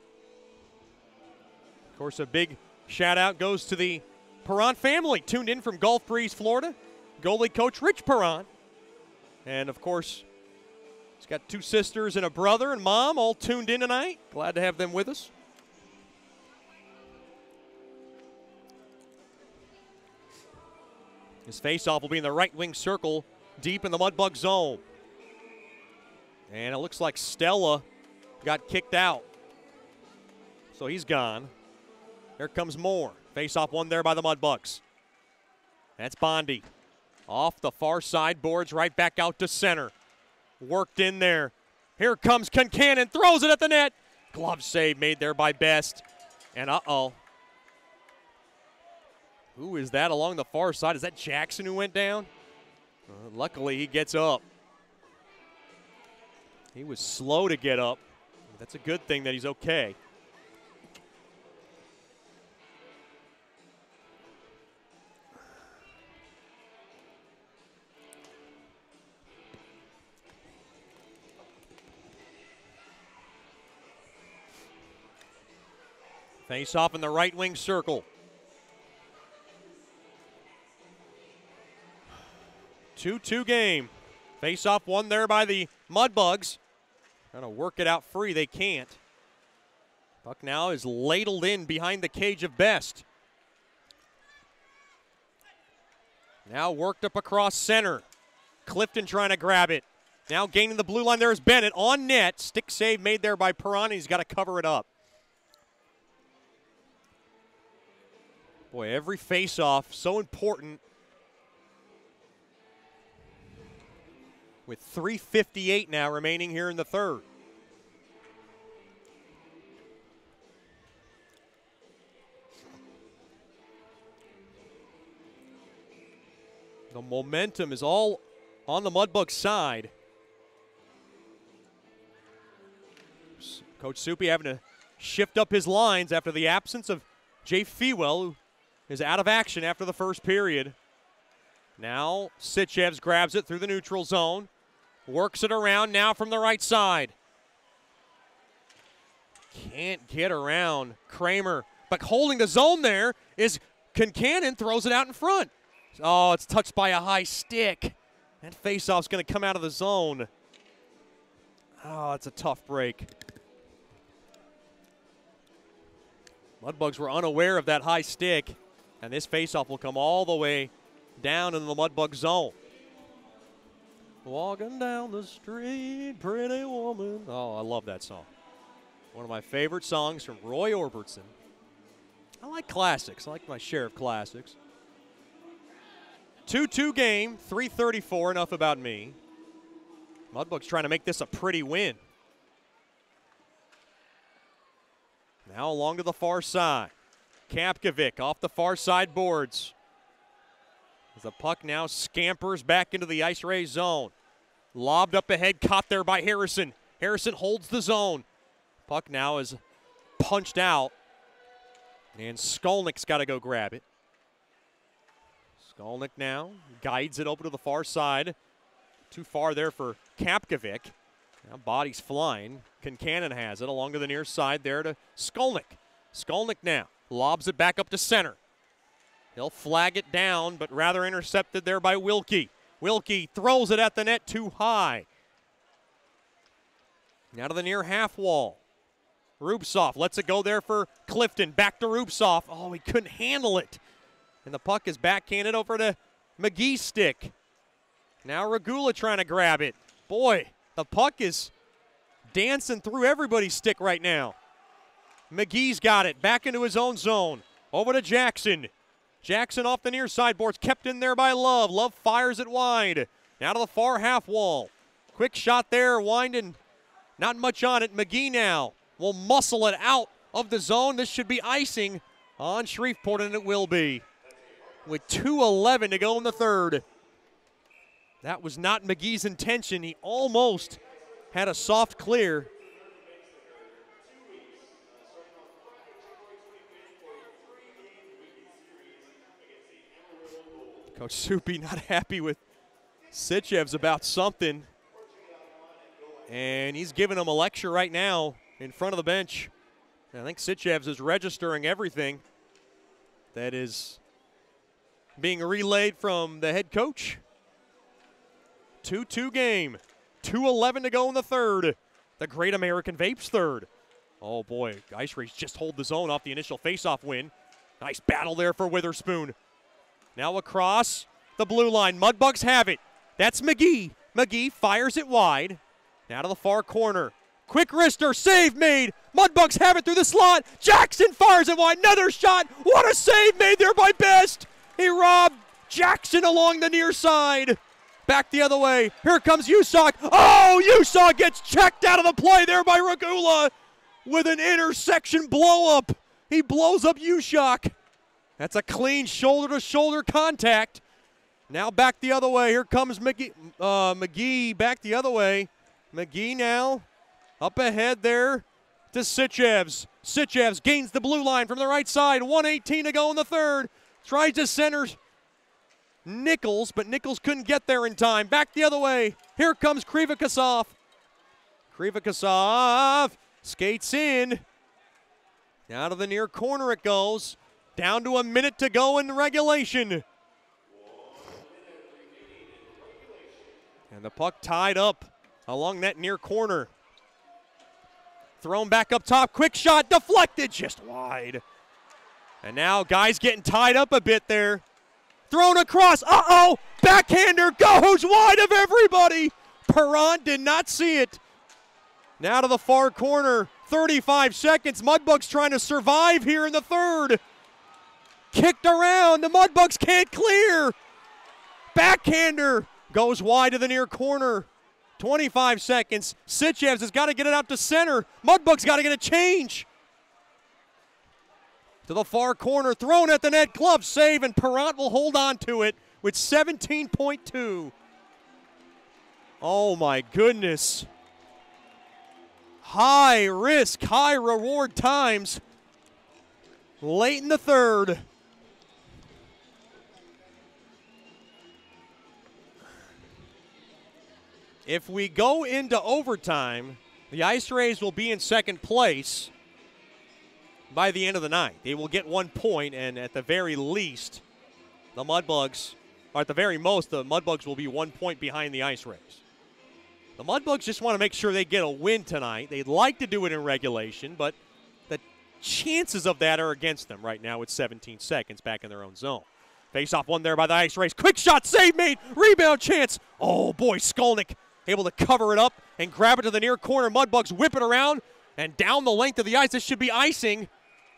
Of course, a big shout out goes to the Perrant family, tuned in from Gulf Breeze, Florida. Goalie coach Rich Perrant. And, of course, he's got 2 sisters and a brother and mom all tuned in tonight. Glad to have them with us. His faceoff will be in the right wing circle, deep in the Mudbug zone. And it looks like Stella got kicked out. So he's gone. Here comes Moore. Face-off one there by the Mudbugs. That's Bondi. Off the far side boards, right back out to center. Worked in there. Here comes Kincannon, throws it at the net. Glove save made there by Best. And uh-oh. Who is that along the far side? Is that Jackson who went down? Luckily, he gets up. He was slow to get up. That's a good thing that he's okay. Face off in the right wing circle. 2-2 game. Face off one there by the Mudbugs. Trying to work it out free. They can't. Puck now is ladled in behind the cage of Best. Now worked up across center. Clifton trying to grab it. Now gaining the blue line. There's Bennett on net. Stick save made there by Perrant. He's got to cover it up. Boy, every face-off so important. With 3:58 now remaining here in the third. The momentum is all on the Mudbugs side. Coach Soupy having to shift up his lines after the absence of Jay Fewell, who is out of action after the first period. Now Sitchevs grabs it through the neutral zone. Works it around now from the right side. Can't get around Kramer. But holding the zone there is Concannon, throws it out in front. Oh, it's touched by a high stick. That faceoff's going to come out of the zone. Oh, it's a tough break. Mudbugs were unaware of that high stick, and this faceoff will come all the way down in the Mudbug zone. Walking down the street, pretty woman. Oh, I love that song. One of my favorite songs from Roy Orbison. I like classics. I like my share of classics. 2-2 game, 3:34, enough about me. Mudbugs trying to make this a pretty win. Now along to the far side. Kapkovic off the far side boards. As the puck now scampers back into the Ice Ray zone. Lobbed up ahead, caught there by Harrison. Harrison holds the zone. Puck now is punched out. And Skolnick's got to go grab it. Skolnick now guides it over to the far side. Too far there for Kapkovic. Now body's flying. Concannon has it along to the near side there to Skolnick. Skolnick now lobs it back up to center. He'll flag it down, but rather intercepted there by Wilkie. Wilkie throws it at the net too high. Now to the near half wall. Rubtsov lets it go there for Clifton. Back to Rubtsov. Oh, he couldn't handle it. And the puck is backhanded over to McGee's stick. Now Regula trying to grab it. Boy, the puck is dancing through everybody's stick right now. McGee's got it. Back into his own zone. Over to Jackson. Jackson off the near side boards. Kept in there by Love. Love fires it wide. Now to the far half wall. Quick shot there. Winding. Not much on it. McGee now will muscle it out of the zone. This should be icing on Shreveport, and it will be. With 2:11 to go in the third. That was not McGee's intention. He almost had a soft clear. Coach Soupy not happy with Sitchevs about something. And he's giving him a lecture right now in front of the bench. I think Sitchevs is registering everything that is being relayed from the head coach. 2-2 game. 2:11 to go in the third. The Great American Vapes third. Oh boy, Ice Rays just hold the zone off the initial faceoff win. Nice battle there for Witherspoon. Now across the blue line. Mudbugs have it. That's McGee. McGee fires it wide. Now to the far corner. Quick wrister, save made. Mudbugs have it through the slot. Jackson fires it wide. Another shot. What a save made there by Best. He robbed Jackson along the near side. Back the other way. Here comes Usock. Oh, Usock gets checked out of the play there by Regula with an intersection blow up. He blows up Usock. That's a clean shoulder-to-shoulder contact. Now back the other way. Here comes McGee back the other way. McGee now up ahead there to Sitchevs. Sitchevs gains the blue line from the right side. 1:18 to go in the third. Tries to center Nichols, but Nichols couldn't get there in time. Back the other way. Here comes Krivikasov. Krivikasov skates in. Now to the near corner it goes. Down to a minute to go in regulation. And the puck tied up along that near corner. Thrown back up top. Quick shot deflected just wide. And now guys getting tied up a bit there. Thrown across. Uh-oh. Backhander goes wide of everybody. Perron did not see it. Now to the far corner. 35 seconds. Mudbugs trying to survive here in the third. Kicked around. The Mudbugs can't clear. Backhander goes wide to the near corner. 25 seconds. Sitchevs has got to get it out to center. Mudbugs got to get a change. To the far corner. Thrown at the net. Glove save, and Perrant will hold on to it with 17.2. Oh my goodness. High risk, high reward times. Late in the third. If we go into overtime, the Ice Rays will be in second place by the end of the night. They will get 1 point, and at the very least, the Mudbugs, or at the very most, the Mudbugs will be 1 point behind the Ice Rays. The Mudbugs just want to make sure they get a win tonight. They'd like to do it in regulation, but the chances of that are against them right now with 17 seconds back in their own zone. Face-off one there by the Ice Rays. Quick shot, save made, rebound chance. Oh, boy, Skolnick able to cover it up and grab it to the near corner. Mudbugs whip it around and down the length of the ice. This should be icing.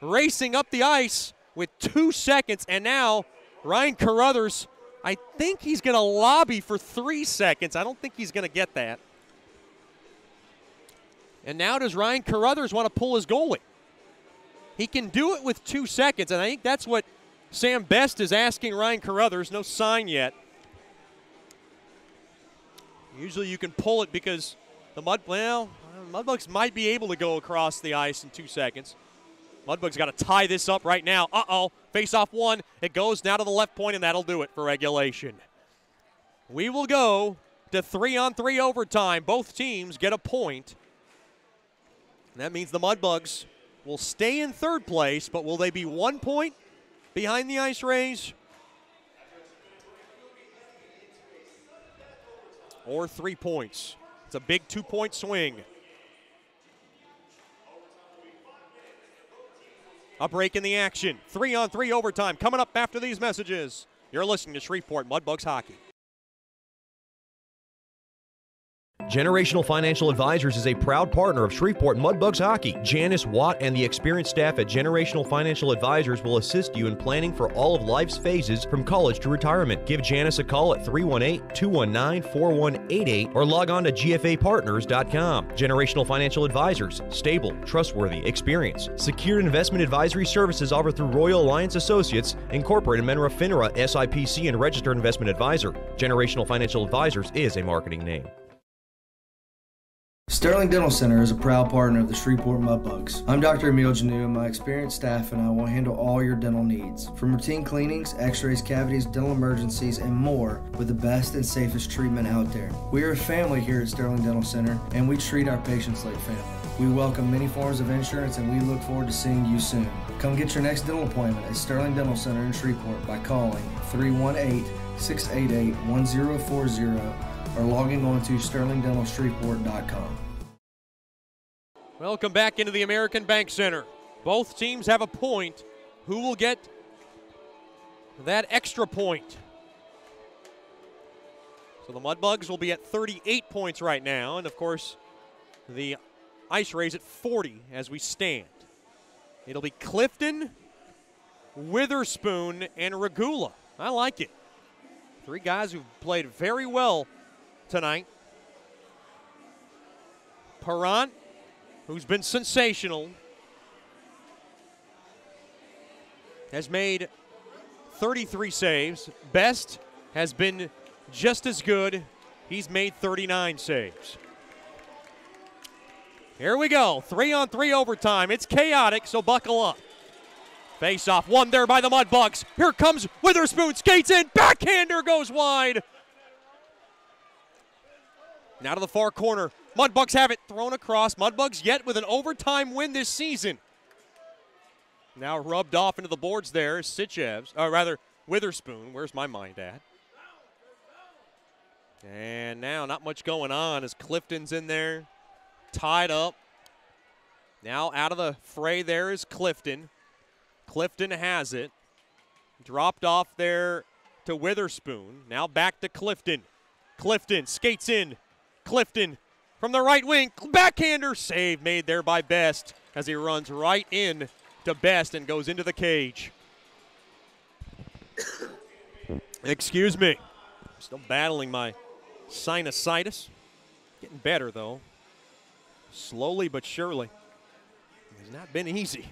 Racing up the ice with 2 seconds, and now Ryan Carruthers, I think he's going to lobby for 3 seconds. I don't think he's going to get that. And now does Ryan Carruthers want to pull his goalie? He can do it with 2 seconds, and I think that's what Sam Best is asking Ryan Carruthers. No sign yet. Usually you can pull it because the Mudbugs might be able to go across the ice in 2 seconds. Mudbugs got to tie this up right now. Face-off one. It goes now to the left point, and that'll do it for regulation. We will go to 3-on-3 overtime. Both teams get a point. And that means the Mudbugs will stay in third place, but will they be 1 point behind the Ice Rays? Or 3 points? It's a big 2-point swing. A break in the action. 3-on-3 overtime coming up after these messages. You're listening to Shreveport Mudbugs Hockey. Generational Financial Advisors is a proud partner of Shreveport Mudbugs Hockey. Janice Watt and the experienced staff at Generational Financial Advisors will assist you in planning for all of life's phases from college to retirement. Give Janice a call at 318-219-4188 or log on to gfapartners.com. Generational Financial Advisors. Stable, trustworthy, experience. Secured investment advisory services offered through Royal Alliance Associates, Incorporated, Menra FINRA, SIPC, and registered investment advisor. Generational Financial Advisors is a marketing name. Sterling Dental Center is a proud partner of the Shreveport Mudbugs. I'm Dr. Emil Janu, and my experienced staff and I will handle all your dental needs. From routine cleanings, x-rays, cavities, dental emergencies, and more with the best and safest treatment out there. We are a family here at Sterling Dental Center, and we treat our patients like family. We welcome many forms of insurance, and we look forward to seeing you soon. Come get your next dental appointment at Sterling Dental Center in Shreveport by calling 318-688-1040 or logging on to sterlingdentalshreveport.com. Welcome back into the American Bank Center. Both teams have a point. Who will get that extra point? So the Mudbugs will be at 38 points right now, and of course the Ice Rays at 40 as we stand. It'll be Clifton, Witherspoon, and Regula. I like it. 3 guys who've played very well tonight. Perrant, who's been sensational, has made 33 saves. Best has been just as good. He's made 39 saves. Here we go, 3-on-3 overtime. It's chaotic, so buckle up. Face-off, one there by the Mudbugs. Here comes Witherspoon, skates in, backhander goes wide. Now to the far corner. Mudbugs have it thrown across. Mudbugs yet with an overtime win this season. Now rubbed off into the boards there is Witherspoon. Where's my mind at? And now not much going on as Clifton's in there, tied up. Now out of the fray there is Clifton. Clifton has it. Dropped off there to Witherspoon. Now back to Clifton. Clifton skates in. Clifton from the right wing, backhander, save made there by Best as he runs right in to Best and goes into the cage. Excuse me. Still battling my sinusitis. Getting better though. Slowly but surely. It's not been easy.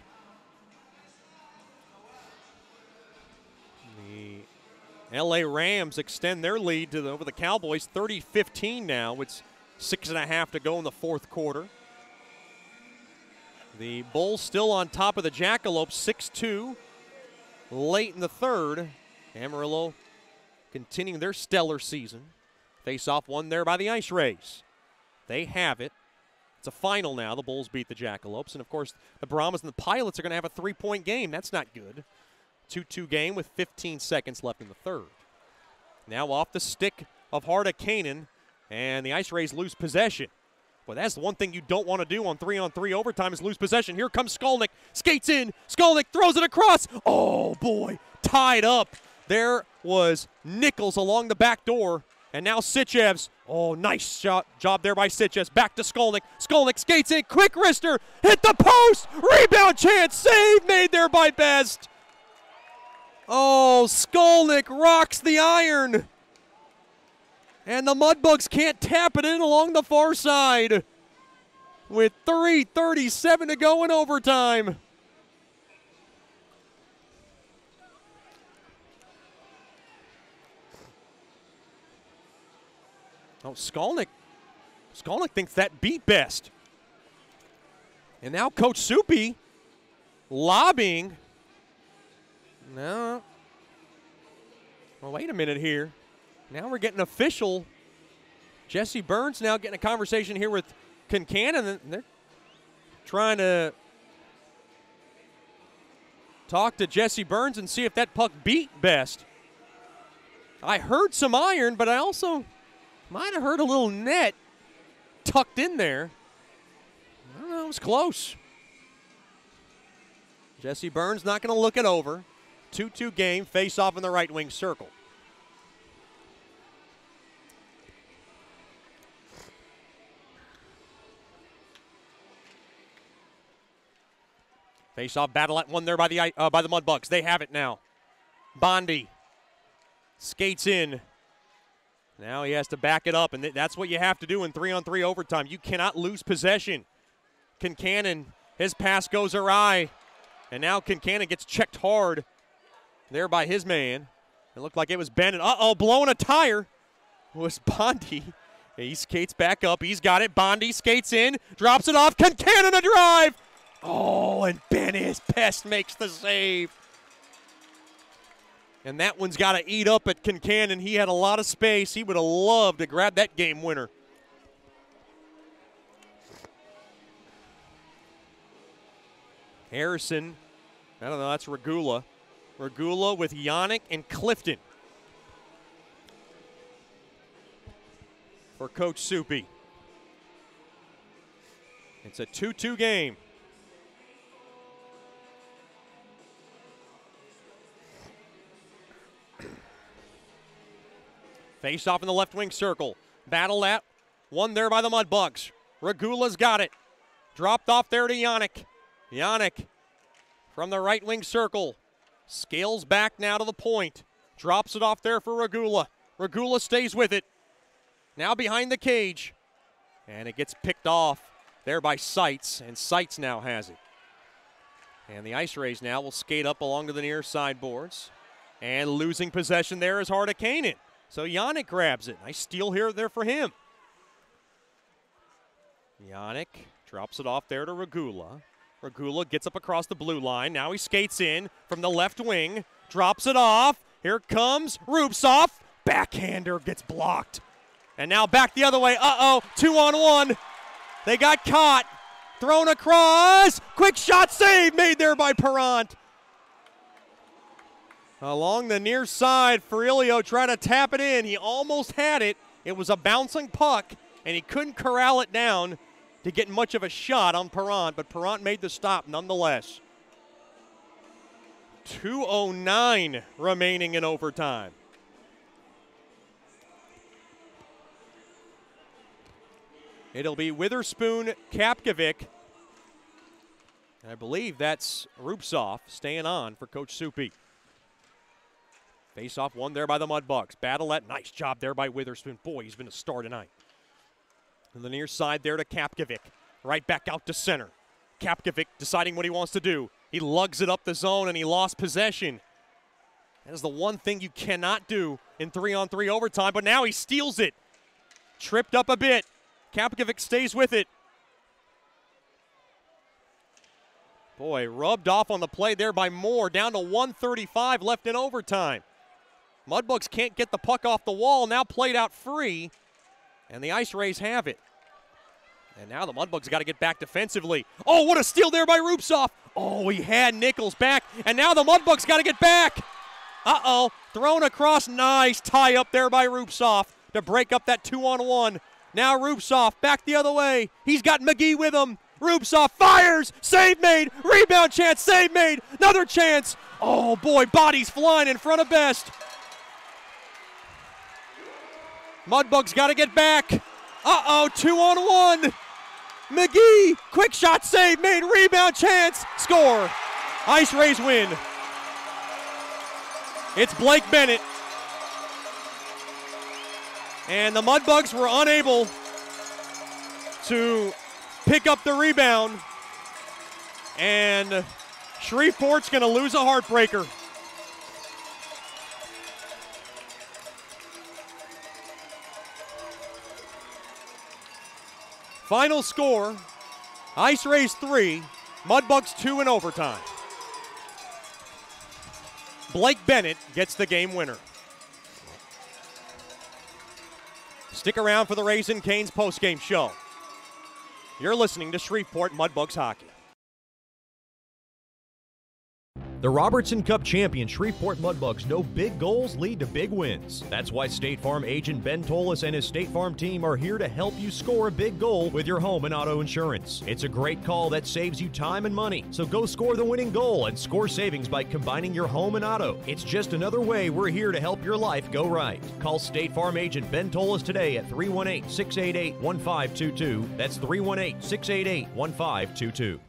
The LA Rams extend their lead to over the Cowboys, 30-15 now. It's 6.5 to go in the fourth quarter. The Bulls still on top of the Jackalopes, 6-2 late in the third. Amarillo continuing their stellar season. Face-off won there by the Ice Rays. They have it. It's a final now. The Bulls beat the Jackalopes. And, of course, the Brahmas and the Pilots are going to have a 3-point game. That's not good. 2-2 game with 15 seconds left in the third. Now off the stick of Harda Canaan, and the Ice Rays lose possession. Well, that's the one thing you don't want to do on 3-on-3 overtime is lose possession. Here comes Skolnick. Skates in. Skolnick throws it across. Oh, boy. Tied up. There was Nichols along the back door. And now Sitchevs. Oh, nice job there by Sitchevs. Back to Skolnick. Skolnick skates in. Quick wrister. Hit the post. Rebound chance. Save made there by Best. Oh, Skolnick rocks the iron. And the Mudbugs can't tap it in along the far side with 3:37 to go in overtime. Oh, Skolnick thinks that beat Best. And now Coach Soupy lobbying. No. Well, wait a minute here. Now we're getting official. Jesse Burns now getting a conversation here with Kincannon. And they're trying to talk to Jesse Burns and see if that puck beat Best. I heard some iron, but I also might have heard a little net tucked in there. I don't know, it was close. Jesse Burns not going to look it over. 2-2 game, face off in the right wing circle. Face off battle at one there by the Mudbugs. They have it now. Bondi skates in. Now he has to back it up, and that's what you have to do in 3-on-3 overtime. You cannot lose possession. Kincannon, his pass goes awry, and now Kincannon gets checked hard there by his man. It looked like it was Bennett. Uh-oh, blowing a tire was Bondi. He skates back up. He's got it. Bondi skates in, drops it off. Kincannon a drive. Oh, and Best makes the save. And that one's got to eat up at Kincannon. He had a lot of space. He would have loved to grab that game winner. Harrison, I don't know, that's Regula. Regula with Yannick and Clifton for Coach Soupy. It's a 2-2 game. Face off in the left wing circle. Battle at one there by the Mudbugs. Regula's got it. Dropped off there to Yannick. Yannick from the right wing circle. Scales back now to the point. Drops it off there for Regula. Regula stays with it. Now behind the cage. And it gets picked off there by Seitz. And Seitz now has it. And the Ice Rays now will skate up along to the near sideboards. And losing possession there is Harda Canaan. So Yannick grabs it. Nice steal here there for him. Yannick drops it off there to Regula. Regula gets up across the blue line. Now he skates in from the left wing. Drops it off. Here comes Rupsoff. Backhander gets blocked. And now back the other way. Uh-oh, 2-on-1. They got caught. Thrown across. Quick shot save made there by Perrant. Along the near side, Ferrilio tried to tap it in. He almost had it. It was a bouncing puck, and he couldn't corral it down to get much of a shot on Perrant, but Perrant made the stop nonetheless. 2:09 remaining in overtime. It'll be Witherspoon, Kapkovic. I believe that's Rupsoff staying on for Coach Soupy. Face-off one there by the Mudbugs. Battle-ette, nice job there by Witherspoon. Boy, he's been a star tonight. On the near side there to Kapkovic. Right back out to center. Kapkovic deciding what he wants to do. He lugs it up the zone and he lost possession. That is the one thing you cannot do in 3-on-3 overtime, but now he steals it. Tripped up a bit. Kapakovic stays with it. Boy, rubbed off on the play there by Moore. Down to 1:35 left in overtime. Mudbugs can't get the puck off the wall. Now played out free, and the Ice Rays have it. And now the Mudbugs got to get back defensively. Oh, what a steal there by Rupsoff. Oh, he had Nichols back, and now the Mudbugs got to get back. Uh-oh, thrown across. Nice tie up there by Rupsoff to break up that 2-on-1. Now Rupsoff back the other way. He's got McGee with him. Rupsoff fires, save made, rebound chance, save made, another chance. Oh boy, bodies flying in front of Best. Mudbugs got to get back. Uh-oh, 2-on-1. McGee, quick shot, save made, rebound chance, score. Ice Rays win. It's Blake Bennett. And the Mudbugs were unable to pick up the rebound, and Shreveport's going to lose a heartbreaker. Final score, Ice Rays 3, Mudbugs 2 in overtime. Blake Bennett gets the game winner. Stick around for the Rays and Canes postgame show. You're listening to Shreveport Mudbugs Hockey. The Robertson Cup champion Shreveport Mudbugs know big goals lead to big wins. That's why State Farm agent Ben Tolis and his State Farm team are here to help you score a big goal with your home and auto insurance. It's a great call that saves you time and money. So go score the winning goal and score savings by combining your home and auto. It's just another way we're here to help your life go right. Call State Farm agent Ben Tolis today at 318-688-1522. That's 318-688-1522.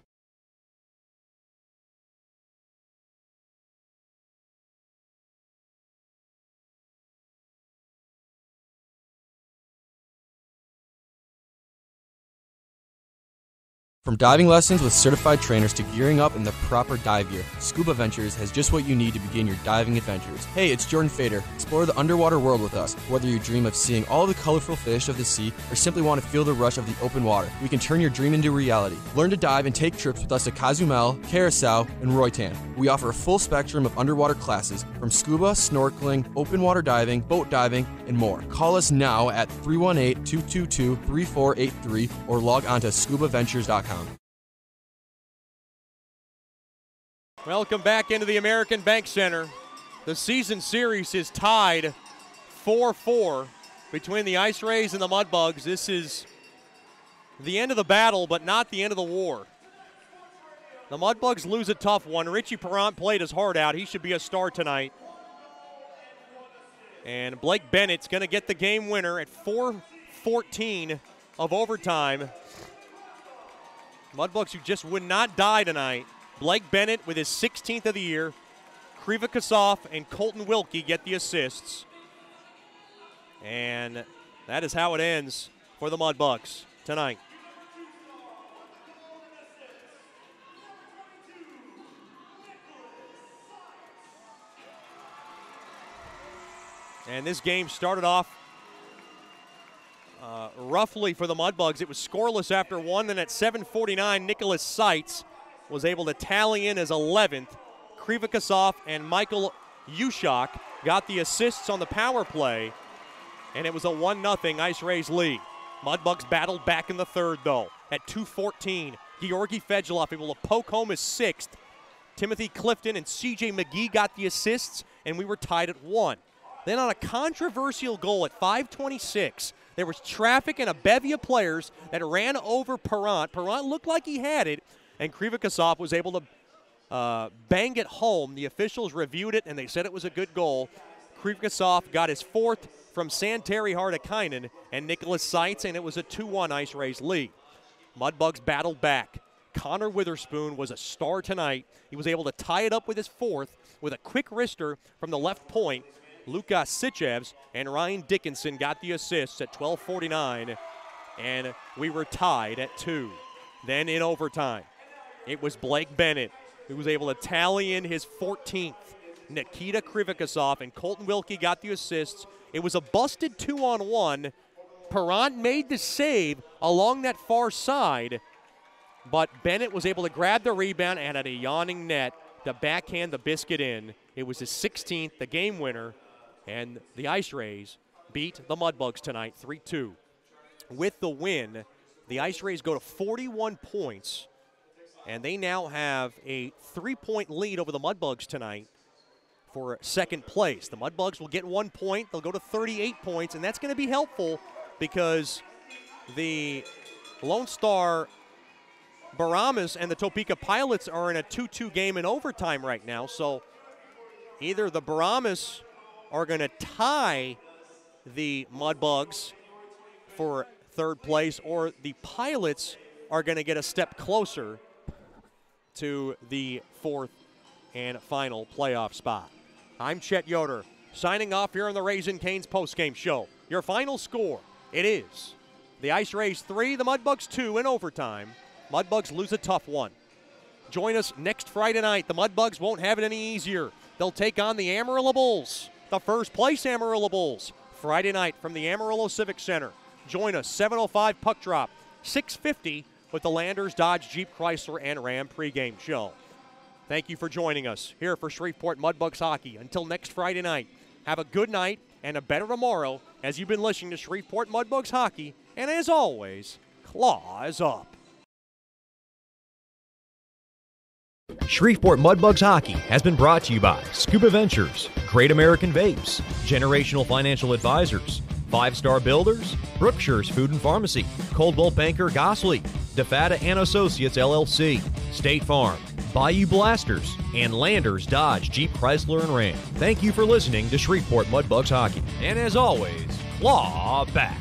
From diving lessons with certified trainers to gearing up in the proper dive gear, Scuba Ventures has just what you need to begin your diving adventures. Hey, it's Jordan Fader. Explore the underwater world with us. Whether you dream of seeing all the colorful fish of the sea or simply want to feel the rush of the open water, we can turn your dream into reality. Learn to dive and take trips with us to Cozumel, Curacao, and Roatan. We offer a full spectrum of underwater classes from scuba, snorkeling, open water diving, boat diving, and more. Call us now at 318-222-3483 or log on to scubaventures.com. Welcome back into the American Bank Center. The season series is tied 4-4 between the Ice Rays and the Mudbugs. This is the end of the battle, but not the end of the war. The Mudbugs lose a tough one. Richie Perrant played his heart out. He should be a star tonight. And Blake Bennett's going to get the game winner at 4:14 of overtime. Mudbugs who just would not die tonight. Blake Bennett with his 16th of the year. Kriva Kassoff and Colton Wilkie get the assists. And that is how it ends for the Mudbugs tonight. And this game started off roughly for the Mudbugs. It was scoreless after one, then at 7:49, Nicholas Seitz was able to tally in his 11th. Kriva Kassoff and Michael Ushak got the assists on the power play, and it was a 1-0 Ice Rays lead. Mudbugs battled back in the third, though. At 2:14, Georgi Fedulov able to poke home his 6th. Timothy Clifton and C.J. McGee got the assists, and we were tied at 1. Then on a controversial goal at 5:26, there was traffic and a bevy of players that ran over Perrant. Perrant looked like he had it, and Kriva Kassoff was able to bang it home. The officials reviewed it, and they said it was a good goal. Kriva Kassoff got his 4th from Santeri Hardakainen and Nicholas Seitz, and it was a 2-1 Ice Rays lead. Mudbugs battled back. Connor Witherspoon was a star tonight. He was able to tie it up with his 4th with a quick wrister from the left point. Lukas Sichevs and Ryan Dickinson got the assists at 12:49, and we were tied at 2. Then in overtime, it was Blake Bennett who was able to tally in his 14th. Nikita Krivikasov and Colton Wilkie got the assists. It was a busted 2-on-1. Perrant made the save along that far side, but Bennett was able to grab the rebound and at a yawning net to backhand the biscuit in. It was his 16th, the game winner, and the Ice Rays beat the Mudbugs tonight 3-2. With the win, the Ice Rays go to 41 points, and they now have a 3-point lead over the Mudbugs tonight for second place. The Mudbugs will get 1 point. They'll go to 38 points, and that's going to be helpful because the Lone Star Baramas and the Topeka Pilots are in a 2-2 game in overtime right now. So either the Baramas are going to tie the Mudbugs for third place, or the Pilots are going to get a step closer to the fourth and final playoff spot. I'm Chet Yoder, signing off here on the Raising Cane's postgame show. Your final score, it is the Ice Rays 3, the Mudbugs 2 in overtime. Mudbugs lose a tough one. Join us next Friday night. The Mudbugs won't have it any easier. They'll take on the Amarillo Bulls, the first place Amarillo Bulls, Friday night from the Amarillo Civic Center. Join us, 7:05 puck drop, 6:50 with the Landers Dodge Jeep Chrysler and Ram pregame show. Thank you for joining us here for Shreveport Mudbugs hockey. Until next Friday night, have a good night and a better tomorrow as you've been listening to Shreveport Mudbugs hockey. And as always, claws up. Shreveport Mudbugs hockey has been brought to you by Scuba Ventures, Great American Vapes, Generational Financial Advisors, 5-Star Builders, Brookshire's Food and Pharmacy, Coldwell Banker Gosley, DeFata and Associates LLC, State Farm, Bayou Blasters, and Landers Dodge Jeep Chrysler and Ram. Thank you for listening to Shreveport Mudbugs hockey. And as always, claw back.